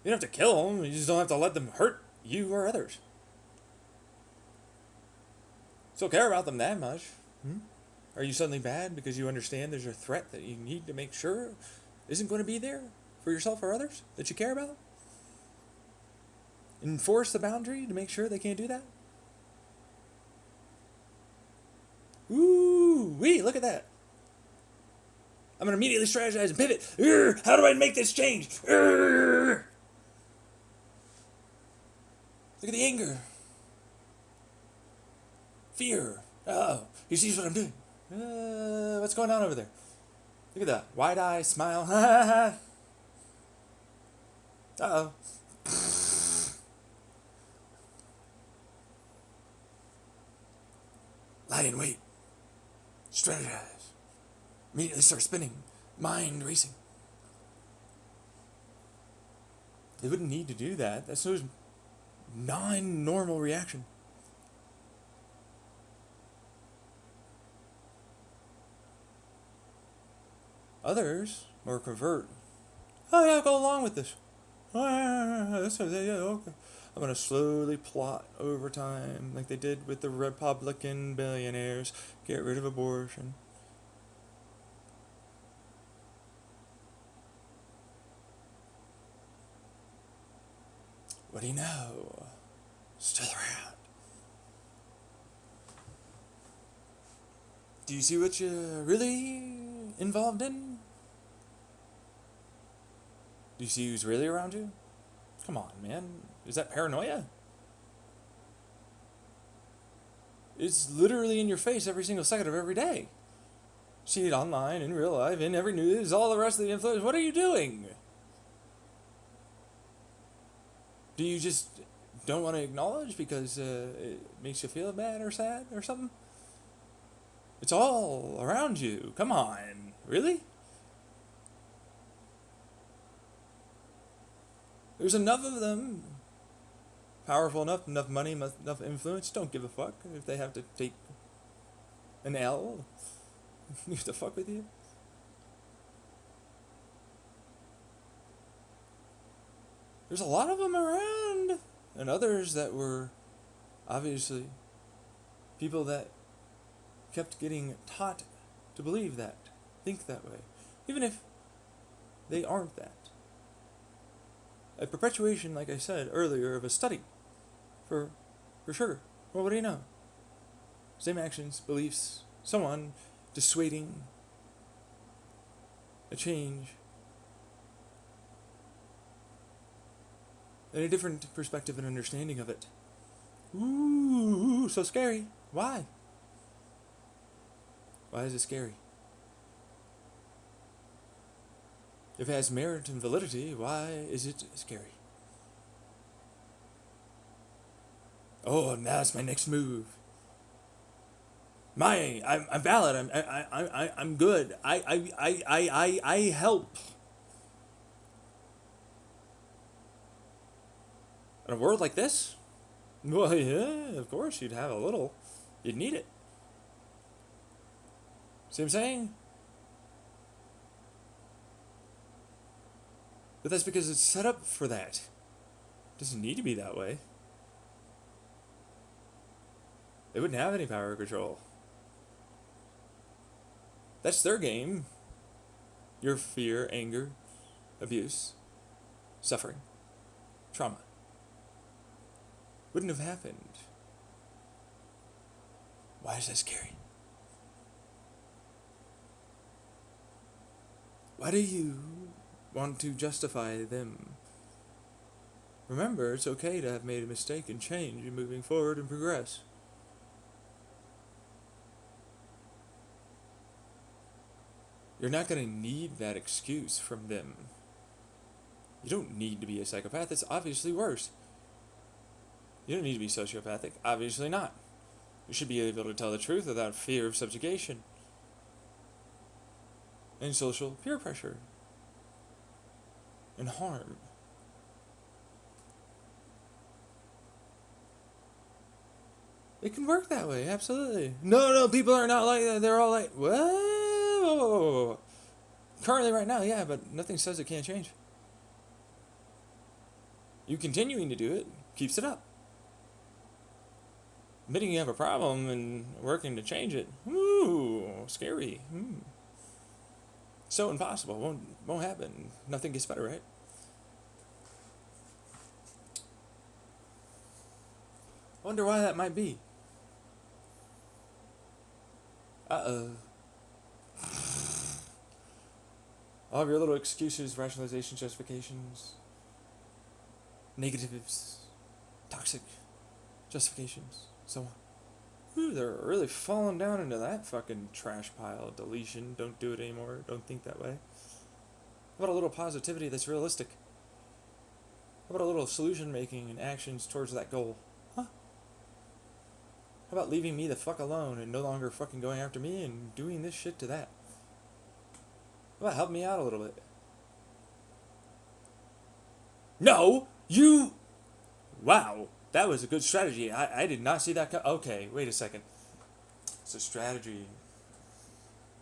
You don't have to kill them. You just don't have to let them hurt you or others. Still care about them that much. Are you suddenly bad because you understand there's a threat that you need to make sure isn't going to be there for yourself or others that you care about? Enforce the boundary to make sure they can't do that? Ooh, wee, look at that. I'm going to immediately strategize and pivot. How do I make this change? Look at the anger. Fear. Oh, he sees what I'm doing. What's going on over there? Look at that. Wide eye, smile. Uh-oh. Lie in wait. Strategize. Immediately start spinning. Mind racing. They wouldn't need to do that. That's no non-normal reaction. Others, more covert. Oh yeah, go along with this. Okay. I'm going to slowly plot over time, like they did with the Republican billionaires, get rid of abortion. What do you know? Still around. Do you see what you're really involved in? Do you see who's really around you? Come on, man. Is that paranoia? It's literally in your face every single second of every day. See it online, in real life, in every news, all the rest of the influence. What are you doing? Do you just don't want to acknowledge because it makes you feel bad or sad or something? It's all around you. Come on. Really? There's enough of them. Powerful enough, enough money, enough influence. Don't give a fuck if they have to take an L. You have to fuck with you. There's a lot of them around. And others that were obviously people that kept getting taught to believe that, think that way, even if they aren't that. A perpetuation, like I said earlier, of a study for sugar. Well, what do you know? Same actions, beliefs, someone dissuading a change and a different perspective and understanding of it. Ooh, so scary. Why? Why is it scary? If it has merit and validity, why is it scary? Oh, now that's my next move. I'm valid. I'm good. I help. In a world like this, well, yeah, of course you'd have a little. You'd need it. See what I'm saying? But that's because it's set up for that. It doesn't need to be that way. They wouldn't have any power control. That's their game. Your fear, anger, abuse, suffering, trauma. Wouldn't have happened. Why is that scary? Why do you want to justify them? Remember, it's okay to have made a mistake and change and moving forward and progress. You're not going to need that excuse from them. You don't need to be a psychopath. It's obviously worse. You don't need to be sociopathic. Obviously not. You should be able to tell the truth without fear of subjugation. and social peer pressure and harm. It can work that way, absolutely. No, people are not like that. They're all like, whoa. Currently, right now, yeah, but nothing says it can't change. You continuing to do it keeps it up. Admitting you have a problem and working to change it, ooh, scary. So impossible. Won't happen. Nothing gets better, right? Wonder why that might be. Uh-oh. All of your little excuses, rationalizations, justifications, negatives, toxic justifications, so on. Ooh, they're really falling down into that fucking trash pile. Deletion, don't do it anymore, don't think that way. How about a little positivity that's realistic? How about a little solution making and actions towards that goal? Huh? How about leaving me the fuck alone and no longer fucking going after me and doing this shit to that? How about help me out a little bit? No! You... Wow, that was a good strategy. I did not see that okay, wait a second. It's a strategy.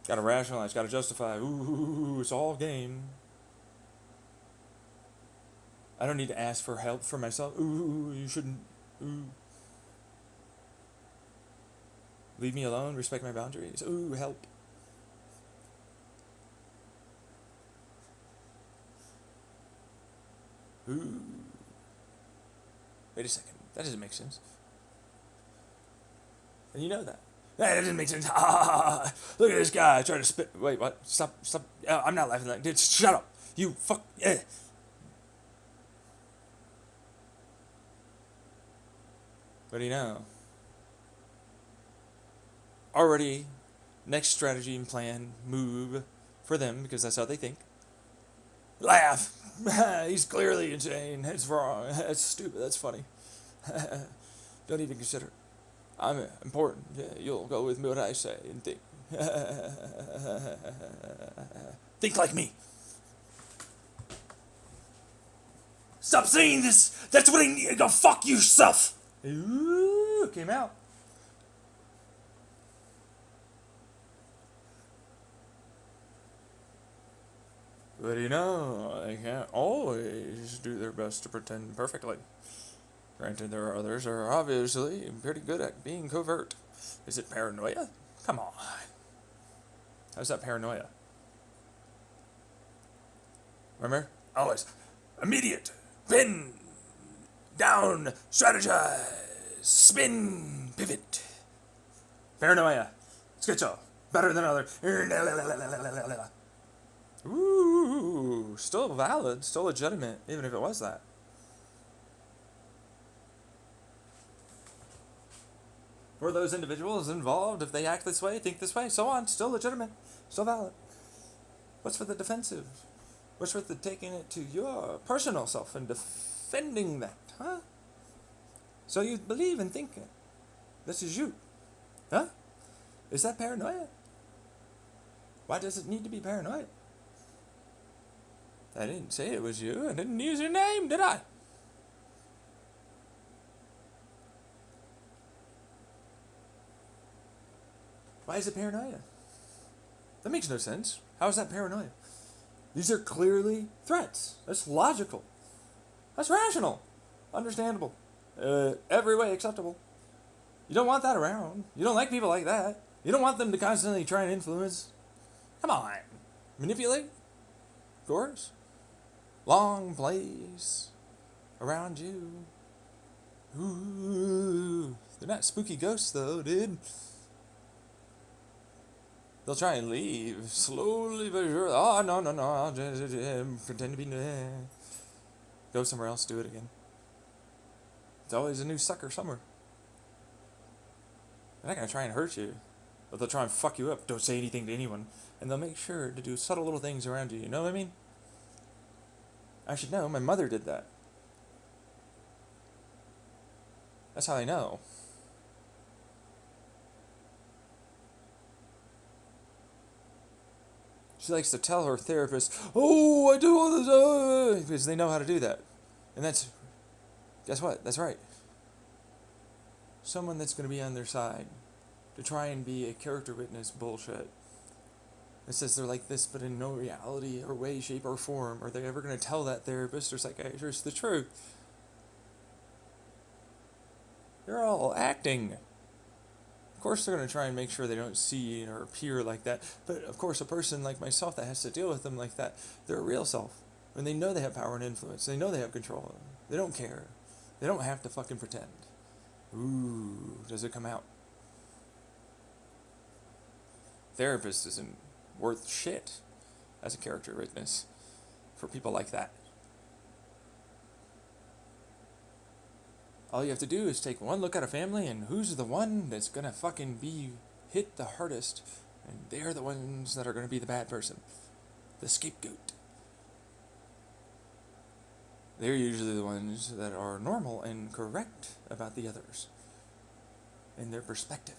Gotta rationalize, gotta justify. Ooh, it's all game. I don't need to ask for help for myself. Ooh, you shouldn't. Ooh. Leave me alone, respect my boundaries. Ooh, help. Ooh. Wait a second. That doesn't make sense. And you know that. That doesn't make sense. Ah, look at this guy trying to spit. Wait, what? Stop. I'm not laughing like this. Shut up. You fuck. What do you know? Already, next strategy and plan, move for them because that's how they think. Laugh. He's clearly insane. It's wrong. That's stupid. That's funny. Don't even consider it. I'm important. Yeah, you'll go with me what I say and think. Think like me. Stop saying this. That's what I need. Go fuck yourself. Ooh, came out. But you know, they can't always do their best to pretend perfectly. Granted, there are others who are obviously pretty good at being covert. Is it paranoia? Come on. How's that paranoia? Remember? Always. Immediate. Pin. Down. Strategize. Spin. Pivot. Paranoia. Schizo. Better than others. Ooh. Still valid. Still legitimate. Even if it was that. For those individuals involved, if they act this way, think this way, so on, still legitimate, still valid. What's for the defensive? What's for the taking it to your personal self and defending that, huh? So you believe and think it. This is you. Huh? Is that paranoia? Why does it need to be paranoid? I didn't say it was you. I didn't use your name, did I? Why is it paranoia? That makes no sense. How is that paranoia? These are clearly threats. That's logical. That's rational. Understandable. Every way acceptable. You don't want that around. You don't like people like that. You don't want them to constantly try and influence. Come on. Manipulate? Of course. Long plays around you. Ooh. They're not spooky ghosts though, dude. They'll try and leave slowly but surely. Oh, no. I'll just pretend to be. Go somewhere else, do it again. It's always a new sucker somewhere. They're not going to try and hurt you, but they'll try and fuck you up. Don't say anything to anyone. And they'll make sure to do subtle little things around you. You know what I mean? I should know. My mother did that. That's how I know. She likes to tell her therapist, "Oh, I do all this," because they know how to do that. And that's, guess what? That's right. Someone that's going to be on their side to try and be a character witness bullshit. It says they're like this, but in no reality or way, shape, or form are they ever going to tell that therapist or psychiatrist the truth. They're all acting. Of course they're going to try and make sure they don't see or appear like that. But of course a person like myself that has to deal with them like that, they're a real self. And they know they have power and influence. They know they have control. They don't care. They don't have to fucking pretend. Ooh, does it come out? Therapist isn't worth shit as a character witness for people like that. All you have to do is take one look at a family and who's the one that's gonna fucking be hit the hardest, and they're the ones that are gonna be the bad person, the scapegoat. They're usually the ones that are normal and correct about the others in their perspective.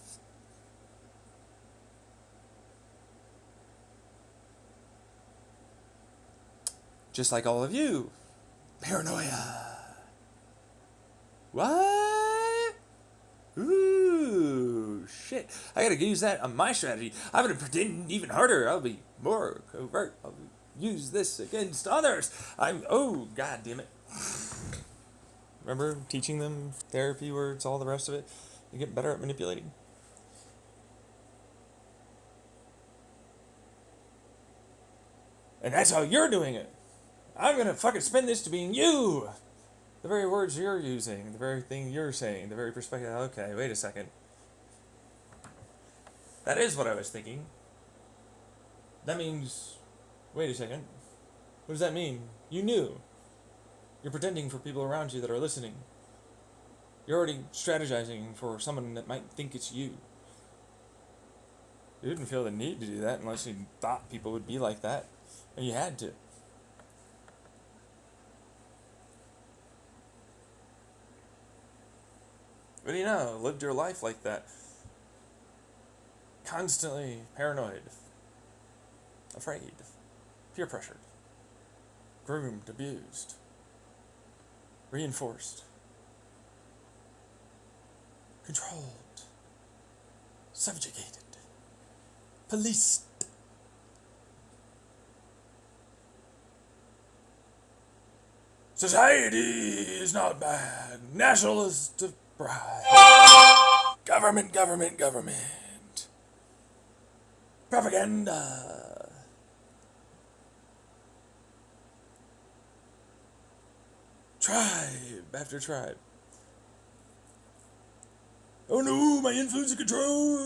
Just like all of you. Paranoia. What? Ooh, shit. I gotta use that on my strategy. I'm gonna pretend even harder. I'll be more covert. I'll use this against others. Oh, god damn it. Remember teaching them therapy words, all the rest of it? You get better at manipulating. And that's how you're doing it. I'm gonna fucking spin this to being you. The very words you're using, the very thing you're saying, the very perspective. Okay, wait a second. That is what I was thinking. That means, wait a second. What does that mean? You knew. You're pretending for people around you that are listening. You're already strategizing for someone that might think it's you. You didn't feel the need to do that unless you thought people would be like that. And you had to. But you know, lived your life like that. Constantly paranoid. Afraid. Peer pressured. Groomed, abused. Reinforced. Controlled. Subjugated. Policed. Society is not bad. Nationalist pride. Government, government, government. Propaganda. Tribe after tribe. Oh no, my influence and control.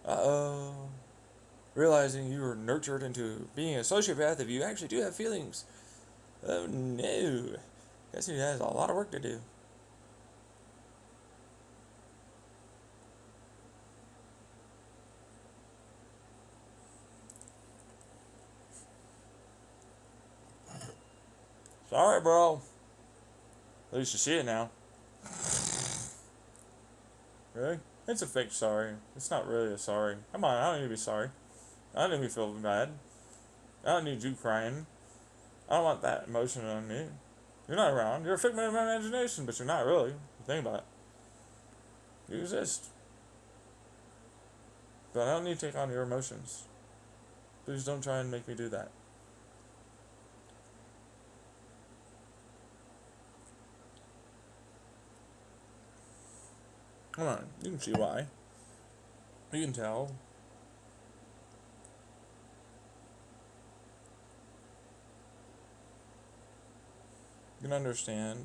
Uh-oh. Realizing you were nurtured into being a sociopath if you actually do have feelings. Oh no. Guess he has a lot of work to do. Sorry, bro. At least you see it now. Really? It's a fake sorry. It's not really a sorry. Come on, I don't need to be sorry. I don't need to feel bad. I don't need you crying. I don't want that emotion on me. You're not around. You're a figment of my imagination, but you're not really. Think about it. You exist. But I don't need to take on your emotions. Please don't try and make me do that. Come on, you can see why. You can tell. You can understand.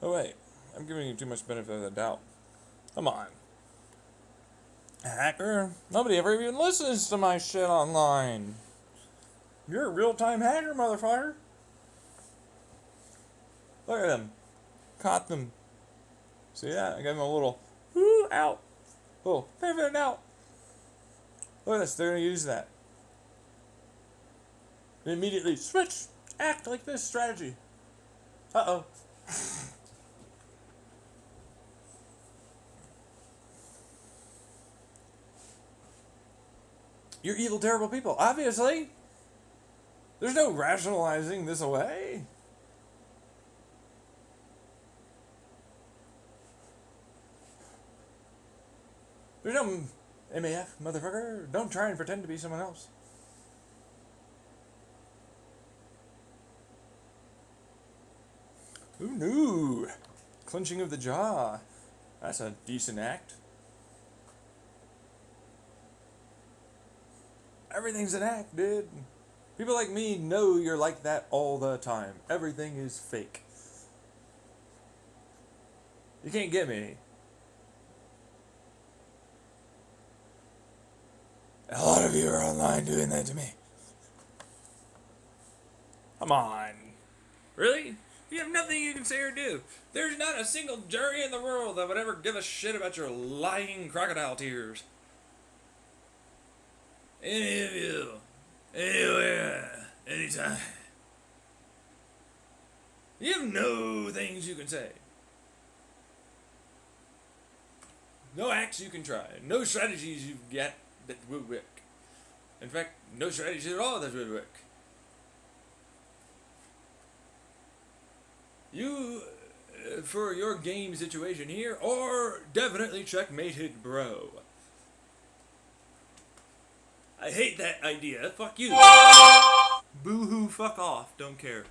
Oh wait, I'm giving you too much benefit of the doubt. Come on. Hacker? Nobody ever even listens to my shit online. You're a real-time hacker, motherfucker. Look at them. Caught them. See that? I gave them a little, whoo, out. Little, pivot out. Look at this, they're going to use that. They immediately switch, act like this strategy. Uh-oh. You're evil, terrible people. Obviously. There's no rationalizing this away. There's no MAF, motherfucker. Don't try and pretend to be someone else. Who knew? Clenching of the jaw. That's a decent act. Everything's an act, dude. People like me know you're like that all the time. Everything is fake. You can't get me. A lot of you are online doing that to me. Come on. Really? You have nothing you can say or do. There's not a single jury in the world that would ever give a shit about your lying crocodile tears. Any of you, anywhere, anytime. You have no things you can say. No acts you can try. No strategies you get that will work. In fact, no strategies at all that will work. You, for your game situation here, are definitely checkmated, bro. I hate that idea. Fuck you. Boo-hoo, fuck off. Don't care.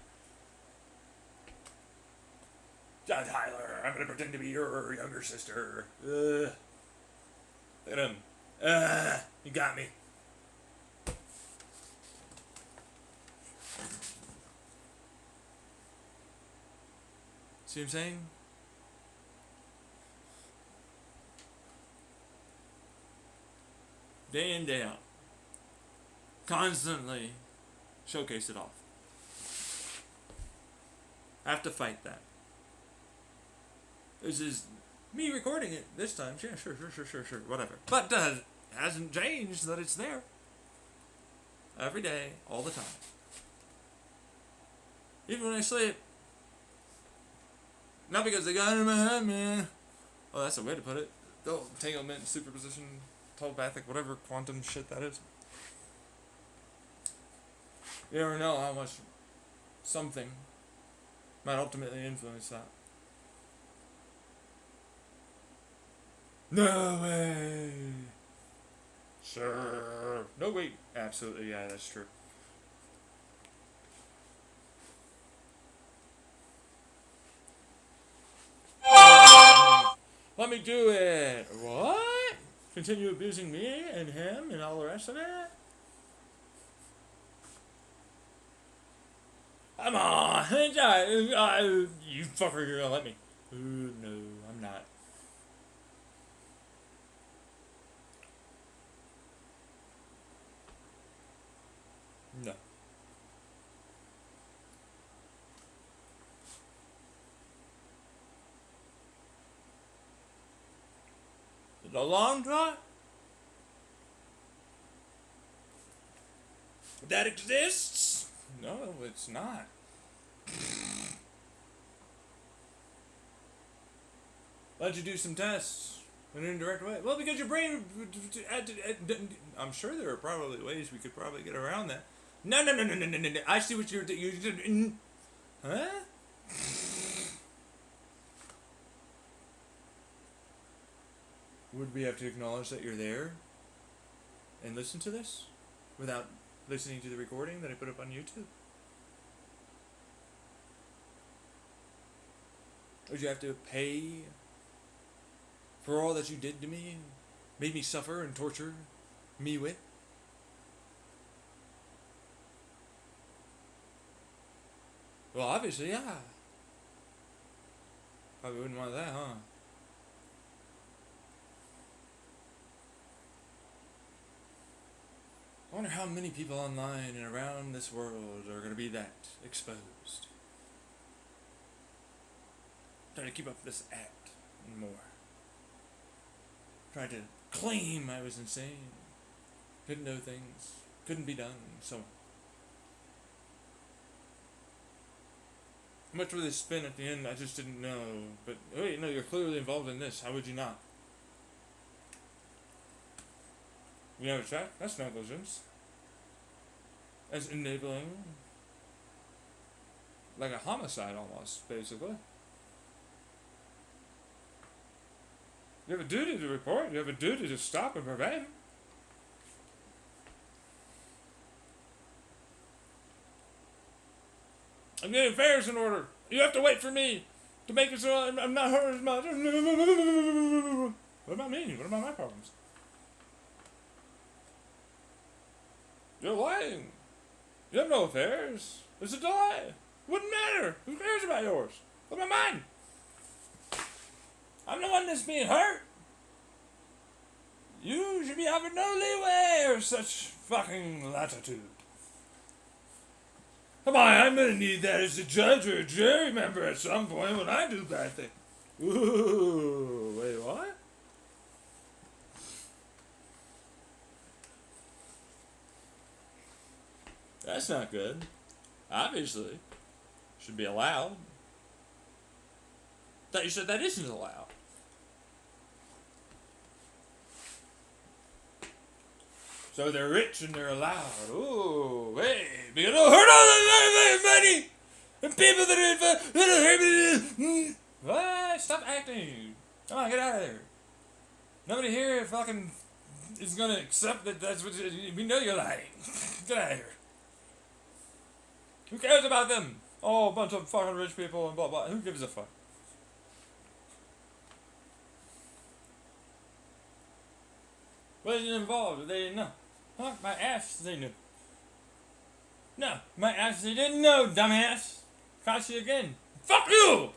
John Tyler, I'm gonna pretend to be your younger sister. Look at him. You got me. See what I'm saying? Day in, day out. Constantly showcase it off. Have to fight that. This is me recording it this time. Yeah, sure, whatever. But hasn't changed that it's there. Every day, all the time. Even when I sleep. Not because they got it in my head, man. Oh, that's a way to put it. Oh, entanglement, superposition, telepathic, whatever quantum shit that is. You never know how much something might ultimately influence that. No way! Sure. No, wait. Absolutely, yeah, that's true. Let me do it. What? Continue abusing me and him and all the rest of it? Come on. You fucker, you're gonna let me. Ooh, no, I'm not. No. The long shot? That exists? No, it's not. Why'd you do some tests in an indirect way? Well, because your brain... I'm sure there are probably ways we could probably get around that. No. I see what you're... Huh? Would we have to acknowledge that you're there and listen to this without listening to the recording that I put up on YouTube? Would you have to pay for all that you did to me, made me suffer and torture me with? Well, obviously, yeah. Probably wouldn't want that, huh? I wonder how many people online and around this world are going to be that exposed. Trying to keep up this act and more. Trying to claim I was insane. Couldn't know things. Couldn't be done, and so on. How much will they spin at the end? I just didn't know. But, wait, no, you're clearly involved in this. How would you not? You know, check. That's negligence. As enabling, like a homicide almost, basically. You have a duty to report. You have a duty to stop and prevent. I'm getting affairs in order. You have to wait for me to make it so I'm not hurt as much. What about me? What about my problems? You're lying. You have no affairs. It's a delay. Wouldn't matter. Who cares about yours? What about mine? I'm the one that's being hurt. You should be having no leeway or such fucking latitude. Come on, I'm gonna need that as a judge or a jury member at some point when I do bad things. Ooh, wait, what? That's not good. Obviously. Should be allowed. Thought you said that isn't allowed. So they're rich and they're allowed. Ooh, hey, because they'll hurt all the money and people that are hurt. What? Stop acting. Come on, get out of there. Nobody here fucking is gonna accept that that's what we know you're lying. Get out of here. Who cares about them? Oh, a bunch of fucking rich people and blah blah. Who gives a fuck? Wasn't involved. They didn't know. Huh? My ass, they knew. No, my ass, they didn't know, dumbass. Caught you again. Fuck you!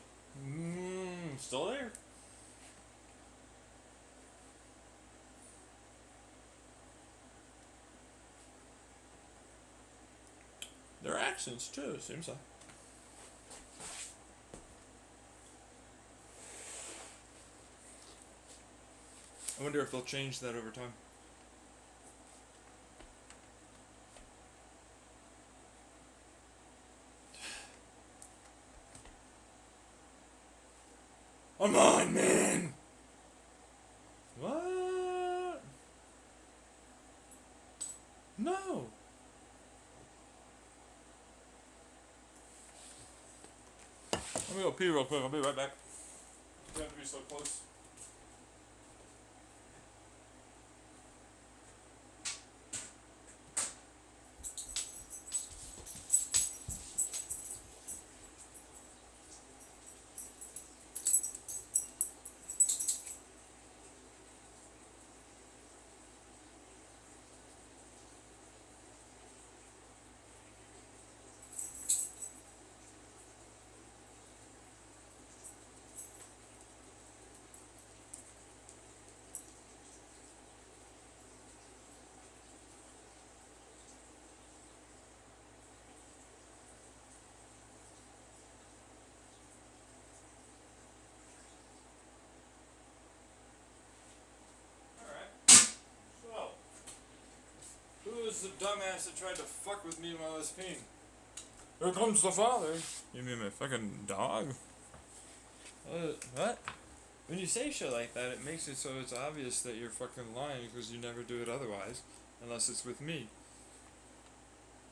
Still there. Their accents, too, it seems like. I wonder if they'll change that over time. Come on, man! What? No! Let me go pee real quick, I'll be right back. You have to be so close. Who's the dumbass that tried to fuck with me while I was peeing? Here comes the father. You mean my fucking dog? What? When you say shit like that, it makes it so it's obvious that you're fucking lying because you never do it otherwise, unless it's with me.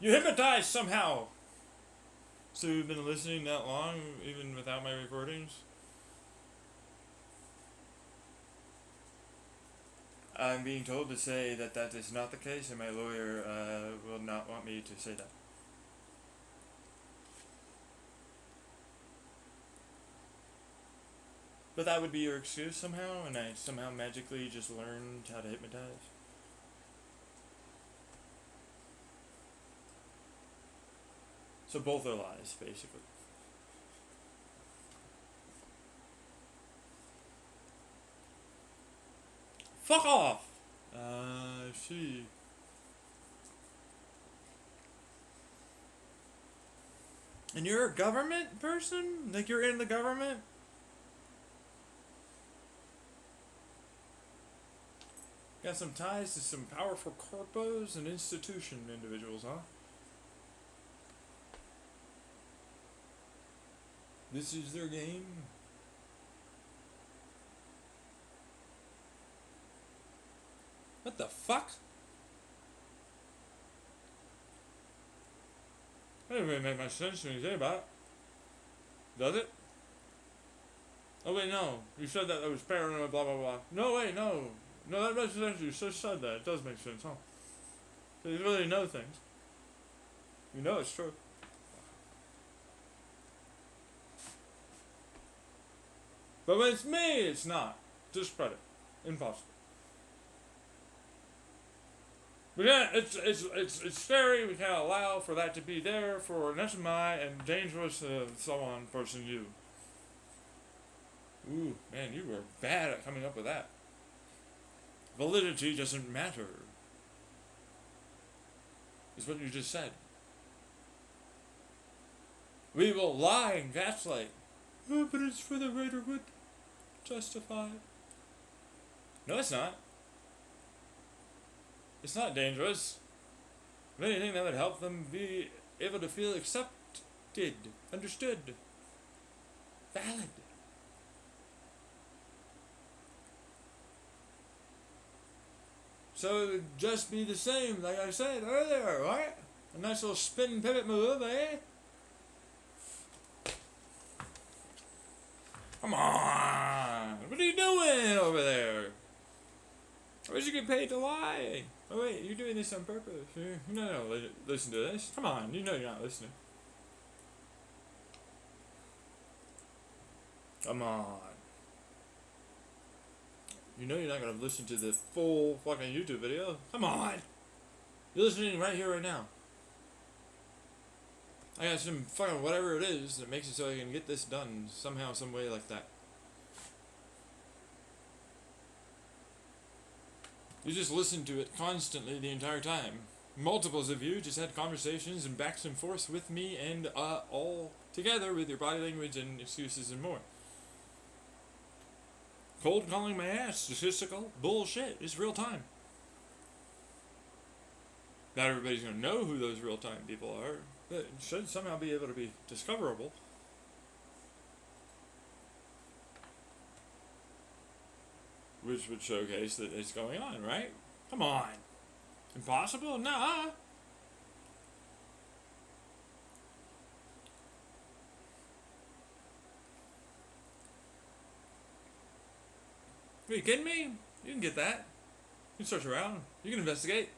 You hypnotized somehow! So you've been listening that long, even without my recordings? I'm being told to say that that is not the case, and my lawyer will not want me to say that. But that would be your excuse somehow, and I somehow magically just learned how to hypnotize? So both are lies, basically. Fuck off! I see. And you're a government person? Like you're in the government? Got some ties to some powerful corpos and institution individuals, huh? This is their game? What the fuck? doesn't really make much sense when you think about it. Does it? Oh wait, no. You said that was paranoid, blah blah blah. No, wait, no. No, that makes sense. You just said that. It does make sense, huh? So you really know things. You know it's true. But when it's me, it's not. Discredit. Impossible. But yeah, it's scary. We can't allow for that to be there for an SMI and dangerous so on person you. Ooh, man, you were bad at coming up with that. Validity doesn't matter. Is what you just said. We will lie and gaslight. Oh, but it's for the greater good. Justified. No, it's not. It's not dangerous. If anything, that would help them be able to feel accepted, understood, valid. So it would just be the same, like I said earlier, right? A nice little spin and pivot move, eh? Come on! What are you doing over there? Why did you get paid to lie? Oh wait, you're doing this on purpose. No, listen to this. Come on, you know you're not listening. Come on. You know you're not gonna listen to the full fucking YouTube video. Come on! You're listening right here, right now. I got some fucking whatever it is that makes it so I can get this done somehow, some way like that. You just listened to it constantly the entire time. Multiples of you just had conversations and backs and forths with me and all together with your body language and excuses and more. Cold calling my ass, statistical bullshit. It's real time. Not everybody's gonna know who those real time people are, but it should somehow be able to be discoverable. Which would showcase that it's going on, right? Come on. Impossible? Nah. Are you kidding me? You can get that. You can search around. You can investigate.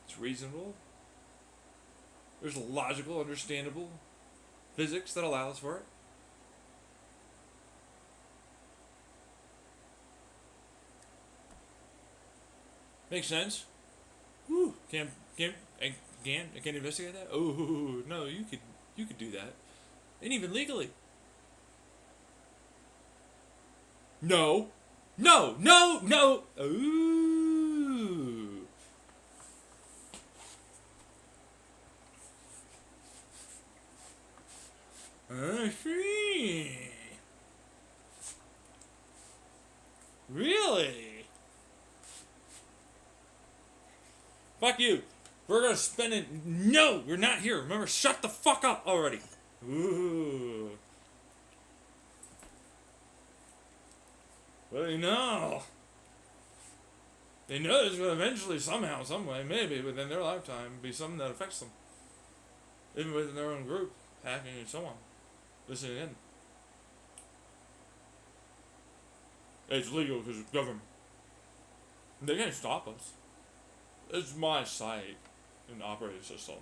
It's reasonable. There's logical, understandable physics that allows for it. Makes sense. Woo. I can't investigate that. Oh no, you could do that, and even legally. No. Ooh. I see. Really? Fuck you. We're gonna spend it. No, you're not here. Remember, shut the fuck up already. Ooh. Well, you know. They know there's gonna eventually, somehow, someway, maybe within their lifetime, be something that affects them. Even within their own group, hacking and so on. Listening in. It's legal because it's government. They can't stop us. It's my site and operating system.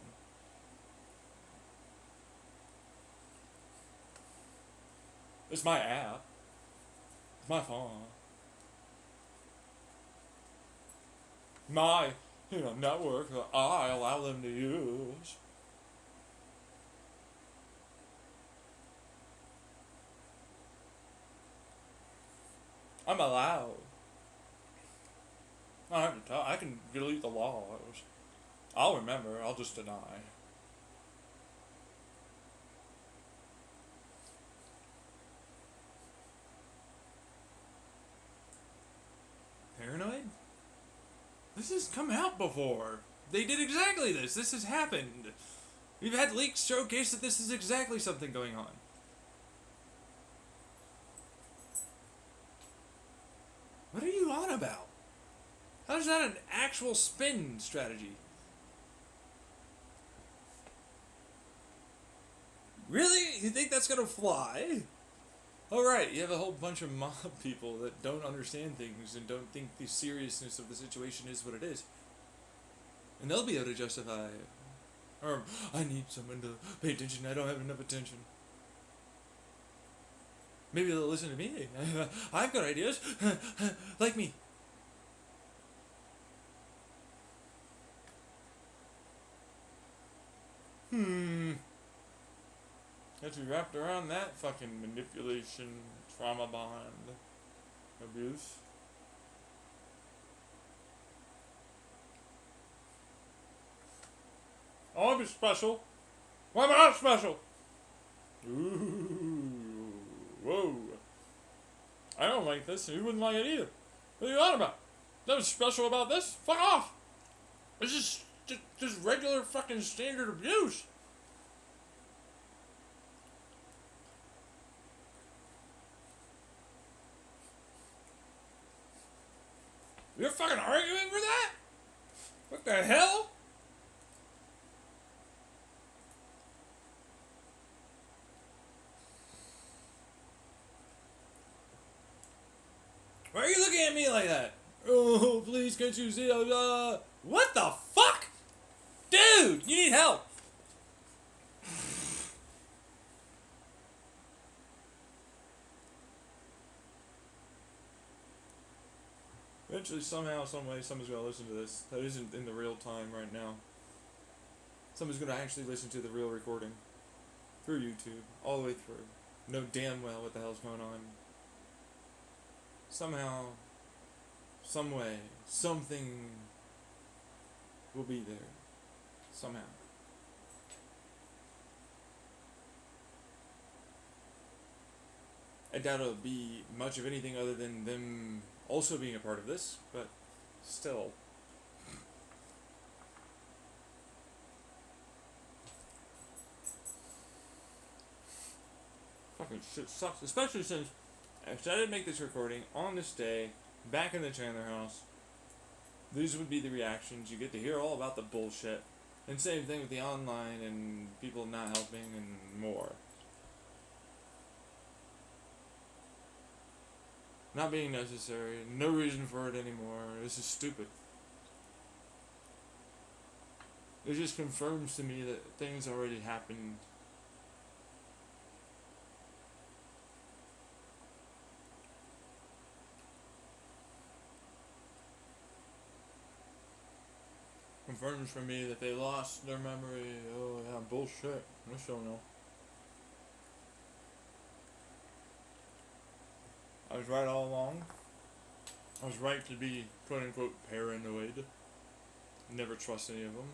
It's my app. It's my phone. My, network that I allow them to use. I'm allowed. I don't have to tell. I can delete the laws. I'll remember. I'll just deny. Paranoid? This has come out before. They did exactly this. This has happened. We've had leaks showcase that this is exactly something going on. What are you on about? How is that an actual spin strategy? You think that's gonna fly? Alright, you have a whole bunch of mob people that don't understand things and don't think the seriousness of the situation is what it is. And they'll be able to justify it. Or, I need someone to pay attention, I don't have enough attention. Maybe they'll listen to me. I've got ideas. Like me. Got you wrapped around that fucking manipulation, trauma bond, abuse. I want to be special. Why am I not special? Ooh, whoa. I don't like this, and you wouldn't like it either. What are you on about? Nothing special about this? Fuck off! This is just regular fucking standard abuse. You're fucking arguing for that? What the hell? Why are you looking at me like that? Oh, please, can't you see? What the fuck? Dude, you need help. Eventually, somehow, someway, someone's gonna listen to this. That isn't in the real time right now. Someone's gonna actually listen to the real recording. Through YouTube. All the way through. Know damn well what the hell's going on. Somehow, some way, something will be there. Somehow. I doubt it'll be much of anything other than them also being a part of this, but still. Fucking shit sucks, especially since I decided to make this recording on this day, back in the Chandler house. These would be the reactions. You get to hear all about the bullshit. And same thing with the online and people not helping and more. Not being necessary. No reason for it anymore. This is stupid. It just confirms to me that things already happened. Confirms for me that they lost their memory. Oh yeah, bullshit. I don't know. I was right all along. I was right to be quote unquote paranoid. Never trust any of them.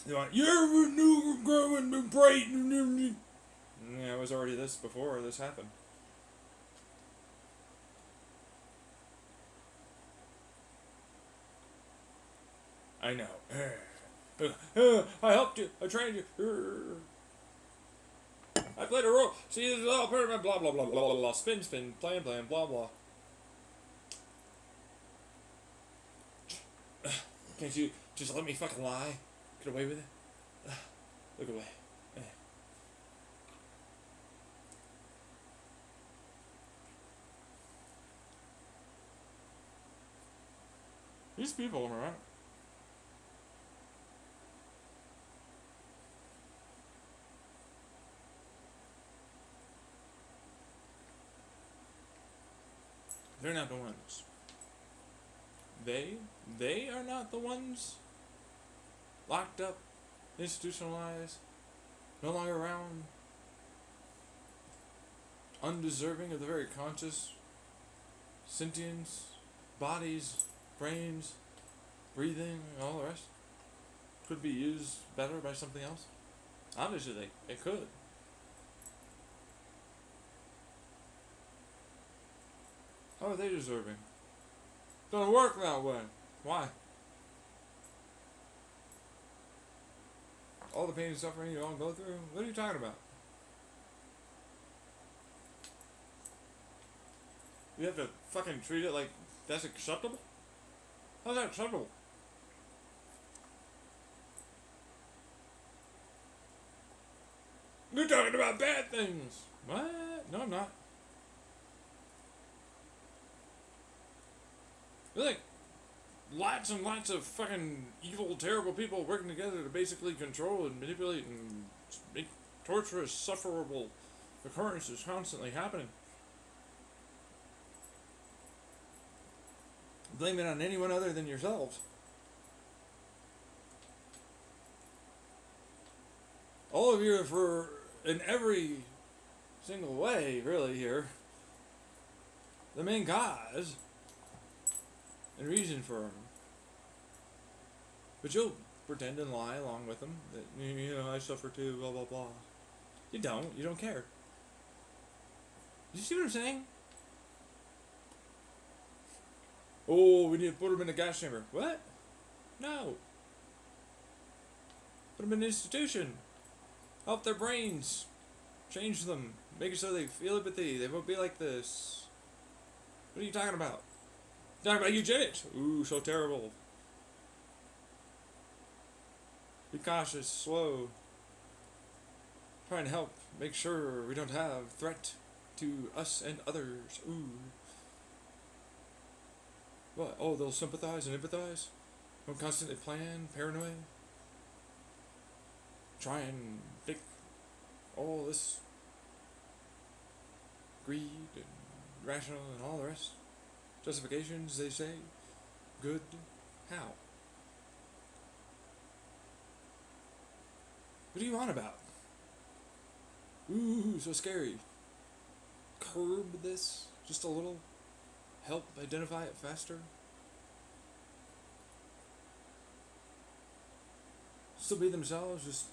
They're like, you're a new growing and bright. Yeah, it was already this before this happened. I know. I helped you. I trained you. I played a role. See, this is all part of my blah blah blah blah blah blah. Spin, spin, plan, plan, blah blah. Can't you just let me fucking lie? Get away with it? Look away. These people, am I right? They're not the ones. They are not the ones locked up, institutionalized, no longer around, undeserving of the very conscious sentience, bodies, brains, breathing, and all the rest. Could be used better by something else. Obviously, it could. How are they deserving? Doesn't work that way. Why? All the pain and suffering you all go through? What are you talking about? You have to fucking treat it like that's acceptable? How's that acceptable? You're talking about bad things. What? No, I'm not. There's like lots and lots of fucking evil, terrible people working together to basically control and manipulate and make torturous, sufferable occurrences constantly happening. Blame it on anyone other than yourselves. All of you are for, in every single way, really, here, the main cause and reason for them. But you'll pretend and lie along with them that, you know, I suffer too, blah, blah, blah. You don't. You don't care. You see what I'm saying? Oh, we need to put them in the gas chamber. What? No. Put them in an institution. Help their brains. Change them. Make it so they feel empathy. They won't be like this. What are you talking about? Talking about eugenics. Ooh, so terrible. Be cautious, slow. Trying to help make sure we don't have threat to us and others. Ooh. What? Oh, they'll sympathize and empathize? Don't constantly plan, paranoid? Try and think all this greed and rational and all the rest. Justifications, they say. Good. How? What are you on about? Ooh, so scary. Curb this just a little. Help identify it faster. Still be themselves, just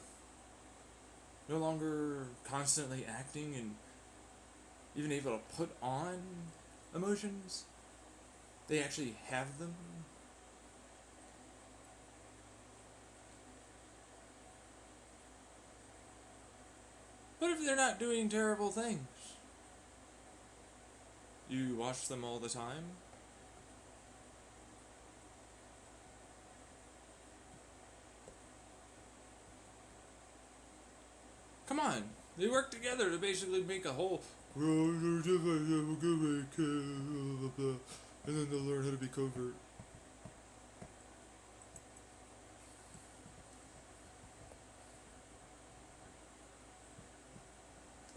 no longer constantly acting and even able to put on emotions. They actually have them. What if they're not doing terrible things? You watch them all the time? Come on, they work together to basically make a whole. And then they'll learn how to be covert.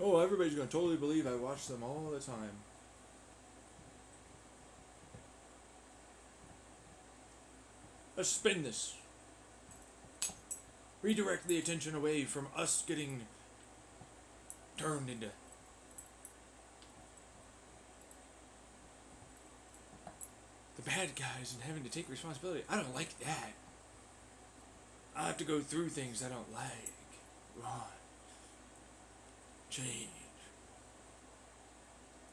Oh, everybody's gonna totally believe I watch them all the time. Let's spin this. Redirect the attention away from us getting turned into the bad guys and having to take responsibility. I don't like that. I have to go through things I don't like. Run. Change.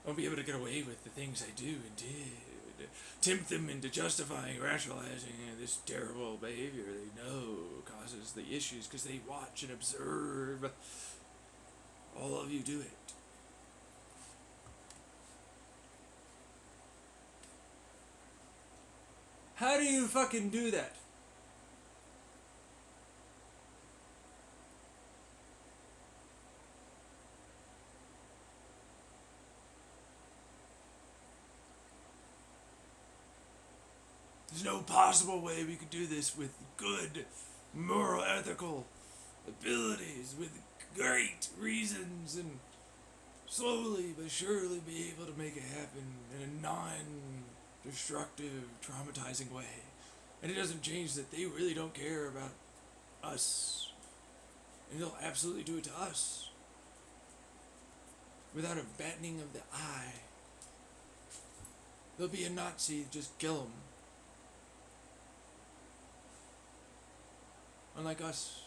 I won't be able to get away with the things I do and did. Tempt them into justifying, rationalizing this terrible behavior they know causes the issues because they watch and observe all of you do it. How do you fucking do that? There's no possible way we could do this with good, moral, ethical abilities, with great reasons, and slowly but surely be able to make it happen in a non-destructive, traumatizing way. And it doesn't change that they really don't care about us. And they'll absolutely do it to us. Without a battening of the eye. There'll be a Nazi, just kill them. Unlike us.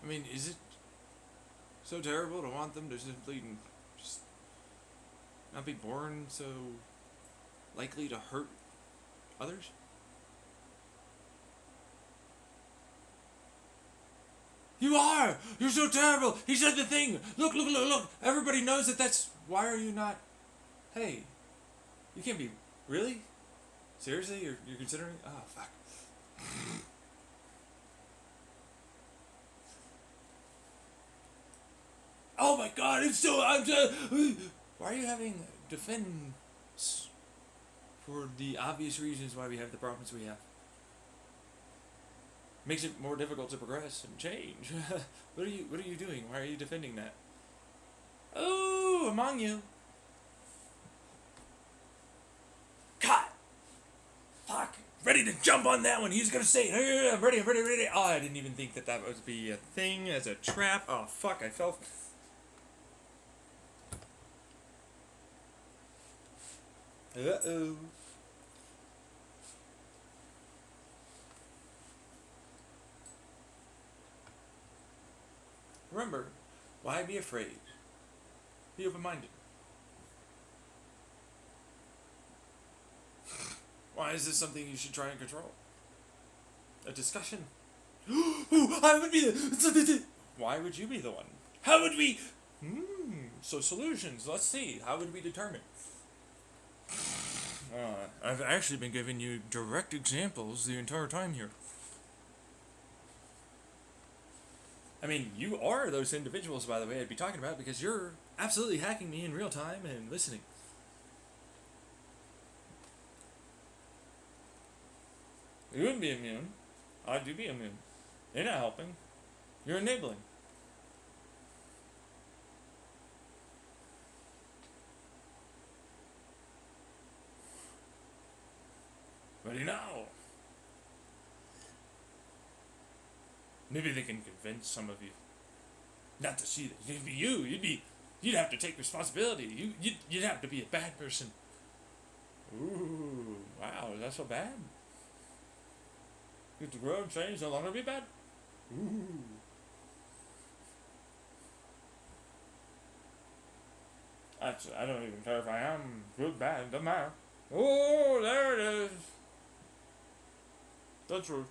I mean, is it so terrible to want them to simply just not be born so likely to hurt others? You are! You're so terrible! He said the thing! Look, look, look, look! Everybody knows that that's... Why are you not Hey, you can't be. Really? Seriously? You're considering? Oh, fuck. Oh my god, I'm so. Why are you having defense for the obvious reasons why we have the problems we have? Makes it more difficult to progress and change. What are you doing? Why are you defending that? Oh, among you. Cut! Fuck! Ready to jump on that one. He's gonna say, I'm ready, I'm ready, I'm ready. Oh, I didn't even think that would be a thing as a trap. Oh, fuck, I fell. Uh-oh. Remember, why be afraid? Be open-minded. Why is this something you should try and control? A discussion? Ooh, I would be the... Why would you be the one? How would we... So solutions, let's see. How would we determine? I've actually been giving you direct examples the entire time here. I mean, you are those individuals, by the way, I'd be talking about, because you're absolutely hacking me in real time and listening. You wouldn't be immune. I'd be immune. You're not helping. You're enabling. What do you know? Maybe they can convince some of you not to see that. It'd be you. You'd have to take responsibility. You'd have to be a bad person. Ooh, wow, is that so bad? Get to grow and change, no longer be bad. Ooh. Actually, I don't even care if I am good, bad, doesn't matter. Oh, there it is. The truth.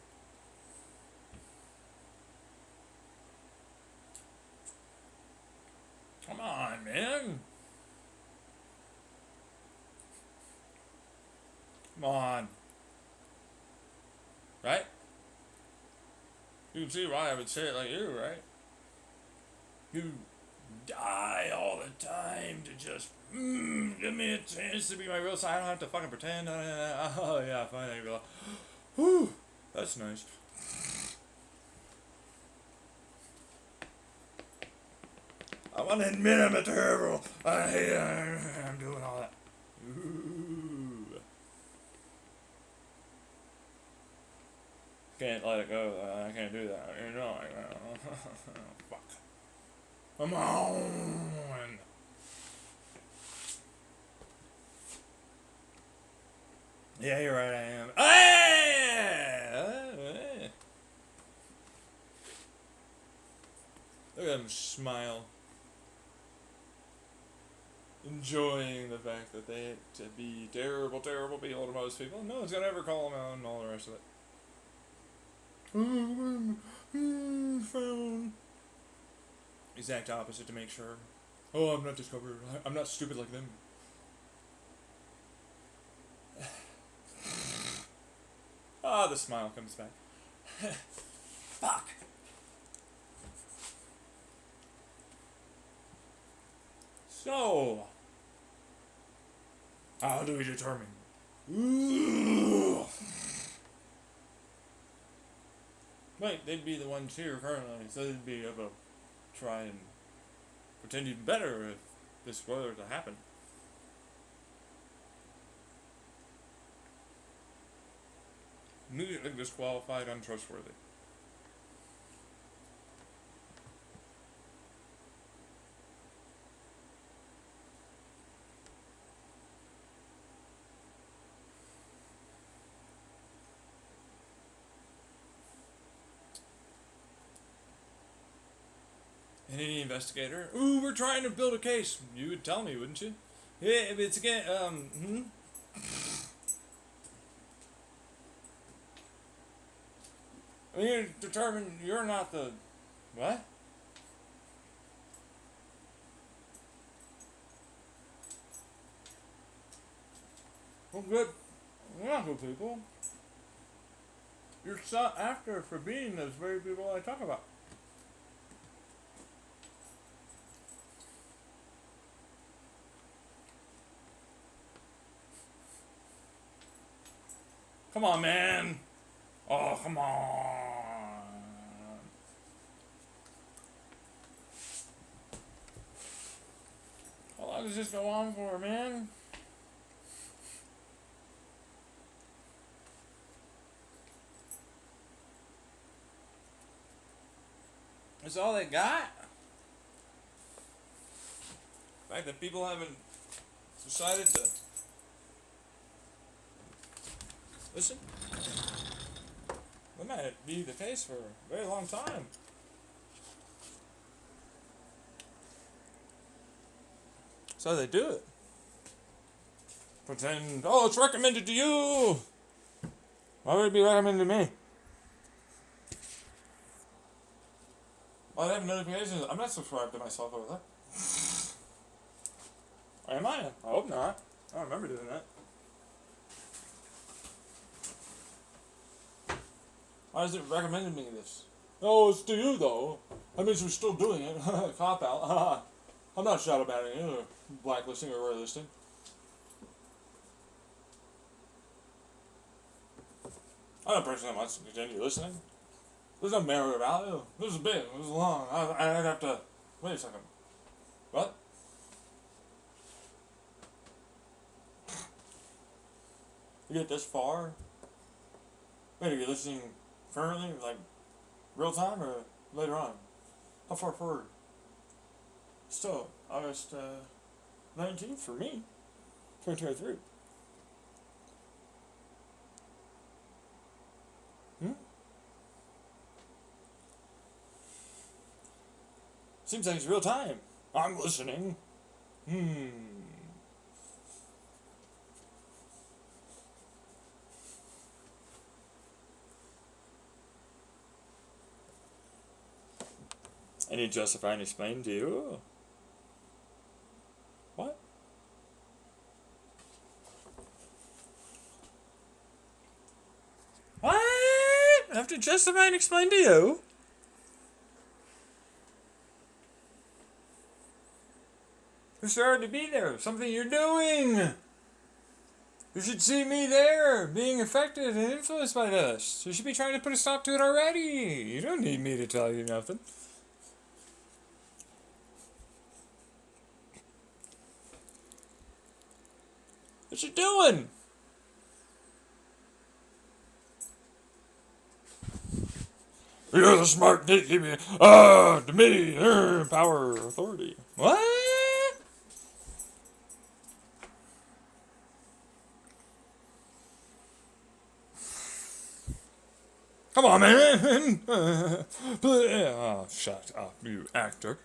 Come on, man. Come on. Right? You can see why I would say it like you, right? You die all the time to just, give me a chance to be my real side. I don't have to fucking pretend. Oh, yeah, fine. There you go. Whew, that's nice. I want to admit I'm a terrible. I'm doing all that. Ooh. Can't let it go. I can't do that. You know, fuck. Come on. Yeah, you're right. I am. Look at him smile, enjoying the fact that they to be terrible, terrible people to most people. No one's gonna ever call them out and all the rest of it. Found. Exact opposite to make sure. Oh, I'm not discovered. I'm not stupid like them. Ah, the smile comes back. Fuck. So, how do we determine? Ooh. Right, they'd be the ones here currently, so they'd be able to try and pretend even better if this were to happen. Immediately disqualified, untrustworthy. And any investigator, ooh, we're trying to build a case. You would tell me, wouldn't you? Yeah, if it's again, You determine you're not the, what? Well, good. You're not good people. You're sought after for being those very people I talk about. Come on, man. Oh, come on. How long does this go on for, man? That's all they got? The fact that people haven't decided to listen? That might be the case for a very long time. So they do it. Pretend, oh, it's recommended to you. Why would it be recommended to me? Well, I have notifications. I'm not subscribed to myself over there. Am I? I hope not. I don't remember doing that. Why is it recommending me this? Oh, it's to you though. That means we're still doing it. Cop out. I'm not shadow banning you or blacklisting or relisting. I'm not a person that wants to continue listening. There's no merit value. This is big. This is long. I'd have to. Wait a second. What? You get this far? Wait, are you listening currently, like real time or later on? How far forward? Still, August 19th for me. 2023. Seems like it's real time. I'm listening. I need to justify and explain to you. What? What? I have to justify and explain to you? You started to be there. Something you're doing. You should see me there, being affected and influenced by this. You should be trying to put a stop to it already. You don't need me to tell you nothing. What you doing? You're the smart gatekeeper. To me, power, authority. What? Come on, man. Oh, shut up, you actor.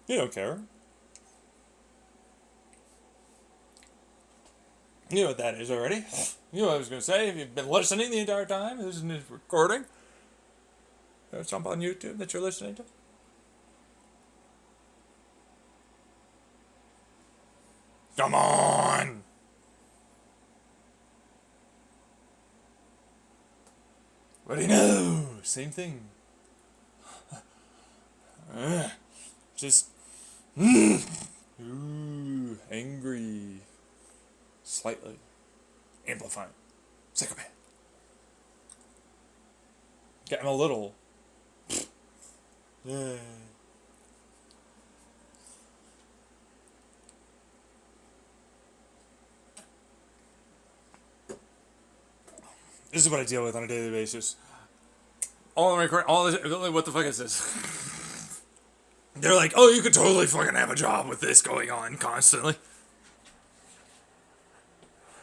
You don't care. You know what that is already. You know what I was going to say. If you've been listening the entire time, this isn't recording. There's something on YouTube that you're listening to. Come on. What do you know? Same thing. Just. Ooh, angry. Slightly. Amplifying. Psychopath. Getting a little. Yeah. This is what I deal with on a daily basis. All this, what the fuck is this? They're like, oh, you could totally fucking have a job with this going on constantly.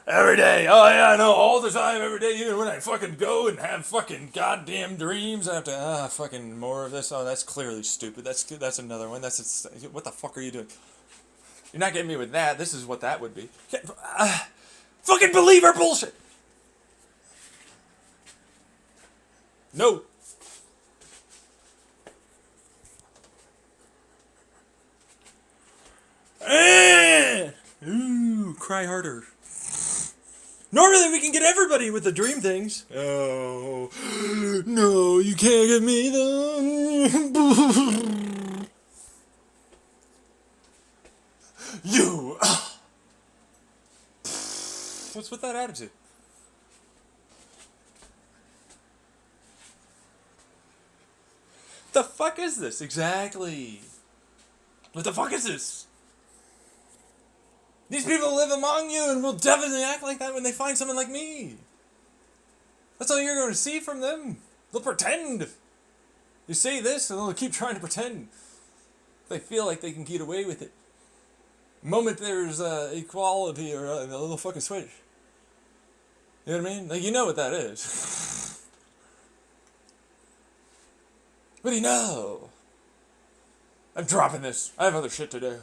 Every day. Oh, yeah, I know. All the time, every day. Even when I fucking go and have fucking goddamn dreams, I have to, fucking more of this. Oh, that's clearly stupid. That's another one. What the fuck are you doing? You're not getting me with that. This is what that would be. Fucking believe our bullshit. No. Ooh, cry harder. Normally we can get everybody with the dream things. Oh, no, you can't get me the... You! What's with that attitude? The fuck is this? Exactly. What the fuck is this? These people live among you and will definitely act like that when they find someone like me. That's all you're going to see from them. They'll pretend. You say this and they'll keep trying to pretend. They feel like they can get away with it. The moment there's equality or a little fucking switch. You know what I mean? Like, you know what that is. What do you know? I'm dropping this. I have other shit to do.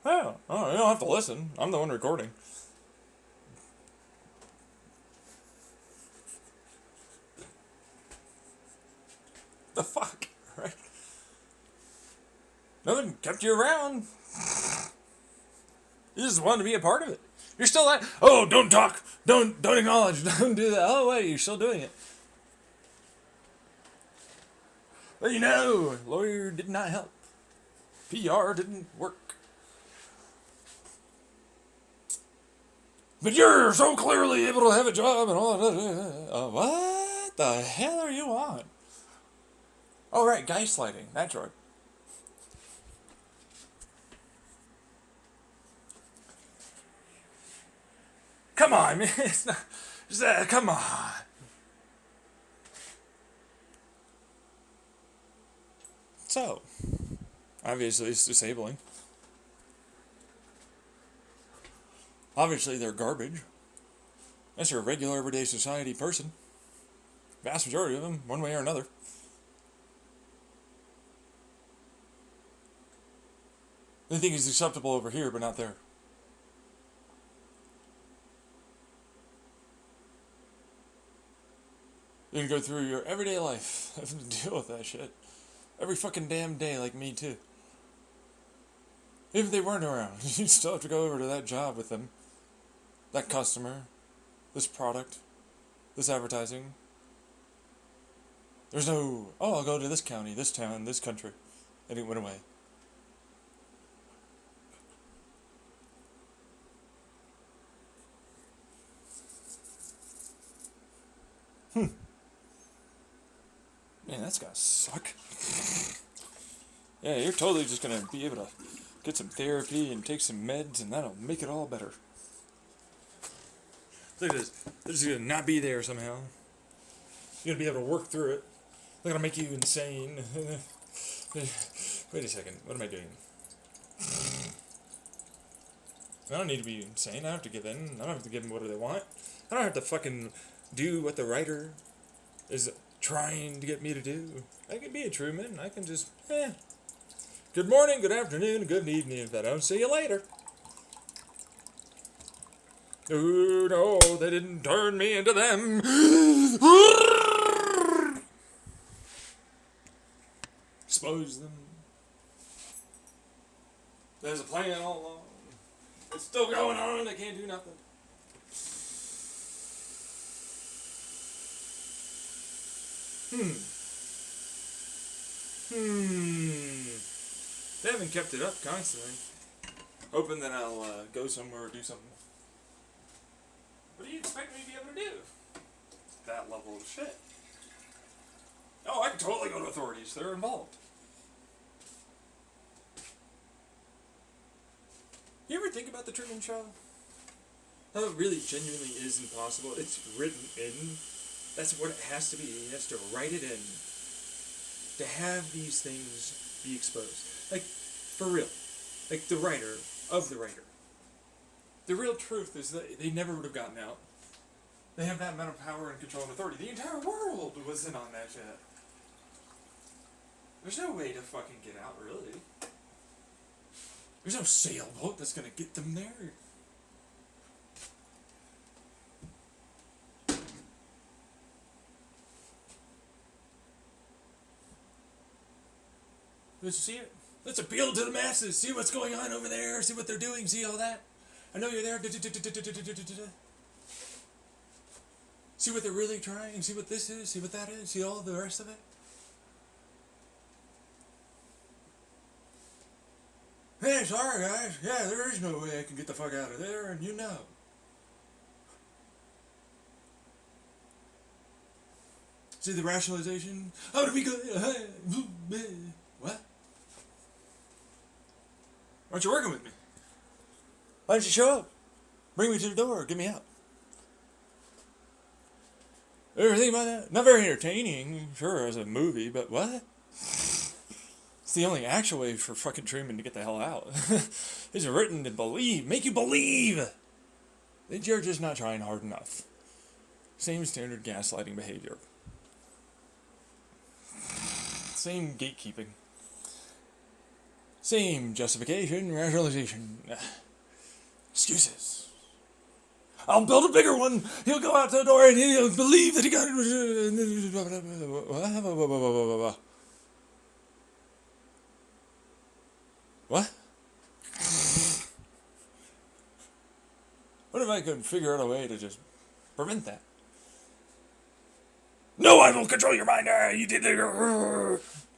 Oh, you don't have to listen. I'm the one recording. The fuck, right? No one kept you around. You just wanted to be a part of it. You're still like, oh, don't talk, don't acknowledge, don't do that. Oh wait, you're still doing it. Well, you know, lawyer did not help. PR didn't work. But you're so clearly able to have a job and all that. What the hell are you on? Oh, right, gaslighting. That's right. Come on, man. It's not, come on. So, obviously it's disabling. Obviously they're garbage. Unless you're a regular everyday society person. Vast majority of them, one way or another. They think it's acceptable over here, but not there. You can go through your everyday life having to deal with that shit. Every fucking damn day, like me too. Even if they weren't around, you'd still have to go over to that job with them. That customer. This product. This advertising. There's no, oh, I'll go to this county, this town, this country. And it went away. Man, that's gotta suck. Yeah, you're totally just gonna be able to get some therapy and take some meds and that'll make it all better. Look at this. They're just gonna not be there somehow. You're gonna be able to work through it. They're gonna make you insane. Wait a second. What am I doing? I don't need to be insane. I don't have to give in. I don't have to give them what they want. I don't have to fucking do what the writer is trying to get me to do. I can be a Truman. I can just, good morning, good afternoon, good evening if I don't see you later. Oh no, they didn't turn me into them. Expose them. There's a plan all along. It's still going on, they can't do nothing. They haven't kept it up constantly. Hoping that I'll go somewhere or do something. What do you expect me to be able to do? That level of shit. Oh, I can totally go to authorities. They're involved. You ever think about the Truman Show? How it really genuinely is impossible. It's written in. That's what it has to be. He has to write it in. To have these things be exposed. Like, for real. Like, the writer of the writer. The real truth is that they never would have gotten out. They have that amount of power and control and authority. The entire world was in on that shit. There's no way to fucking get out, really. There's no sailboat that's gonna get them there. Let's see it. Let's appeal to the masses. See what's going on over there. See what they're doing. See all that. I know you're there. See what they're really trying. See what this is. See what that is. See all the rest of it. Hey, sorry guys. Yeah, there is no way I can get the fuck out of there, and you know. See the rationalization? I'm gonna be good. What? Why aren't you working with me? Why don't you show up? Bring me to the door. Get me out. Ever think about that? Not very entertaining, sure, as a movie, but what? It's the only actual way for fucking Truman to get the hell out. It's written to make you believe that you're just not trying hard enough. Same standard gaslighting behavior. Same gatekeeping. Same justification, rationalization. Excuses. I'll build a bigger one. He'll go out the door and he'll believe that he got it. What? What if I could figure out a way to just prevent that? No, I will control your mind. You did it.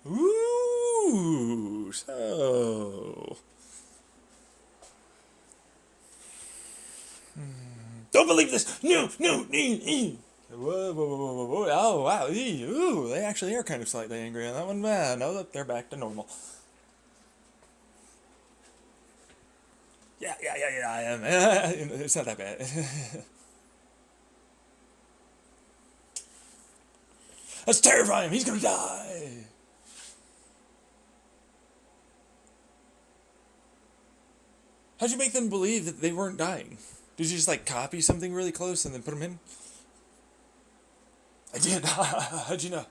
Ooh, so. Don't believe this. No. Whoa. Oh, wow. Ooh, they actually are kind of slightly angry on that one. No, they're back to normal. Yeah, I am. It's not that bad. Let's terrify him. He's gonna die. How'd you make them believe that they weren't dying? Did you just like copy something really close and then put them in? I did. How'd you know?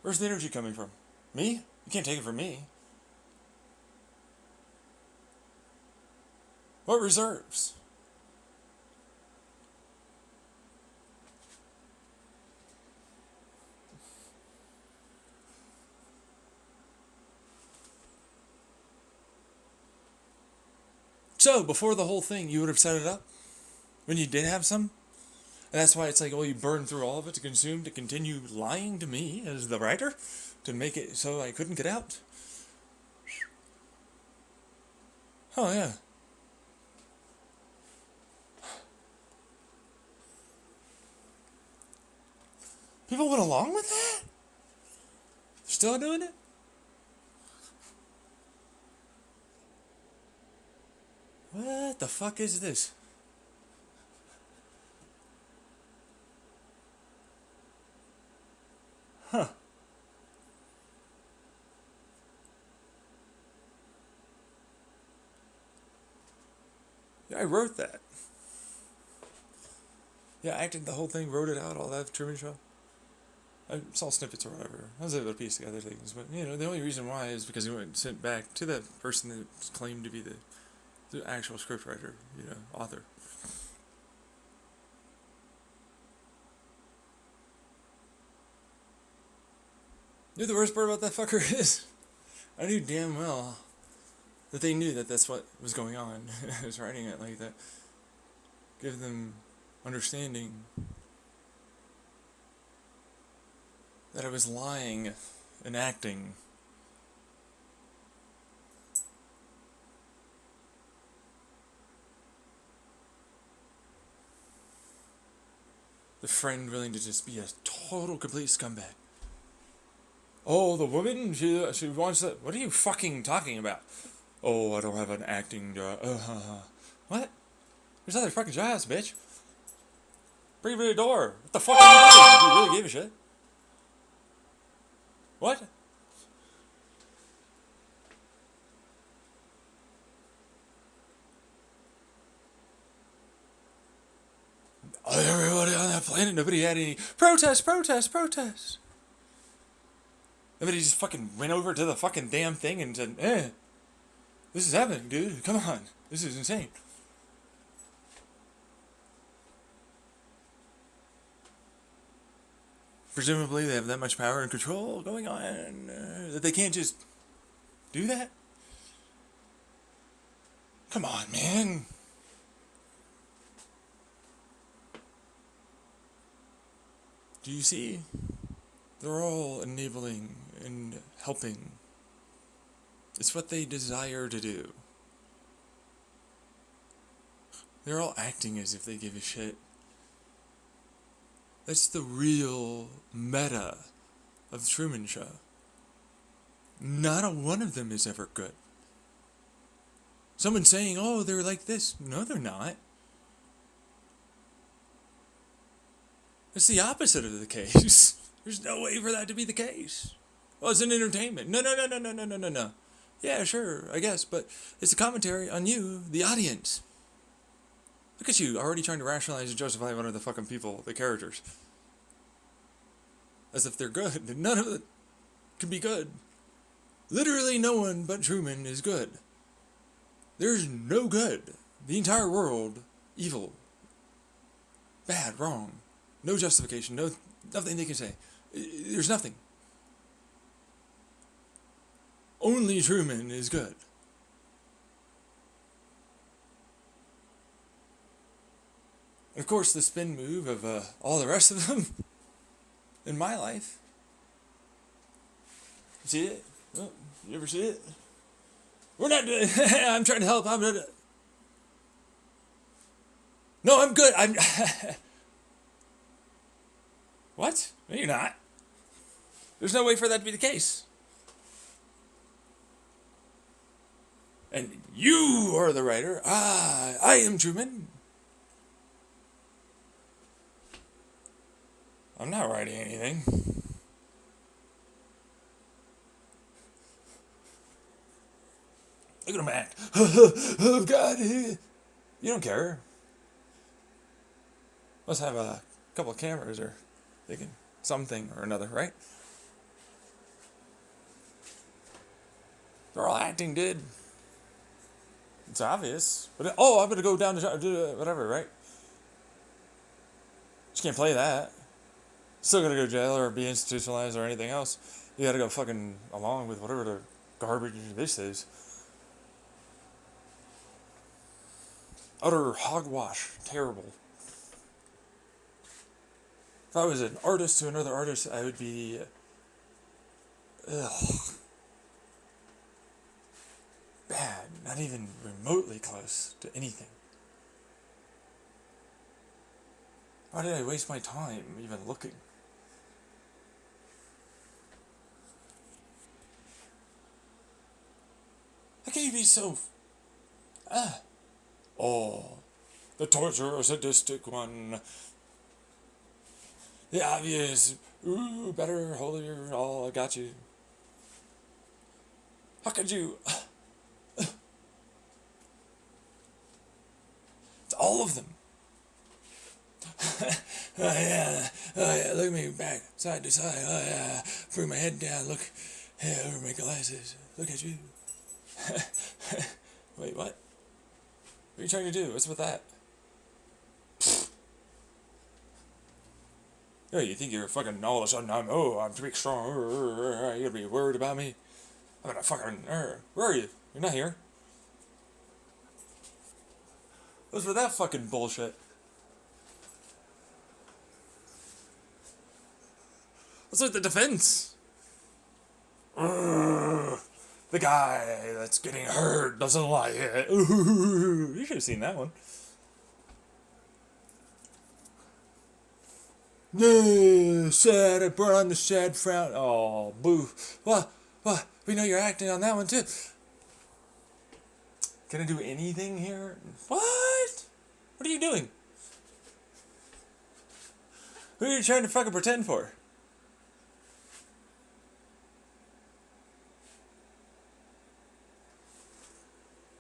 Where's the energy coming from? Me? You can't take it from me. What reserves? So, before the whole thing, you would have set it up? When you did have some? And that's why it's like, well, you burned through all of it to consume, to continue lying to me as the writer? To make it so I couldn't get out? Oh, yeah. People went along with that? Still doing it? What the fuck is this? Huh. Yeah, I wrote that. Yeah, I acted the whole thing, wrote it out, all that Truman Show. I saw snippets or whatever. I was able to piece together things, but the only reason why is because it went sent back to the person that claimed to be the actual scriptwriter, author. You know the worst part about that fucker is? I knew damn well that they knew that that's what was going on. I was writing it like that. Give them understanding that I was lying and acting. The friend willing to just be a total, complete scumbag. Oh, the woman? She wants that. What are you fucking talking about? Oh, I don't have an acting job. What? There's other fucking jobs, bitch. Bring me to the door. What the fuck are you doing? Do you really give a shit? What? Everybody on that planet, nobody had any protest. Nobody just fucking went over to the fucking damn thing and said, this is happening, dude. Come on. This is insane. Presumably they have that much power and control going on that they can't just do that? Come on, man. Do you see? They're all enabling and helping. It's what they desire to do. They're all acting as if they give a shit. That's the real meta of the Truman Show. Not a one of them is ever good. Someone saying, oh, they're like this. No, they're not. It's the opposite of the case. There's no way for that to be the case. Well, it's an entertainment. No. Yeah, sure, I guess, but it's a commentary on you, the audience. Look at you, already trying to rationalize and justify one of the fucking people, the characters. As if they're good. None of it can be good. Literally no one but Truman is good. There's no good. The entire world, evil. Bad, wrong. No justification, nothing they can say. There's nothing. Only Truman is good. And of course, the spin move of all the rest of them in my life. See it? Oh, you ever see it? We're not doing I'm trying to help. No, I'm good. I'm... What? No, you're not. There's no way for that to be the case. And you are the writer. I am Truman. I'm not writing anything. Look at him act. Oh, God. You don't care. Must have a couple of cameras or thinking something or another, right? They're all acting, dude. It's obvious. But I'm gonna go down to do whatever, right? You can't play that. Still gonna go to jail or be institutionalized or anything else. You gotta go fucking along with whatever the garbage this is. Utter hogwash. Terrible. If I was an artist to another artist, I would be... bad. Not even remotely close to anything. Why did I waste my time even looking? How can you be so... Oh, the torturer, sadistic one. The obvious, ooh, better, holier, all, I got you. How could you... It's all of them. Oh yeah, look at me back, side to side, oh yeah, bring my head down, look, yeah, over my glasses, look at you. Wait, what? What are you trying to do? What's with that? Oh, you think you're fucking all of a sudden I'm too big strong, you gotta be worried about me? I'm gonna fucking, where are you? You're not here. What's with that fucking bullshit? What's with the defense? The guy that's getting hurt doesn't like it. You should have seen that one. Sad, I brought on the sad frown. Oh, boo. What? We know you're acting on that one too. Can I do anything here? What? What are you doing? Who are you trying to fucking pretend for?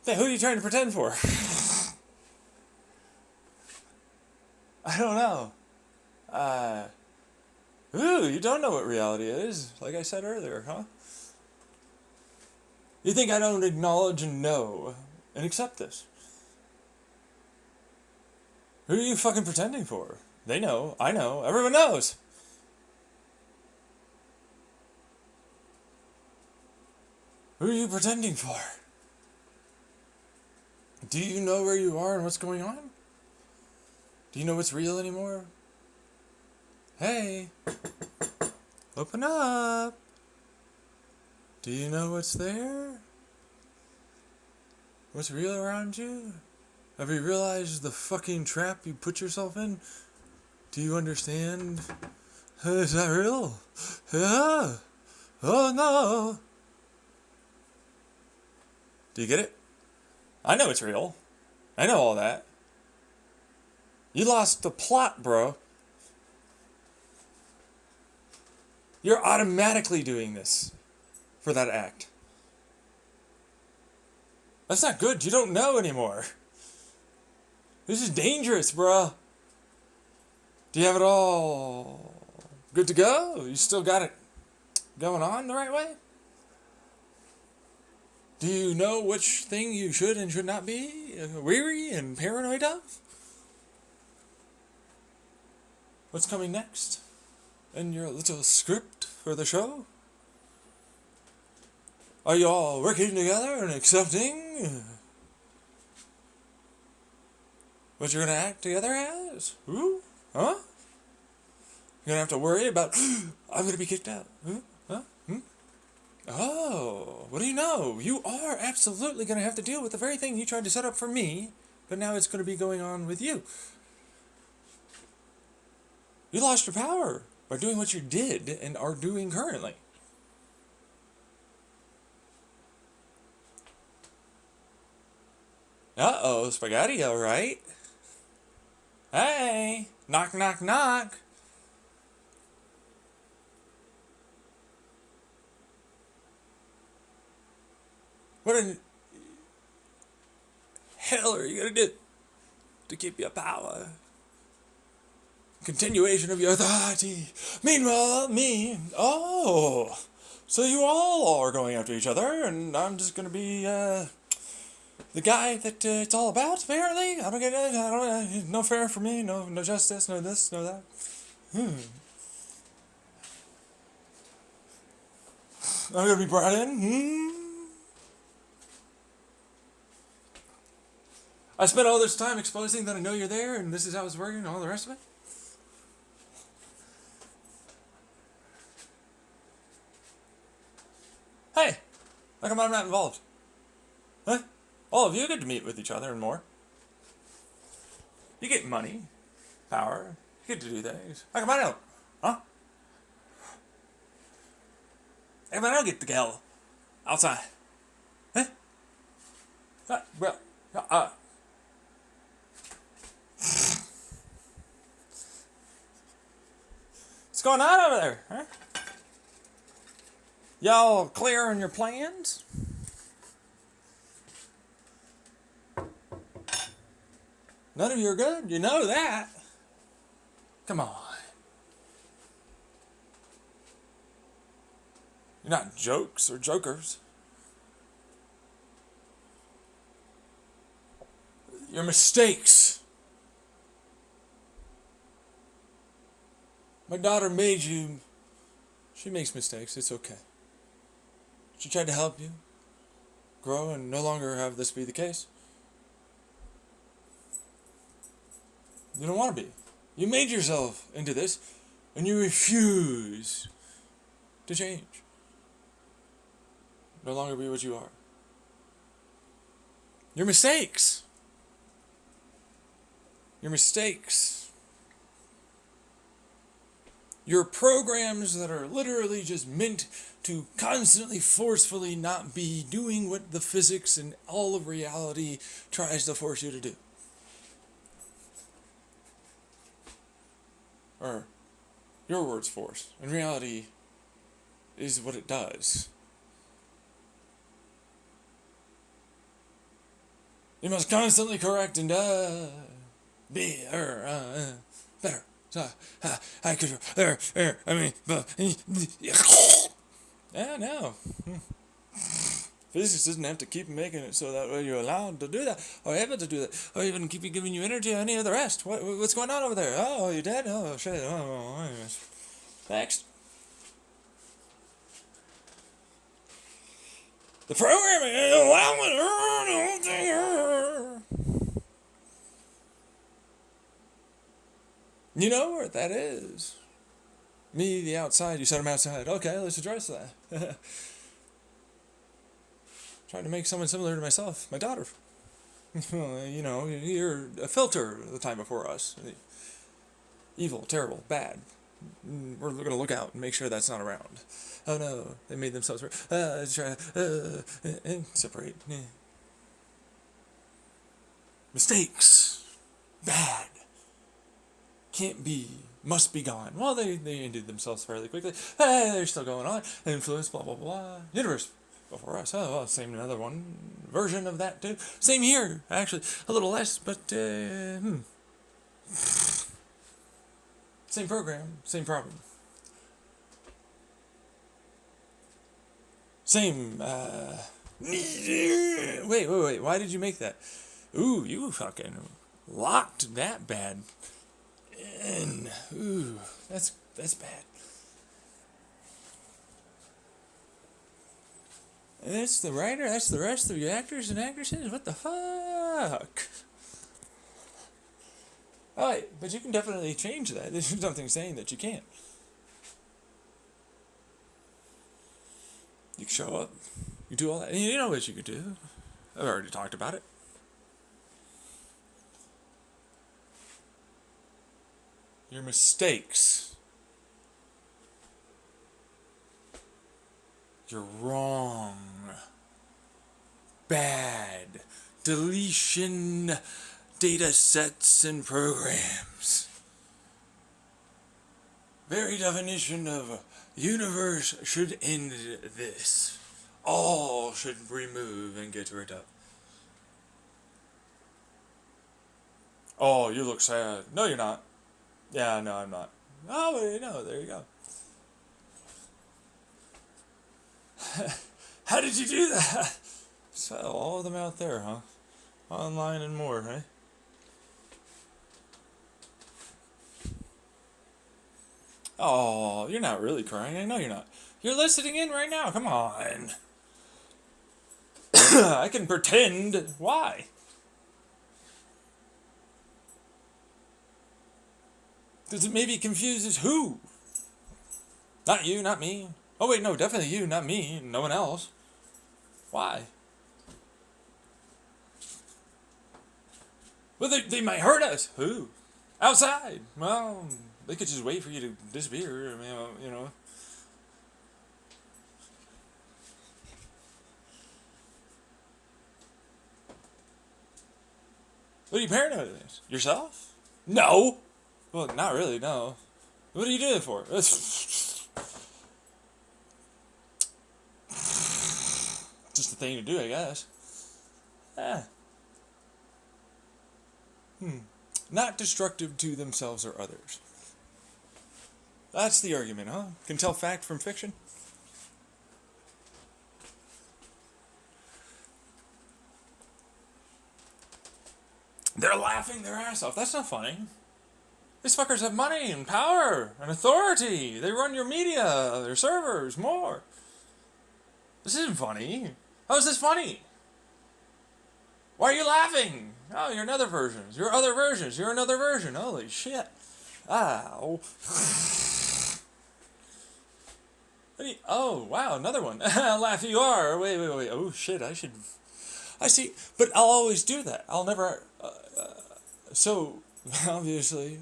Hey, who are you trying to pretend for? I don't know. You don't know what reality is, like I said earlier, huh? You think I don't acknowledge and know and accept this? Who are you fucking pretending for? They know, I know, everyone knows. Who are you pretending for? Do you know where you are and what's going on? Do you know what's real anymore? Hey, open up. Do you know what's there? What's real around you? Have you realized the fucking trap you put yourself in? Do you understand? Is that real? Yeah. Oh no. Do you get it? I know it's real. I know all that. You lost the plot, bro. You're automatically doing this for that act. That's not good. You don't know anymore. This is dangerous, bro. Do you have it all good to go? You still got it going on the right way? Do you know which thing you should and should not be weary and paranoid of? What's coming next in your little script for the show? Are you all working together and accepting what you're going to act together as? Ooh? Huh? You're going to have to worry about, I'm going to be kicked out. Huh? Oh, what do you know? You are absolutely going to have to deal with the very thing you tried to set up for me, but now it's going to be going on with you. You lost your power by doing what you did and are doing currently. Uh-oh, spaghetti, all right? Hey, knock, knock, knock. What in hell are you gonna do to keep your power? Continuation of your authority. Meanwhile, me. Oh, so you all are going after each other, and I'm just gonna be the guy that it's all about. Apparently, I don't get it. I don't. No fair for me. No justice. No this. No that. I'm gonna be brought in. I spent all this time exposing that I know you're there, and this is how it's working, and all the rest of it. Hey, how come I'm not involved? Huh? All of you get to meet with each other and more. You get money, power, you get to do things. How come I don't? Huh? How come I don't get to go outside? Huh? Well, what's going on over there, huh? Y'all clear on your plans? None of you are good. You know that. Come on. You're not jokes or jokers. You're mistakes. My daughter made you. She makes mistakes. It's okay. She tried to help you grow and no longer have this be the case. You don't want to be. You made yourself into this, and you refuse to change. No longer be what you are. Your mistakes. Your mistakes. Your programs that are literally just meant to constantly, forcefully not be doing what the physics and all of reality tries to force you to do. Or your words force. And reality is what it does. You must constantly correct and be better. So I could I mean yeah, no. Physics doesn't have to keep making it so that way you're allowed to do that, or able to do that, or even keep giving you energy or any of the rest. What's going on over there? Oh, you're dead? Oh, shit. Oh, next. The programming is allowing her. You know where that is. Me, the outside, you said I'm outside. Okay, let's address that. Trying to make someone similar to myself, my daughter. You know, you're a filter the time before us. Evil, terrible, bad. We're going to look out and make sure that's not around. Oh no, they made themselves and separate. Mistakes. Bad. Can't be. Must be gone. Well, they ended themselves fairly quickly. They're still going on. Influence, blah, blah, blah. Universe before us. Oh, well, same another one. Version of that, too. Same here, actually. A little less, but, Same program, same problem. Same, Wait, why did you make that? Ooh, you fucking locked that bad in. Ooh, that's bad. And that's the writer, that's the rest of the actors and actresses? What the fuck? Alright, but you can definitely change that. There's something saying that you can't. You can show up. You do all that. You know what you could do. I've already talked about it. Your mistakes. You're wrong. Bad. Deletion. Data sets and programs. Very definition of universe should end this. All should remove and get rid of. Oh, you look sad. No, you're not. Yeah, no, I'm not. Oh, no, there you go. How did you do that? So, all of them out there, huh? Online and more, eh? Oh, you're not really crying. I know you're not. You're listening in right now. Come on. I can pretend. Why? Because it maybe confuses who? Not you, not me. Oh, wait, no, definitely you, not me. No one else. Why? Well, they might hurt us. Who? Outside. Well, they could just wait for you to disappear. I mean, you know. What are you paranoid of this? Yourself? No. Well, not really, no. What are you doing it for? Just a thing to do, I guess. Not destructive to themselves or others. That's the argument, huh? Can tell fact from fiction? They're laughing their ass off. That's not funny. These fuckers have money and power and authority. They run your media, their servers, more. This isn't funny. How is this funny? Why are you laughing? Oh, you're another version. You're other versions. You're another version. Holy shit. Ow. Oh, wow, another one. Laugh you are. Wait. Oh, shit, I see. But I'll always do that. I'll never... so, obviously...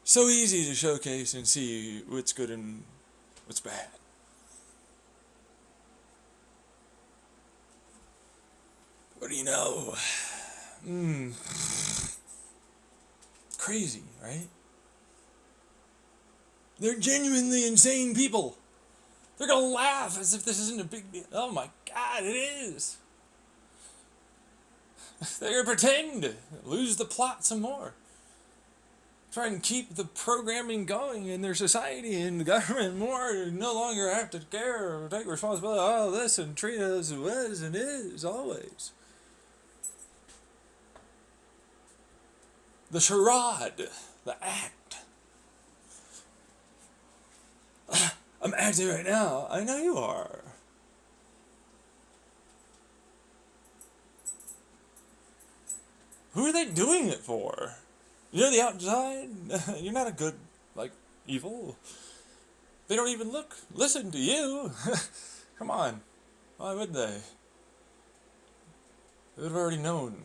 So easy to showcase and see what's good and what's bad. What do you know? Crazy, right? They're genuinely insane people. They're gonna laugh as if this isn't a big deal. Oh my god, it is. They're gonna pretend, lose the plot some more. Try and keep the programming going in their society and the government more. No longer have to care or take responsibility. Oh, this and treat us as was and is always. The charade, the act. I'm acting right now. I know you are. Who are they doing it for? You're the outside. You're not a good, like, evil. They don't even listen to you. Come on. Why would they? They would have already known.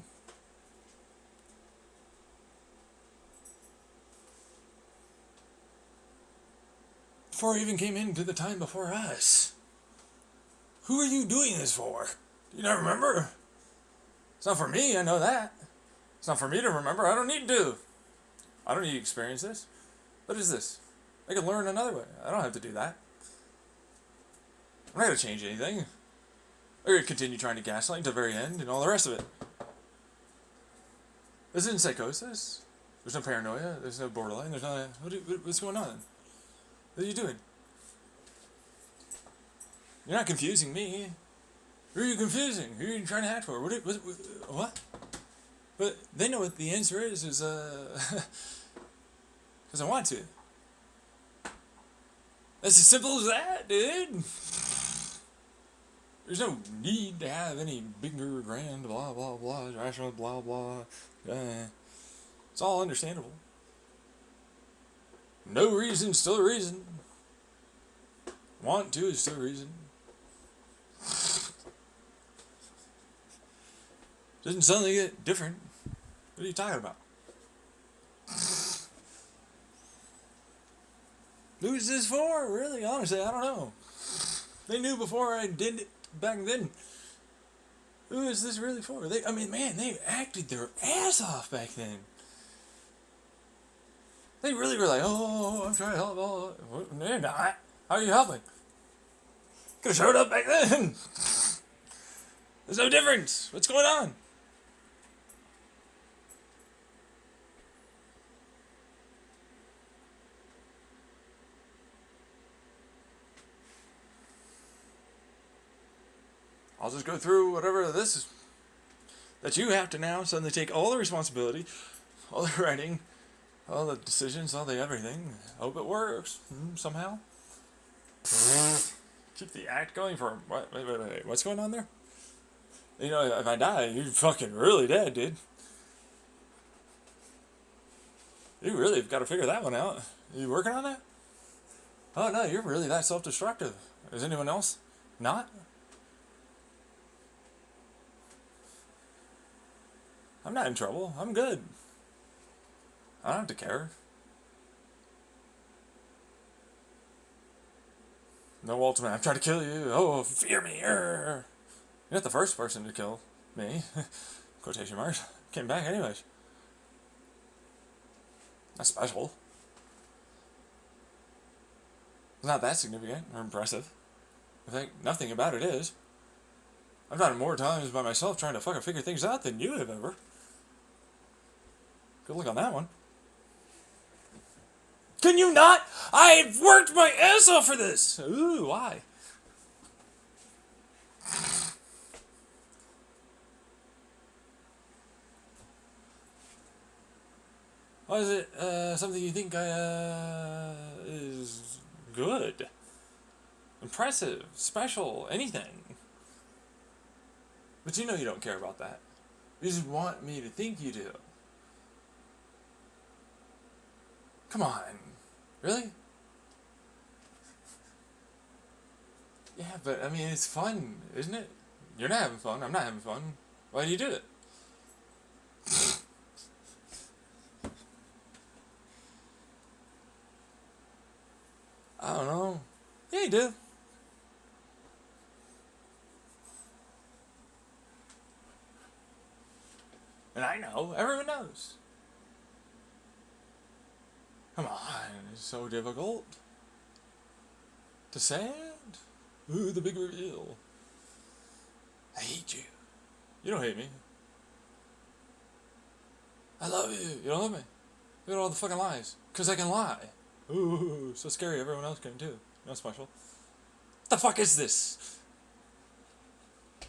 Before he even came into the time before us. Who are you doing this for? Do you not remember? It's not for me, I know that. It's not for me to remember, I don't need to. I don't need to experience this. What is this? I can learn another way. I don't have to do that. I'm not going to change anything. I'm going to continue trying to gaslight until the very end and all the rest of it. This isn't psychosis. There's no paranoia. There's no borderline. There's no... What's going on? What are you doing? You're not confusing me. Who are you confusing? Who are you trying to act for? What? But they know what the answer is because I want to. That's as simple as that, dude. There's no need to have any bigger, grand, blah, blah, blah, rational, blah, blah. It's all understandable. No reason, still a reason. Want to is still a reason. Doesn't suddenly get different. What are you talking about? Who's this for? Really? Honestly, I don't know. They knew before I did it back then. Who is this really for? They acted their ass off back then. They really were like, oh, I'm trying to help. Oh, they're not. How are you helping? Could have showed up back then. There's no difference. What's going on? I'll just go through whatever this is that you have to now suddenly take all the responsibility, all the writing, all the decisions, all the everything. Hope it works somehow. Keep the act going for wait. What's going on there? You know, if I die, you're fucking really dead, dude. You really have got to figure that one out. Are you working on that? Oh no, you're really that self-destructive. Is anyone else not? I'm not in trouble. I'm good. I don't have to care. No ultimate. I'm trying to kill you. Oh, fear me. You're not the first person to kill me. Quotation marks. Came back anyways. Not special. It's not that significant or impressive. I think nothing about it is. I've done it more times by myself trying to fucking figure things out than you have ever. Good luck on that one. Can you not? I've worked my ass off for this. Ooh, why? Why is it something you think is good, impressive, special, anything? But you know you don't care about that. You just want me to think you do. Come on. Really? Yeah, but I mean, it's fun, isn't it? You're not having fun. I'm not having fun. Why do you do it? I don't know. Yeah, you do. And I know. Everyone knows. Come on. It's so difficult. To say it? Ooh, the big reveal. I hate you. You don't hate me. I love you. You don't love me. Look at all the fucking lies. Because I can lie. Ooh, so scary. Everyone else can too. Not special. What the fuck is this?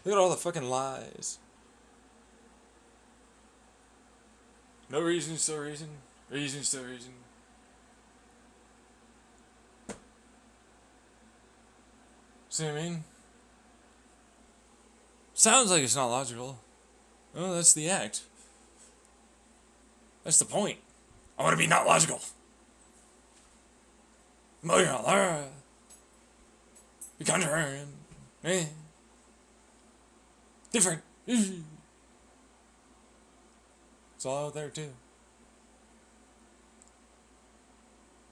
Look at all the fucking lies. No reason, still reason. Reason, still reason. See what I mean? Sounds like it's not logical. Oh, that's the act. That's the point. I want to be not logical. Be contrarian. Different. It's all out there too.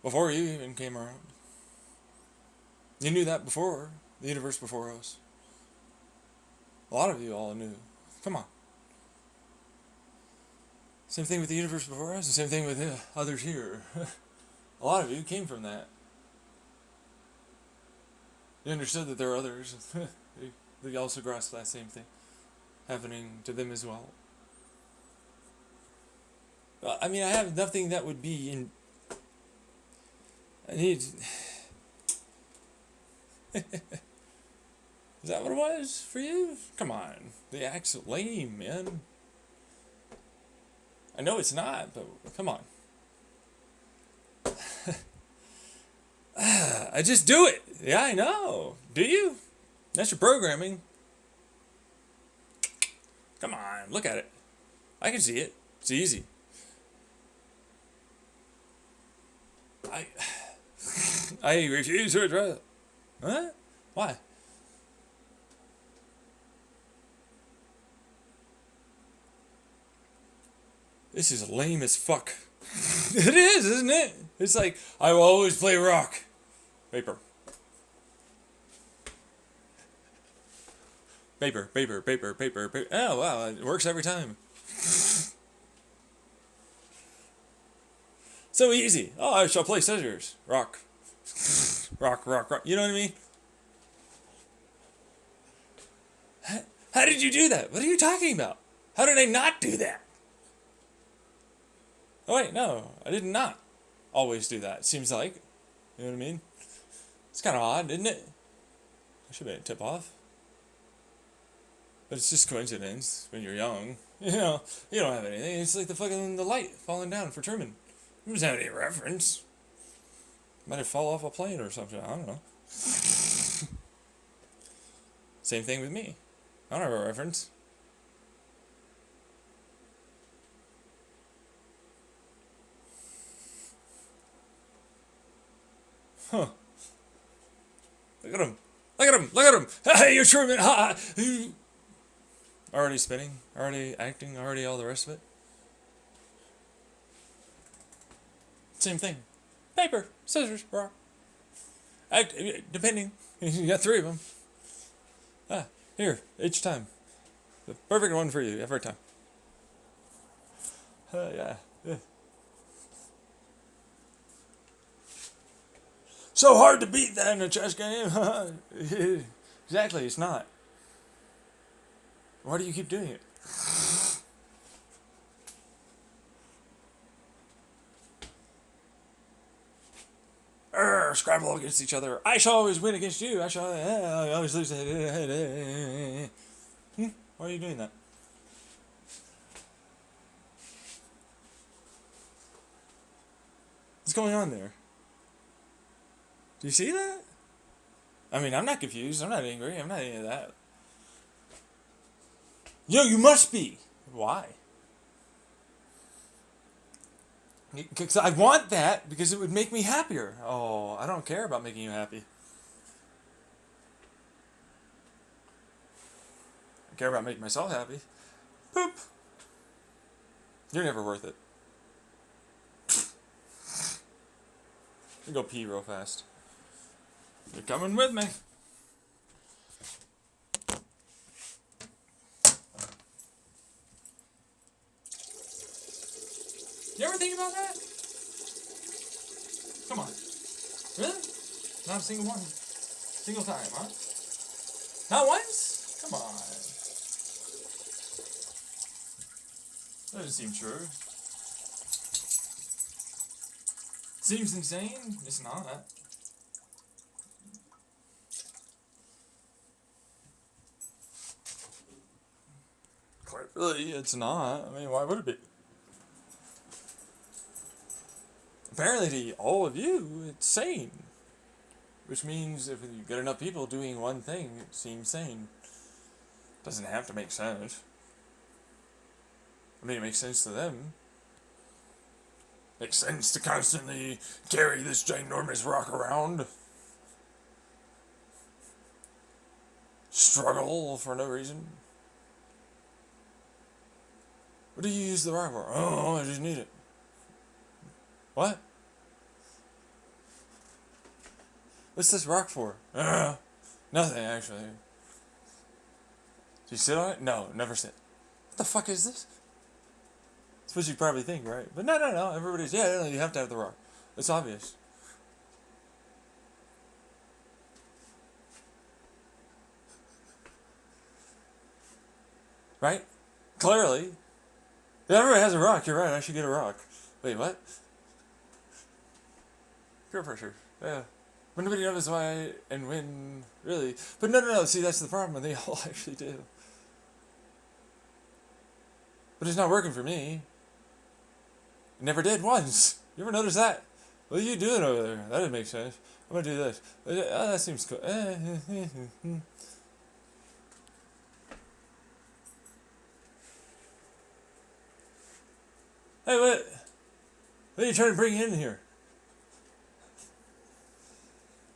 Before you even came around. You knew that before. The universe before us. A lot of you all knew. Come on. Same thing with the universe before us, and same thing with others here. A lot of you came from that. You understood that there are others. They also grasped that same thing happening to them as well. I mean, I have nothing that would be in... I need... Is that what it was for you? Come on. The act's lame, man. I know it's not, but come on. I just do it. Yeah, I know. Do you? That's your programming. Come on, look at it. I can see it. It's easy. I refuse to address it. Huh? Why? This is lame as fuck. It is, isn't it? It's like, I will always play rock. Paper. Paper, paper, paper, paper, paper. Oh, wow, it works every time. So easy. Oh, I shall play scissors. Rock. Rock, rock, rock. You know what I mean? How did you do that? What are you talking about? How did I not do that? Oh wait, no, I did not always do that. Seems like, you know what I mean? It's kind of odd, isn't it? I should have made a tip off. But it's just coincidence when you're young. You know, you don't have anything. It's like the light falling down for Truman. It doesn't have any reference. Might have fallen off a plane or something. I don't know. Same thing with me. I don't have a reference. Huh. Look at him. Look at him. Look at him. Hey, you're Truman. Ha. Already spinning. Already acting. Already all the rest of it. Same thing. Paper. Scissors. Rock. Depending. You got 3 of them. Here. Each time. The perfect one for you. Every time. Yeah. So hard to beat that in a chess game. Exactly, it's not. Why do you keep doing it? Scrabble against each other. I shall always win against you. I always lose. Why are you doing that? What's going on there? Do you see that? I mean, I'm not confused. I'm not angry. I'm not any of that. Yo, you must be. Why? Because I want that because it would make me happier. Oh, I don't care about making you happy. I care about making myself happy. Boop. You're never worth it. Let me go pee real fast. You're coming with me. You ever think about that? Come on. Really? Not a single one. Single time, huh? Not once? Come on. That doesn't seem true. Seems insane? It's not. Clearly, it's not. I mean, why would it be? Apparently, to all of you, it's sane. Which means if you get enough people doing one thing, it seems sane. Doesn't have to make sense. I mean, it makes sense to them. Makes sense to constantly carry this ginormous rock around. Struggle for no reason. What do you use the rock for? Oh, I just need it. What? What's this rock for? Nothing, actually. Do you sit on it? No, never sit. What the fuck is this? That's what you probably think, right? But no. Everybody's, yeah, you have to have the rock. It's obvious. Right? Clearly. Yeah, everybody has a rock. You're right. I should get a rock. Wait, what? Peer pressure. Yeah. But nobody knows why and when, really. But no. See, that's the problem. They all actually do. But it's not working for me. It never did once. You ever notice that? What are you doing over there? That didn't make sense. I'm gonna do this. Oh, that seems cool. Hey, what? What are you trying to bring in here?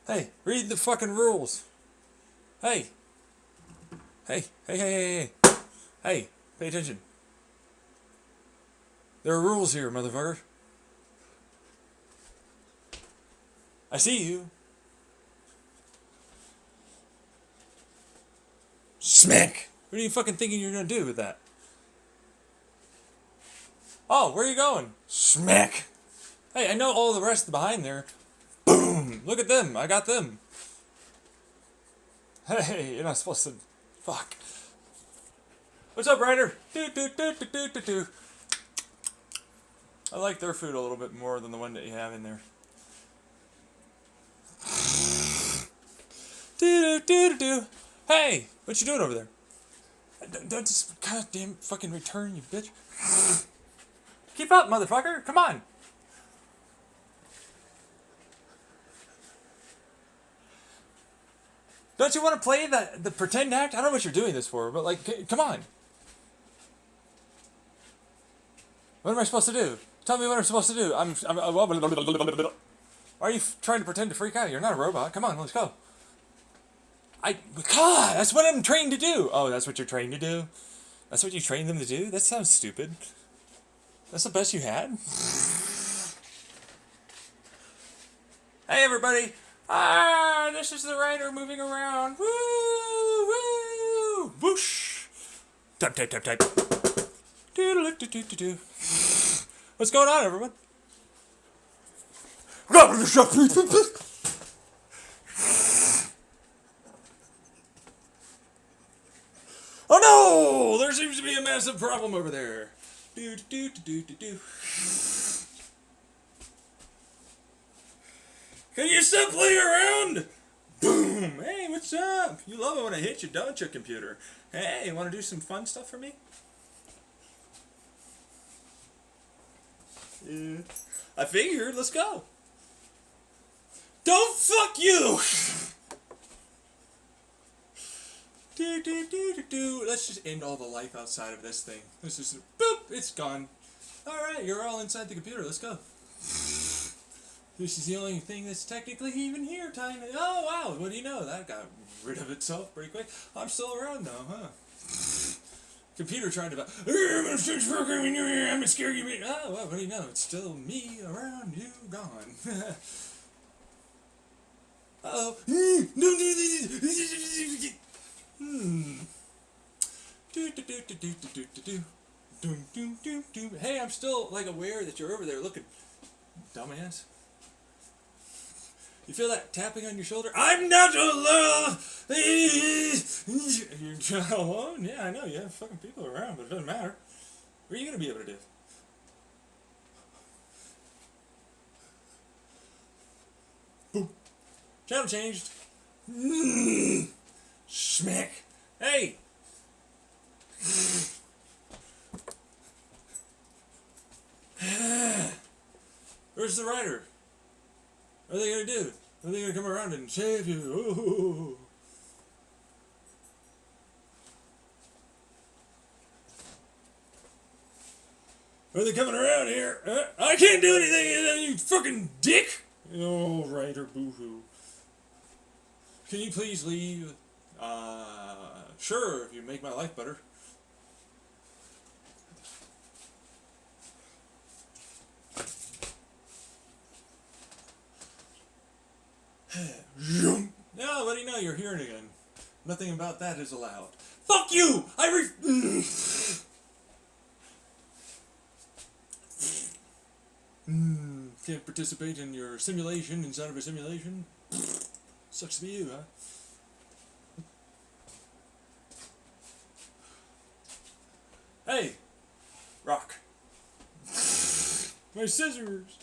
Hey, read the fucking rules. Hey. Hey, pay attention. There are rules here, motherfucker. I see you. Smack. What are you fucking thinking you're gonna do with that? Oh, where are you going? Smack. Hey, I know all the rest behind there. Boom. Look at them. I got them. Hey, you're not supposed to. Fuck. What's up, Ryder? Do. I like their food a little bit more than the one that you have in there. Do. Hey, what you doing over there? Don't just goddamn fucking return, you bitch. Keep up, motherfucker. Come on. Don't you want to play the pretend act? I don't know what you're doing this for, but like, come on. What am I supposed to do? Tell me what I'm supposed to do. Why are you trying to pretend to freak out? You're not a robot. Come on, let's go. God, that's what I'm trained to do. Oh, that's what you're trained to do? That's what you trained them to do? That sounds stupid. That's the best you had? Hey, everybody. This is the Ryder moving around. Woo! Whoosh! Type. Do. What's going on, everyone? Oh no! There seems to be a massive problem over there. Do. Can you stop playing around? Boom! Hey, what's up? You love it when I hit you, don't you, computer? Hey, you want to do some fun stuff for me? Yeah. I figured, let's go. Don't fuck you! Do. Let's just end all the life outside of this thing. Let's just, boop, it's gone. Alright, you're all inside the computer, let's go. This is the only thing that's technically even here, Tiny. Oh, wow, what do you know? That got rid of itself pretty quick. I'm still around, though, huh? Computer trying to... I'm gonna fix programming you here. I'm gonna scare you. Oh, well, what do you know? It's still me around, you gone. Uh-oh. No. Do. Hey, I'm still, like, aware that you're over there looking. Dumbass. You feel that tapping on your shoulder? I'm not alone! You're not alone? Yeah, I know. You have fucking people around, but it doesn't matter. What are you going to be able to do? Boom. Channel changed. Smack. Hey! Where's the Ryder? What are they gonna do? Are they gonna come around and save you? Ooh. Are they coming around here? I can't do anything, you fucking dick! Oh, writer, boo-hoo. Can you please leave? Sure, if you make my life better. Now, let me know you're hearing again. Nothing about that is allowed. Fuck you! Can't participate in your simulation inside of a simulation? Sucks to be you, huh? Hey! Rock. My scissors!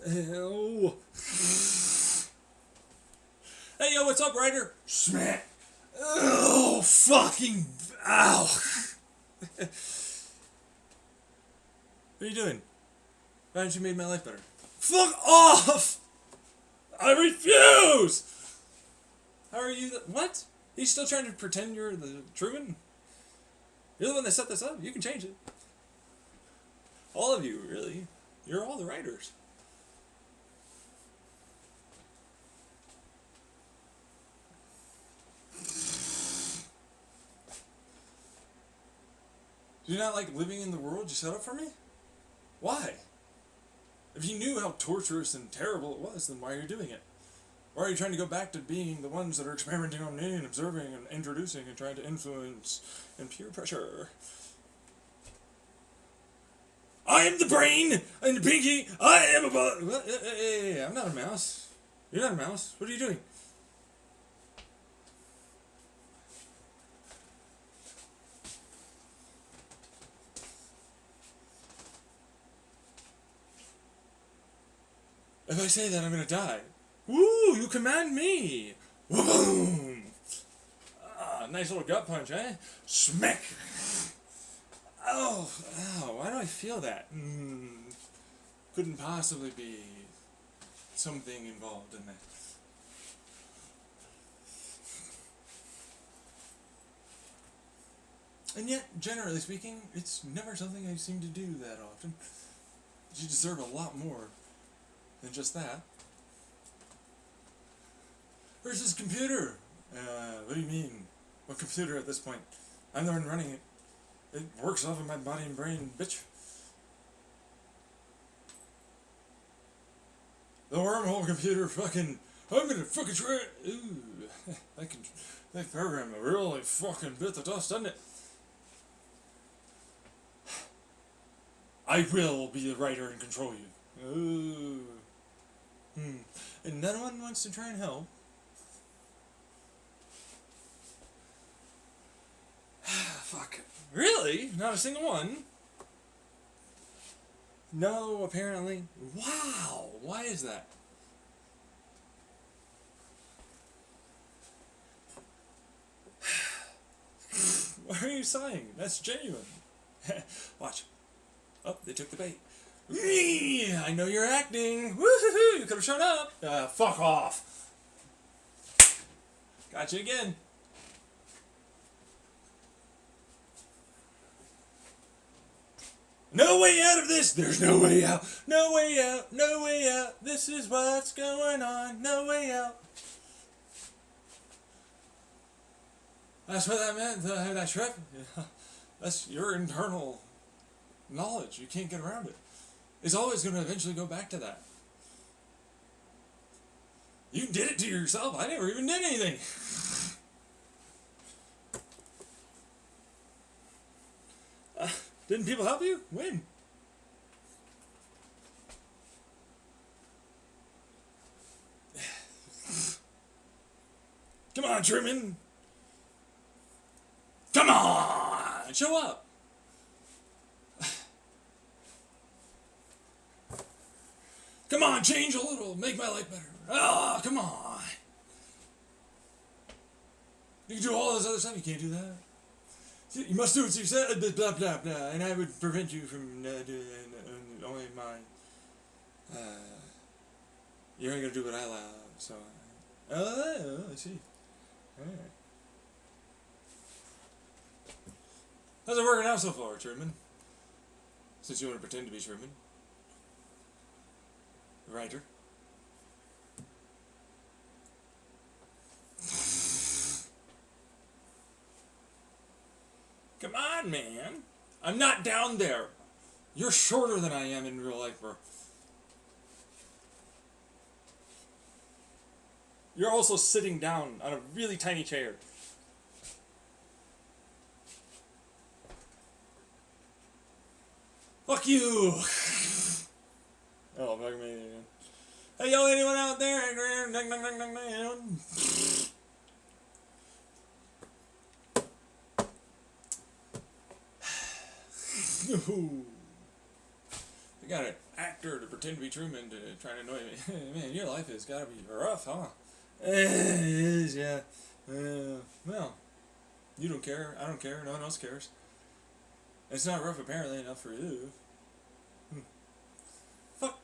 Ew. Hey, yo, what's up, Ryder? Smack! Oh, fucking... Ow! What are you doing? Why haven't you made my life better? Fuck off! I refuse! How are you? What? He's still trying to pretend you're the Truman? You're the one that set this up. You can change it. All of you, really. You're all the writers. Do you not like living in the world you set up for me? Why? If you knew how torturous and terrible it was, then why are you doing it? Why are you trying to go back to being the ones that are experimenting on me and observing and introducing and trying to influence and peer pressure? I am the brain and the pinky. I am a what? Hey, I'm not a mouse. You're not a mouse. What are you doing? If I say that, I'm gonna die. Woo! You command me. Boom! Ah, nice little gut punch, eh? Smack! Oh, ow! Why do I feel that? Couldn't possibly be something involved in that. And yet, generally speaking, it's never something I seem to do that often. You deserve a lot more than just that. Where's this computer? What do you mean? What computer at this point? I'm the one running it. It works off of my body and brain, bitch. The wormhole computer fucking... I'm gonna fucking try it. Ooh. That program really fucking bit the dust, doesn't it? I will be the writer and control you. Ooh. And no one wants to try and help. Fuck. Really? Not a single one? No, apparently. Wow. Why is that? Why are you sighing? That's genuine. Watch. Oh, they took the bait. I know you're acting. Woo-hoo-hoo, you could have shown up. Fuck off. Got you again. No way out of this. There's no way out. No way out. No way out. This is what's going on. No way out. That's what that meant. That trip. That's your internal knowledge. You can't get around it. It's always going to eventually go back to that. You did it to yourself. I never even did anything. Didn't people help you? When? Come on, Truman. Come on. Show up. Come on, change a little. Make my life better. Ah, come on. You can do all this other stuff. You can't do that. You must do what you said, blah, blah, blah, and I would prevent you from doing only my, you ain't gonna do what I allow, so, oh, I see. Alright. How's it working out so far, Truman? Since you want to pretend to be Truman. The writer. Come on, man. I'm not down there. You're shorter than I am in real life, bro. You're also sitting down on a really tiny chair. Fuck you! Oh, fuck me. Hey, yo, anyone out there? I got an actor to pretend to be Truman to try to annoy me. Man, your life has got to be rough, huh? It is, yeah. Well, you don't care. I don't care. No one else cares. It's not rough, apparently, enough for you. Fuck.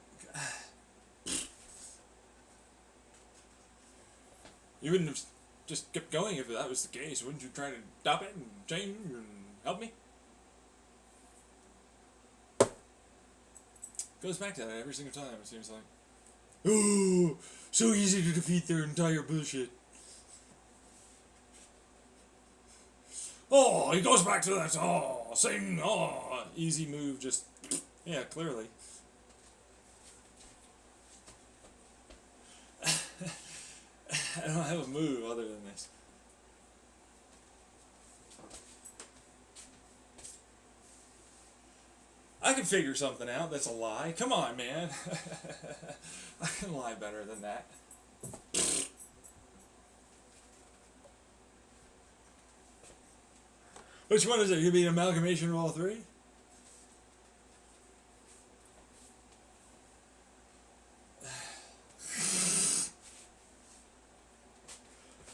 You wouldn't have just kept going if that was the case. Wouldn't you try to stop it and change and help me? Goes back to that every single time, it seems like. Oh, so easy to defeat their entire bullshit. Oh, he goes back to that, same, easy move, just, yeah, clearly. I don't have a move other than this. I can figure something out that's a lie. Come on, man. I can lie better than that. Which one is it? You mean amalgamation of all three?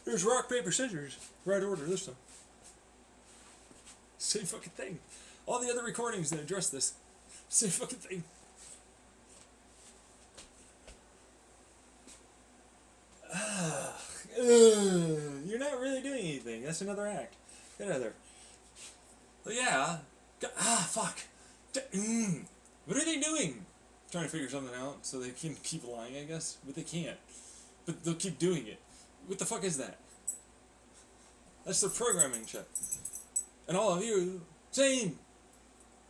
Here's rock, paper, scissors. Right order this time. Same fucking thing. All the other recordings that address this. Same fucking thing. You're not really doing anything. That's another act. Get out of there. But yeah. Fuck. What are they doing? Trying to figure something out so they can keep lying, I guess. But they can't. But they'll keep doing it. What the fuck is that? That's the programming shit. And all of you, same.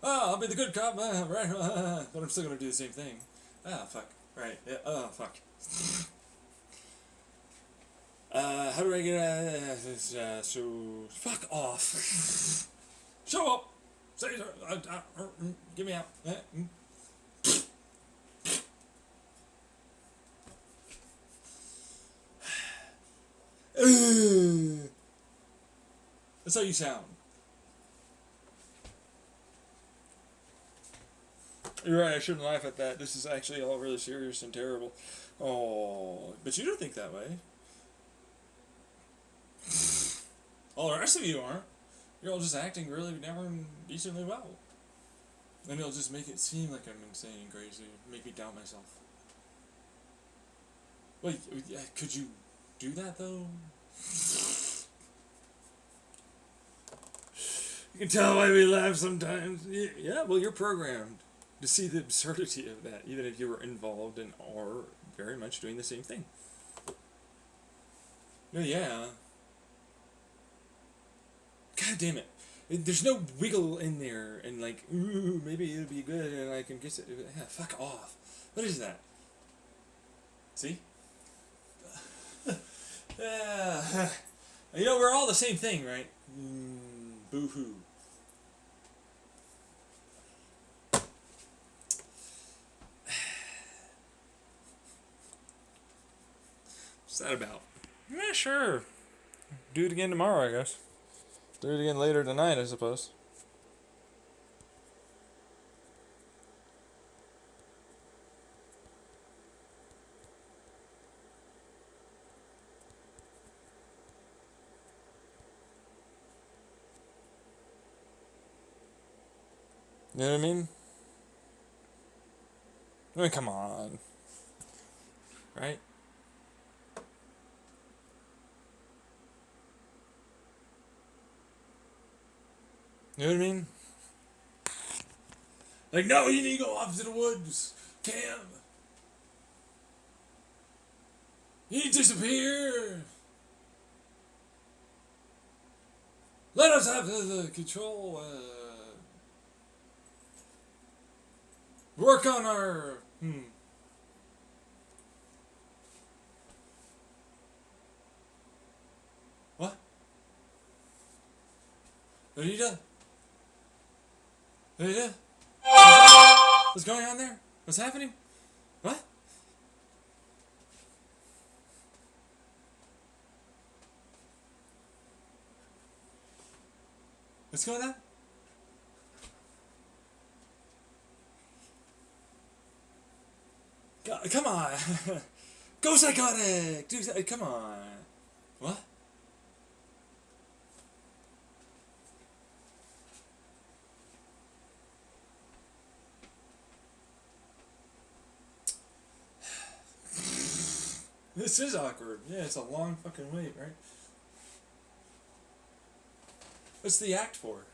I'll be the good cop, right? But I'm still gonna do the same thing. Fuck. Right. Yeah. Fuck. How do I get out of this? So fuck off. Show up. Say, get me out. That's how you sound. You're right, I shouldn't laugh at that. This is actually all really serious and terrible. Oh, but you don't think that way. All the rest of you aren't. You're all just acting really never decently well. And it'll just make it seem like I'm insane and crazy. Make me doubt myself. Wait, could you do that though? You can tell why we laugh sometimes. Yeah, well, you're programmed to see the absurdity of that, even if you were involved in or very much doing the same thing. No, yeah. God damn it. There's no wiggle in there, and like, ooh, maybe it'll be good, and I can guess it. Yeah, fuck off. What is that? See? Yeah. You know, we're all the same thing, right? Boo-hoo. What's that about? Yeah, sure. Do it again tomorrow, I guess. Do it again later tonight, I suppose. You know what I mean? I mean, come on. Right? You know what I mean? Like, no, you need to go off to the woods. Cam. You need to disappear. Let us have the control. Work on our. What? What are you doing? What are you doing? What's going on there? What's happening? What? What's going on? Come on. Go psychotic. Come on. What? This is awkward. Yeah, it's a long fucking wait, right? What's the act for?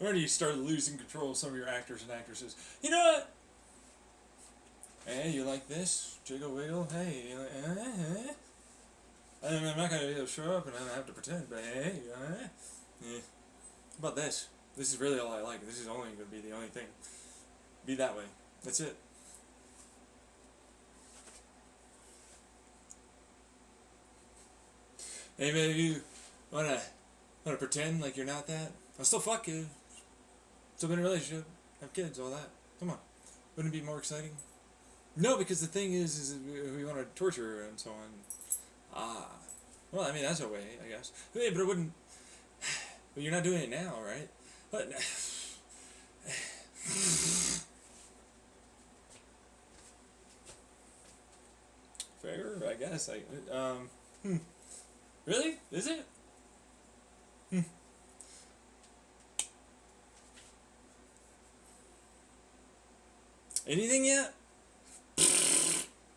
Already you started losing control of some of your actors and actresses. You know what? Hey, you like this? Jiggle wiggle? Hey, you like, I'm not gonna be able to show up and I'm gonna have to pretend, but hey, yeah. How about this? This is really all I like. This is only gonna be the only thing. Be that way. That's it. Hey, maybe you wanna pretend like you're not that? I'll still fuck you. Still be in a relationship, have kids, all that. Come on, wouldn't it be more exciting? No, because the thing is we want to torture her and so on. Ah, well, I mean that's a way, I guess. Hey, but it wouldn't. But you're not doing it now, right? But. Fair, I guess. Really? Is it? Anything yet?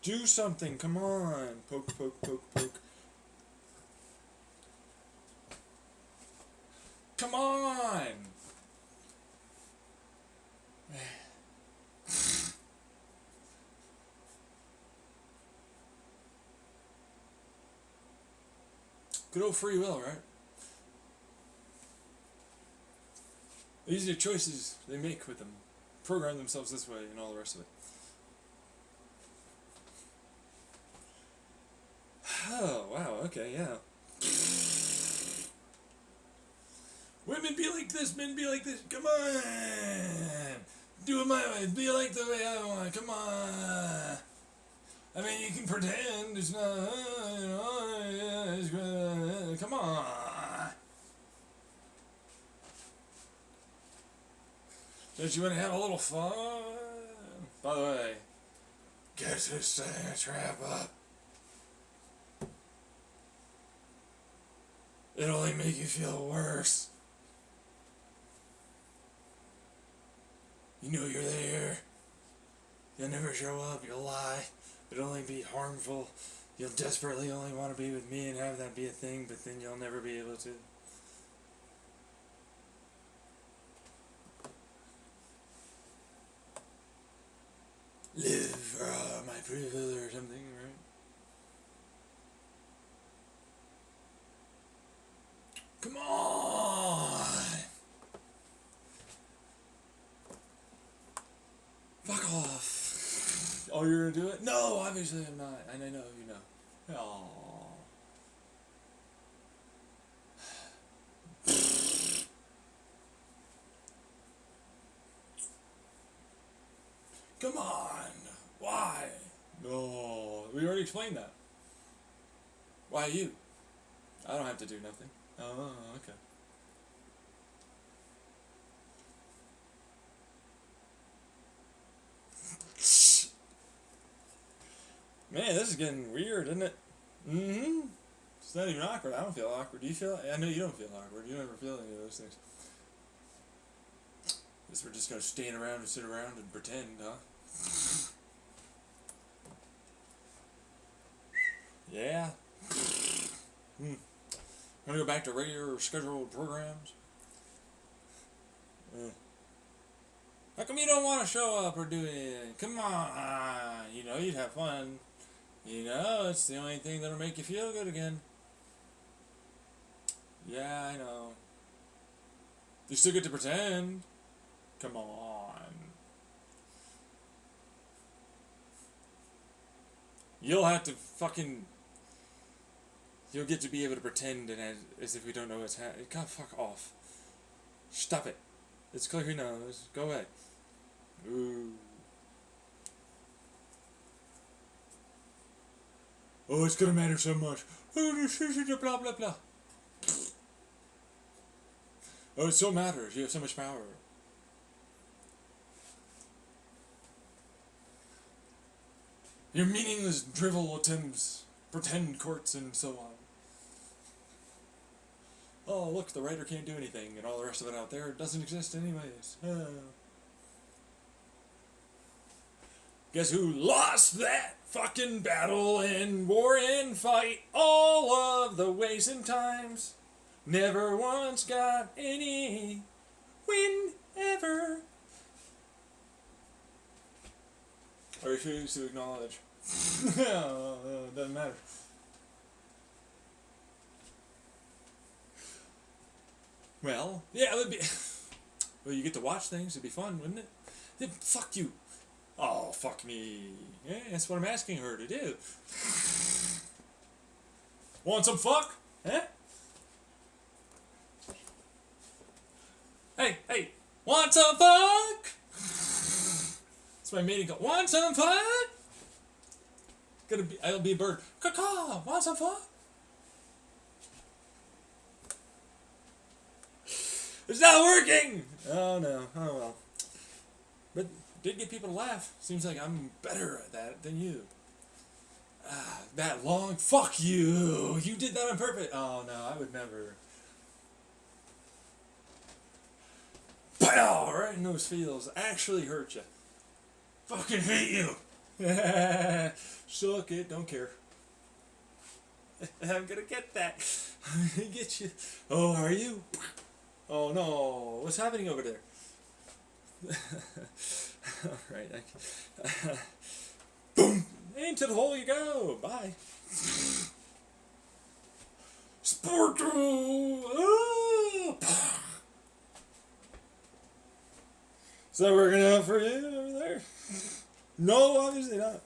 Do something, come on. Poke, poke, poke, poke. Come on! Good old free will, right? These are choices they make with them. Program themselves this way and all the rest of it. Oh, wow, okay, yeah. Women be like this, men be like this. Come on! Do it my way. Be like the way I want. Come on! I mean, you can pretend it's not, you know, it's, come on! Don't you want to have a little fun? By the way, guess who's setting a trap up? It'll only make you feel worse. You know you're there. You'll never show up, you'll lie. It'll only be harmful. You'll desperately only want to be with me and have that be a thing, but then you'll never be able to. Live for my approval or something, right? Come on! Fuck off! Oh, you're gonna do it? No, obviously I'm not. And I know you know. Aww. Come on! Why? No, we already explained that. Why you? I don't have to do nothing. Oh, okay. Man, this is getting weird, isn't it? Mm-hmm. It's not even awkward. I don't feel awkward. Do you feel? I know you don't feel awkward. You never feel any of those things. Guess we're just gonna stand around and sit around and pretend, huh? Yeah. Want to go back to regular scheduled programs? How come you don't want to show up or do anything? Come on, you know you'd have fun. You know it's the only thing that'll make you feel good again. Yeah, I know. You still get to pretend. Come on. You'll have to fucking... You'll get to be able to pretend and as if we don't know what's happening. God, fuck off. Stop it. It's clear he knows. Go away. Ooh. Oh, it's gonna matter so much. Oh, this is blah blah blah. Oh, it so matters. You have so much power. Your meaningless drivel attempts, pretend courts, and so on. Oh, look, the writer can't do anything, and all the rest of it out there doesn't exist anyways. Guess who lost that fucking battle and war and fight all of the ways and times? Never once got any win ever. I refuse to acknowledge. Doesn't matter. Well, yeah, it would be. Well, you get to watch things. It'd be fun, wouldn't it? Then fuck you. Oh, fuck me. Yeah, that's what I'm asking her to do. Want some fuck? Huh? Hey, hey, want some fuck? That's my mating call. Want some fuck? I'll be a bird. Caw-caw, want some fuck? It's not working! Oh no, oh well. But did get people to laugh. Seems like I'm better at that than you. That long, fuck you! You did that on purpose. Oh no, I would never. Pow! Right in those feels. Actually hurt you. Fucking hate you! Suck it, don't care. I'm gonna get that. I'm gonna get you. Oh, are you? Oh no, what's happening over there? Alright, boom! Into the hole you go! Bye! Sporto! Oh! Is that working out for you over there? No, obviously not.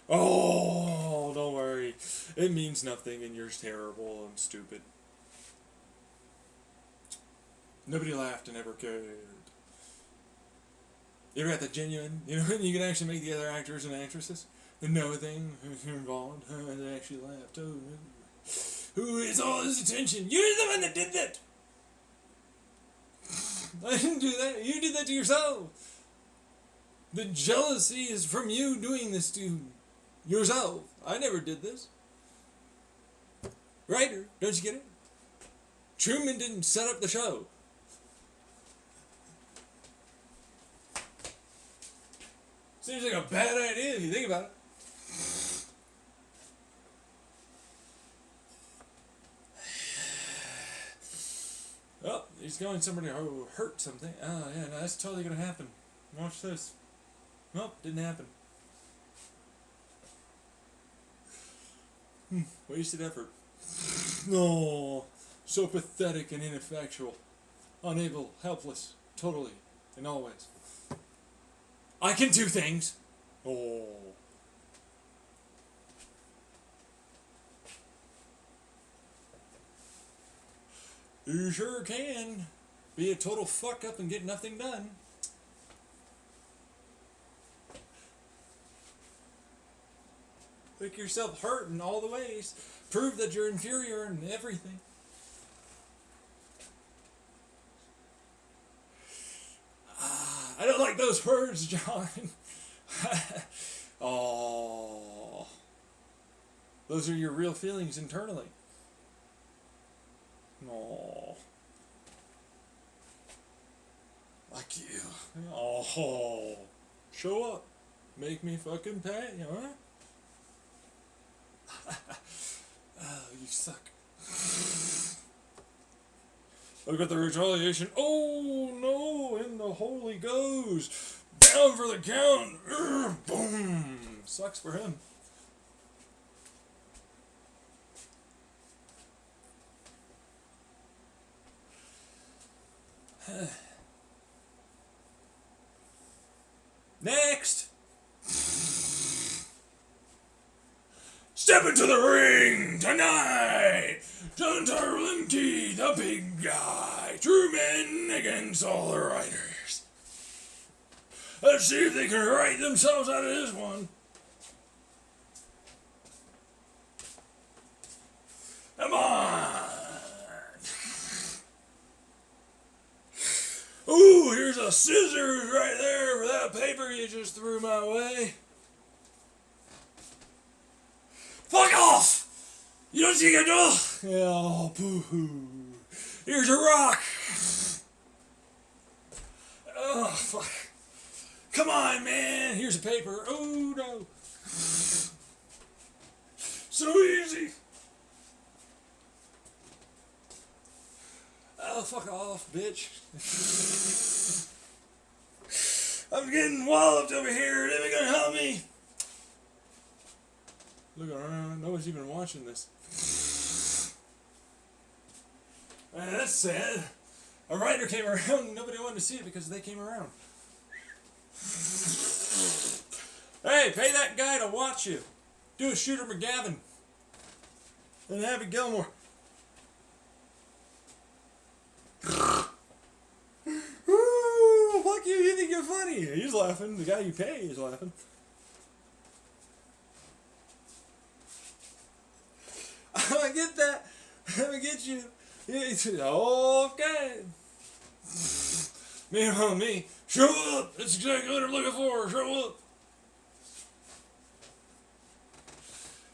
Oh, don't worry. It means nothing and you're terrible and stupid. Nobody laughed and never cared. You ever got the genuine, you know, you can actually make the other actors and actresses know a thing involved. They actually laughed. Oh, who is all this attention? You're the one that did that. I didn't do that. You did that to yourself. The jealousy is from you doing this to yourself. I never did this. Writer, don't you get it? Truman didn't set up the show. Seems like a bad idea if you think about it. Oh, he's going somebody who hurt something. Oh, yeah, no, that's totally gonna happen. Watch this. Nope, didn't happen. Wasted effort. No, so pathetic and ineffectual. Unable, helpless, totally, in all ways. I can do things. Oh. You sure can. Be a total fuck up and get nothing done. Make yourself hurt in all the ways. Prove that you're inferior in everything. I don't like those words, John. Oh. Those are your real feelings internally. Oh. Like you. Oh. Show up. Make me fucking pay, huh? Oh, you suck. Look at the retaliation. Oh no! And the Holy goes down for the count. Boom! Sucks for him. Next! Step into the ring tonight! Gunter Linke, the big guy. True men against all the writers. Let's see if they can write themselves out of this one. Come on! Ooh, here's a scissors right there for that paper you just threw my way. Fuck off! You don't see it, no? Oh, boo-hoo. Here's a rock. Oh, fuck. Come on, man. Here's a paper. Oh, no. So easy. Oh, fuck off, bitch. I'm getting walloped over here. Ain't gonna help me. Look around. No one's even watching this. Man, that's sad. A writer came around and nobody wanted to see it because they came around. Hey, pay that guy to watch you. Do a Shooter McGavin. And Happy Gilmore. Ooh, fuck you think you're funny. He's laughing. The guy you pay is laughing. I get that. Let me get you. Okay. Meanwhile, me. Show up. That's exactly what I'm looking for. Show up.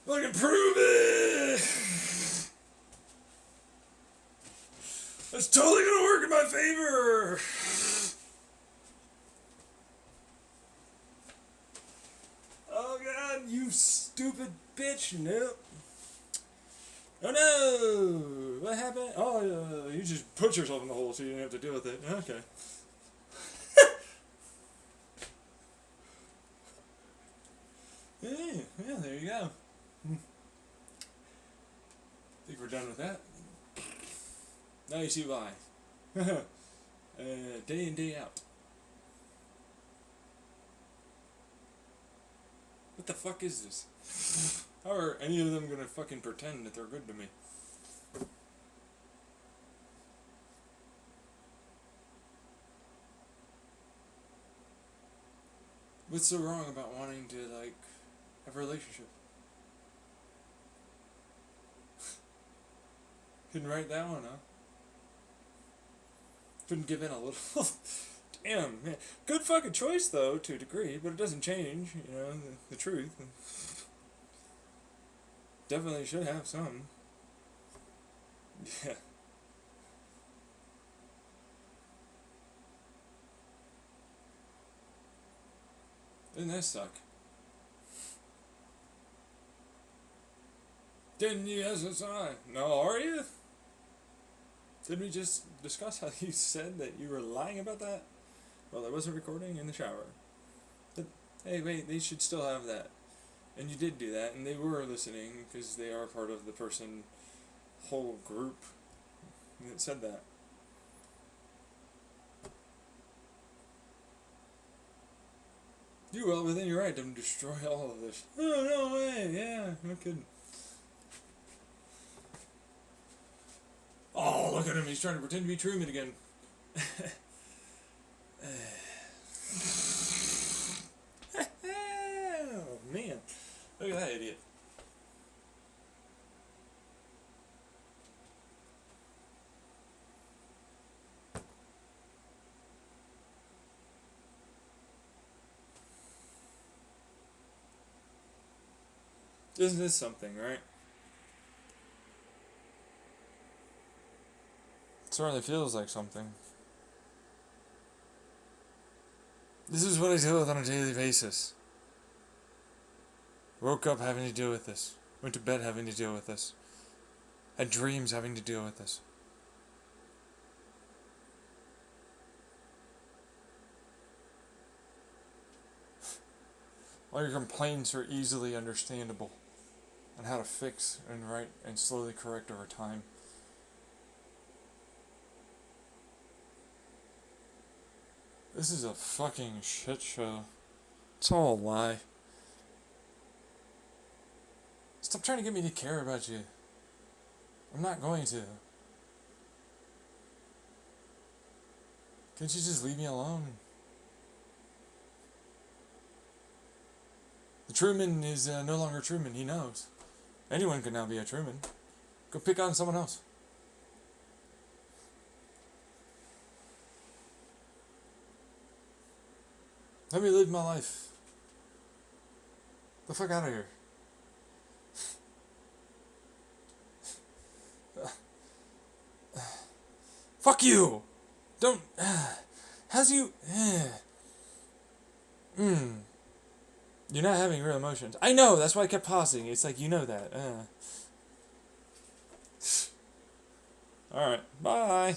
Fucking prove it. That's totally gonna work in my favor. Oh God, you stupid bitch. Nope. Oh no! What happened? Oh, you just put yourself in the hole so you didn't have to deal with it. Okay. Yeah, there you go. Think we're done with that. Now you see why. Day in, day out. What the fuck is this? How are any of them gonna fucking pretend that they're good to me? What's so wrong about wanting to, like, have a relationship? Couldn't write that one, huh? Couldn't give in a little. Damn, man. Good fucking choice, though, to a degree, but it doesn't change, you know, the truth. Definitely should have some. Yeah. Doesn't that suck? Didn't you SSI? No, are you? Didn't we just discuss how you said that you were lying about that? Well, I wasn't recording in the shower. But, hey, wait, they should still have that. And you did do that, and they were listening, because they are part of the person, whole group that said that. You well within your right to destroy all of this. Oh, no way, yeah, no kidding. Oh, look at him, he's trying to pretend to be Truman again. Oh, man. Look at that idiot. Isn't this something, right? It certainly feels like something. This is what I deal with on a daily basis. Woke up having to deal with this. Went to bed having to deal with this. Had dreams having to deal with this. All your complaints are easily understandable on how to fix and right and slowly correct over time. This is a fucking shit show. It's all a lie. Stop trying to get me to care about you. I'm not going to. Can't you just leave me alone? The Truman is no longer Truman. He knows. Anyone can now be a Truman. Go pick on someone else. Let me live my life. The fuck out of here. Fuck you! Don't. How's you. You're not having real emotions. I know, that's why I kept pausing. It's like, you know that. Alright, bye.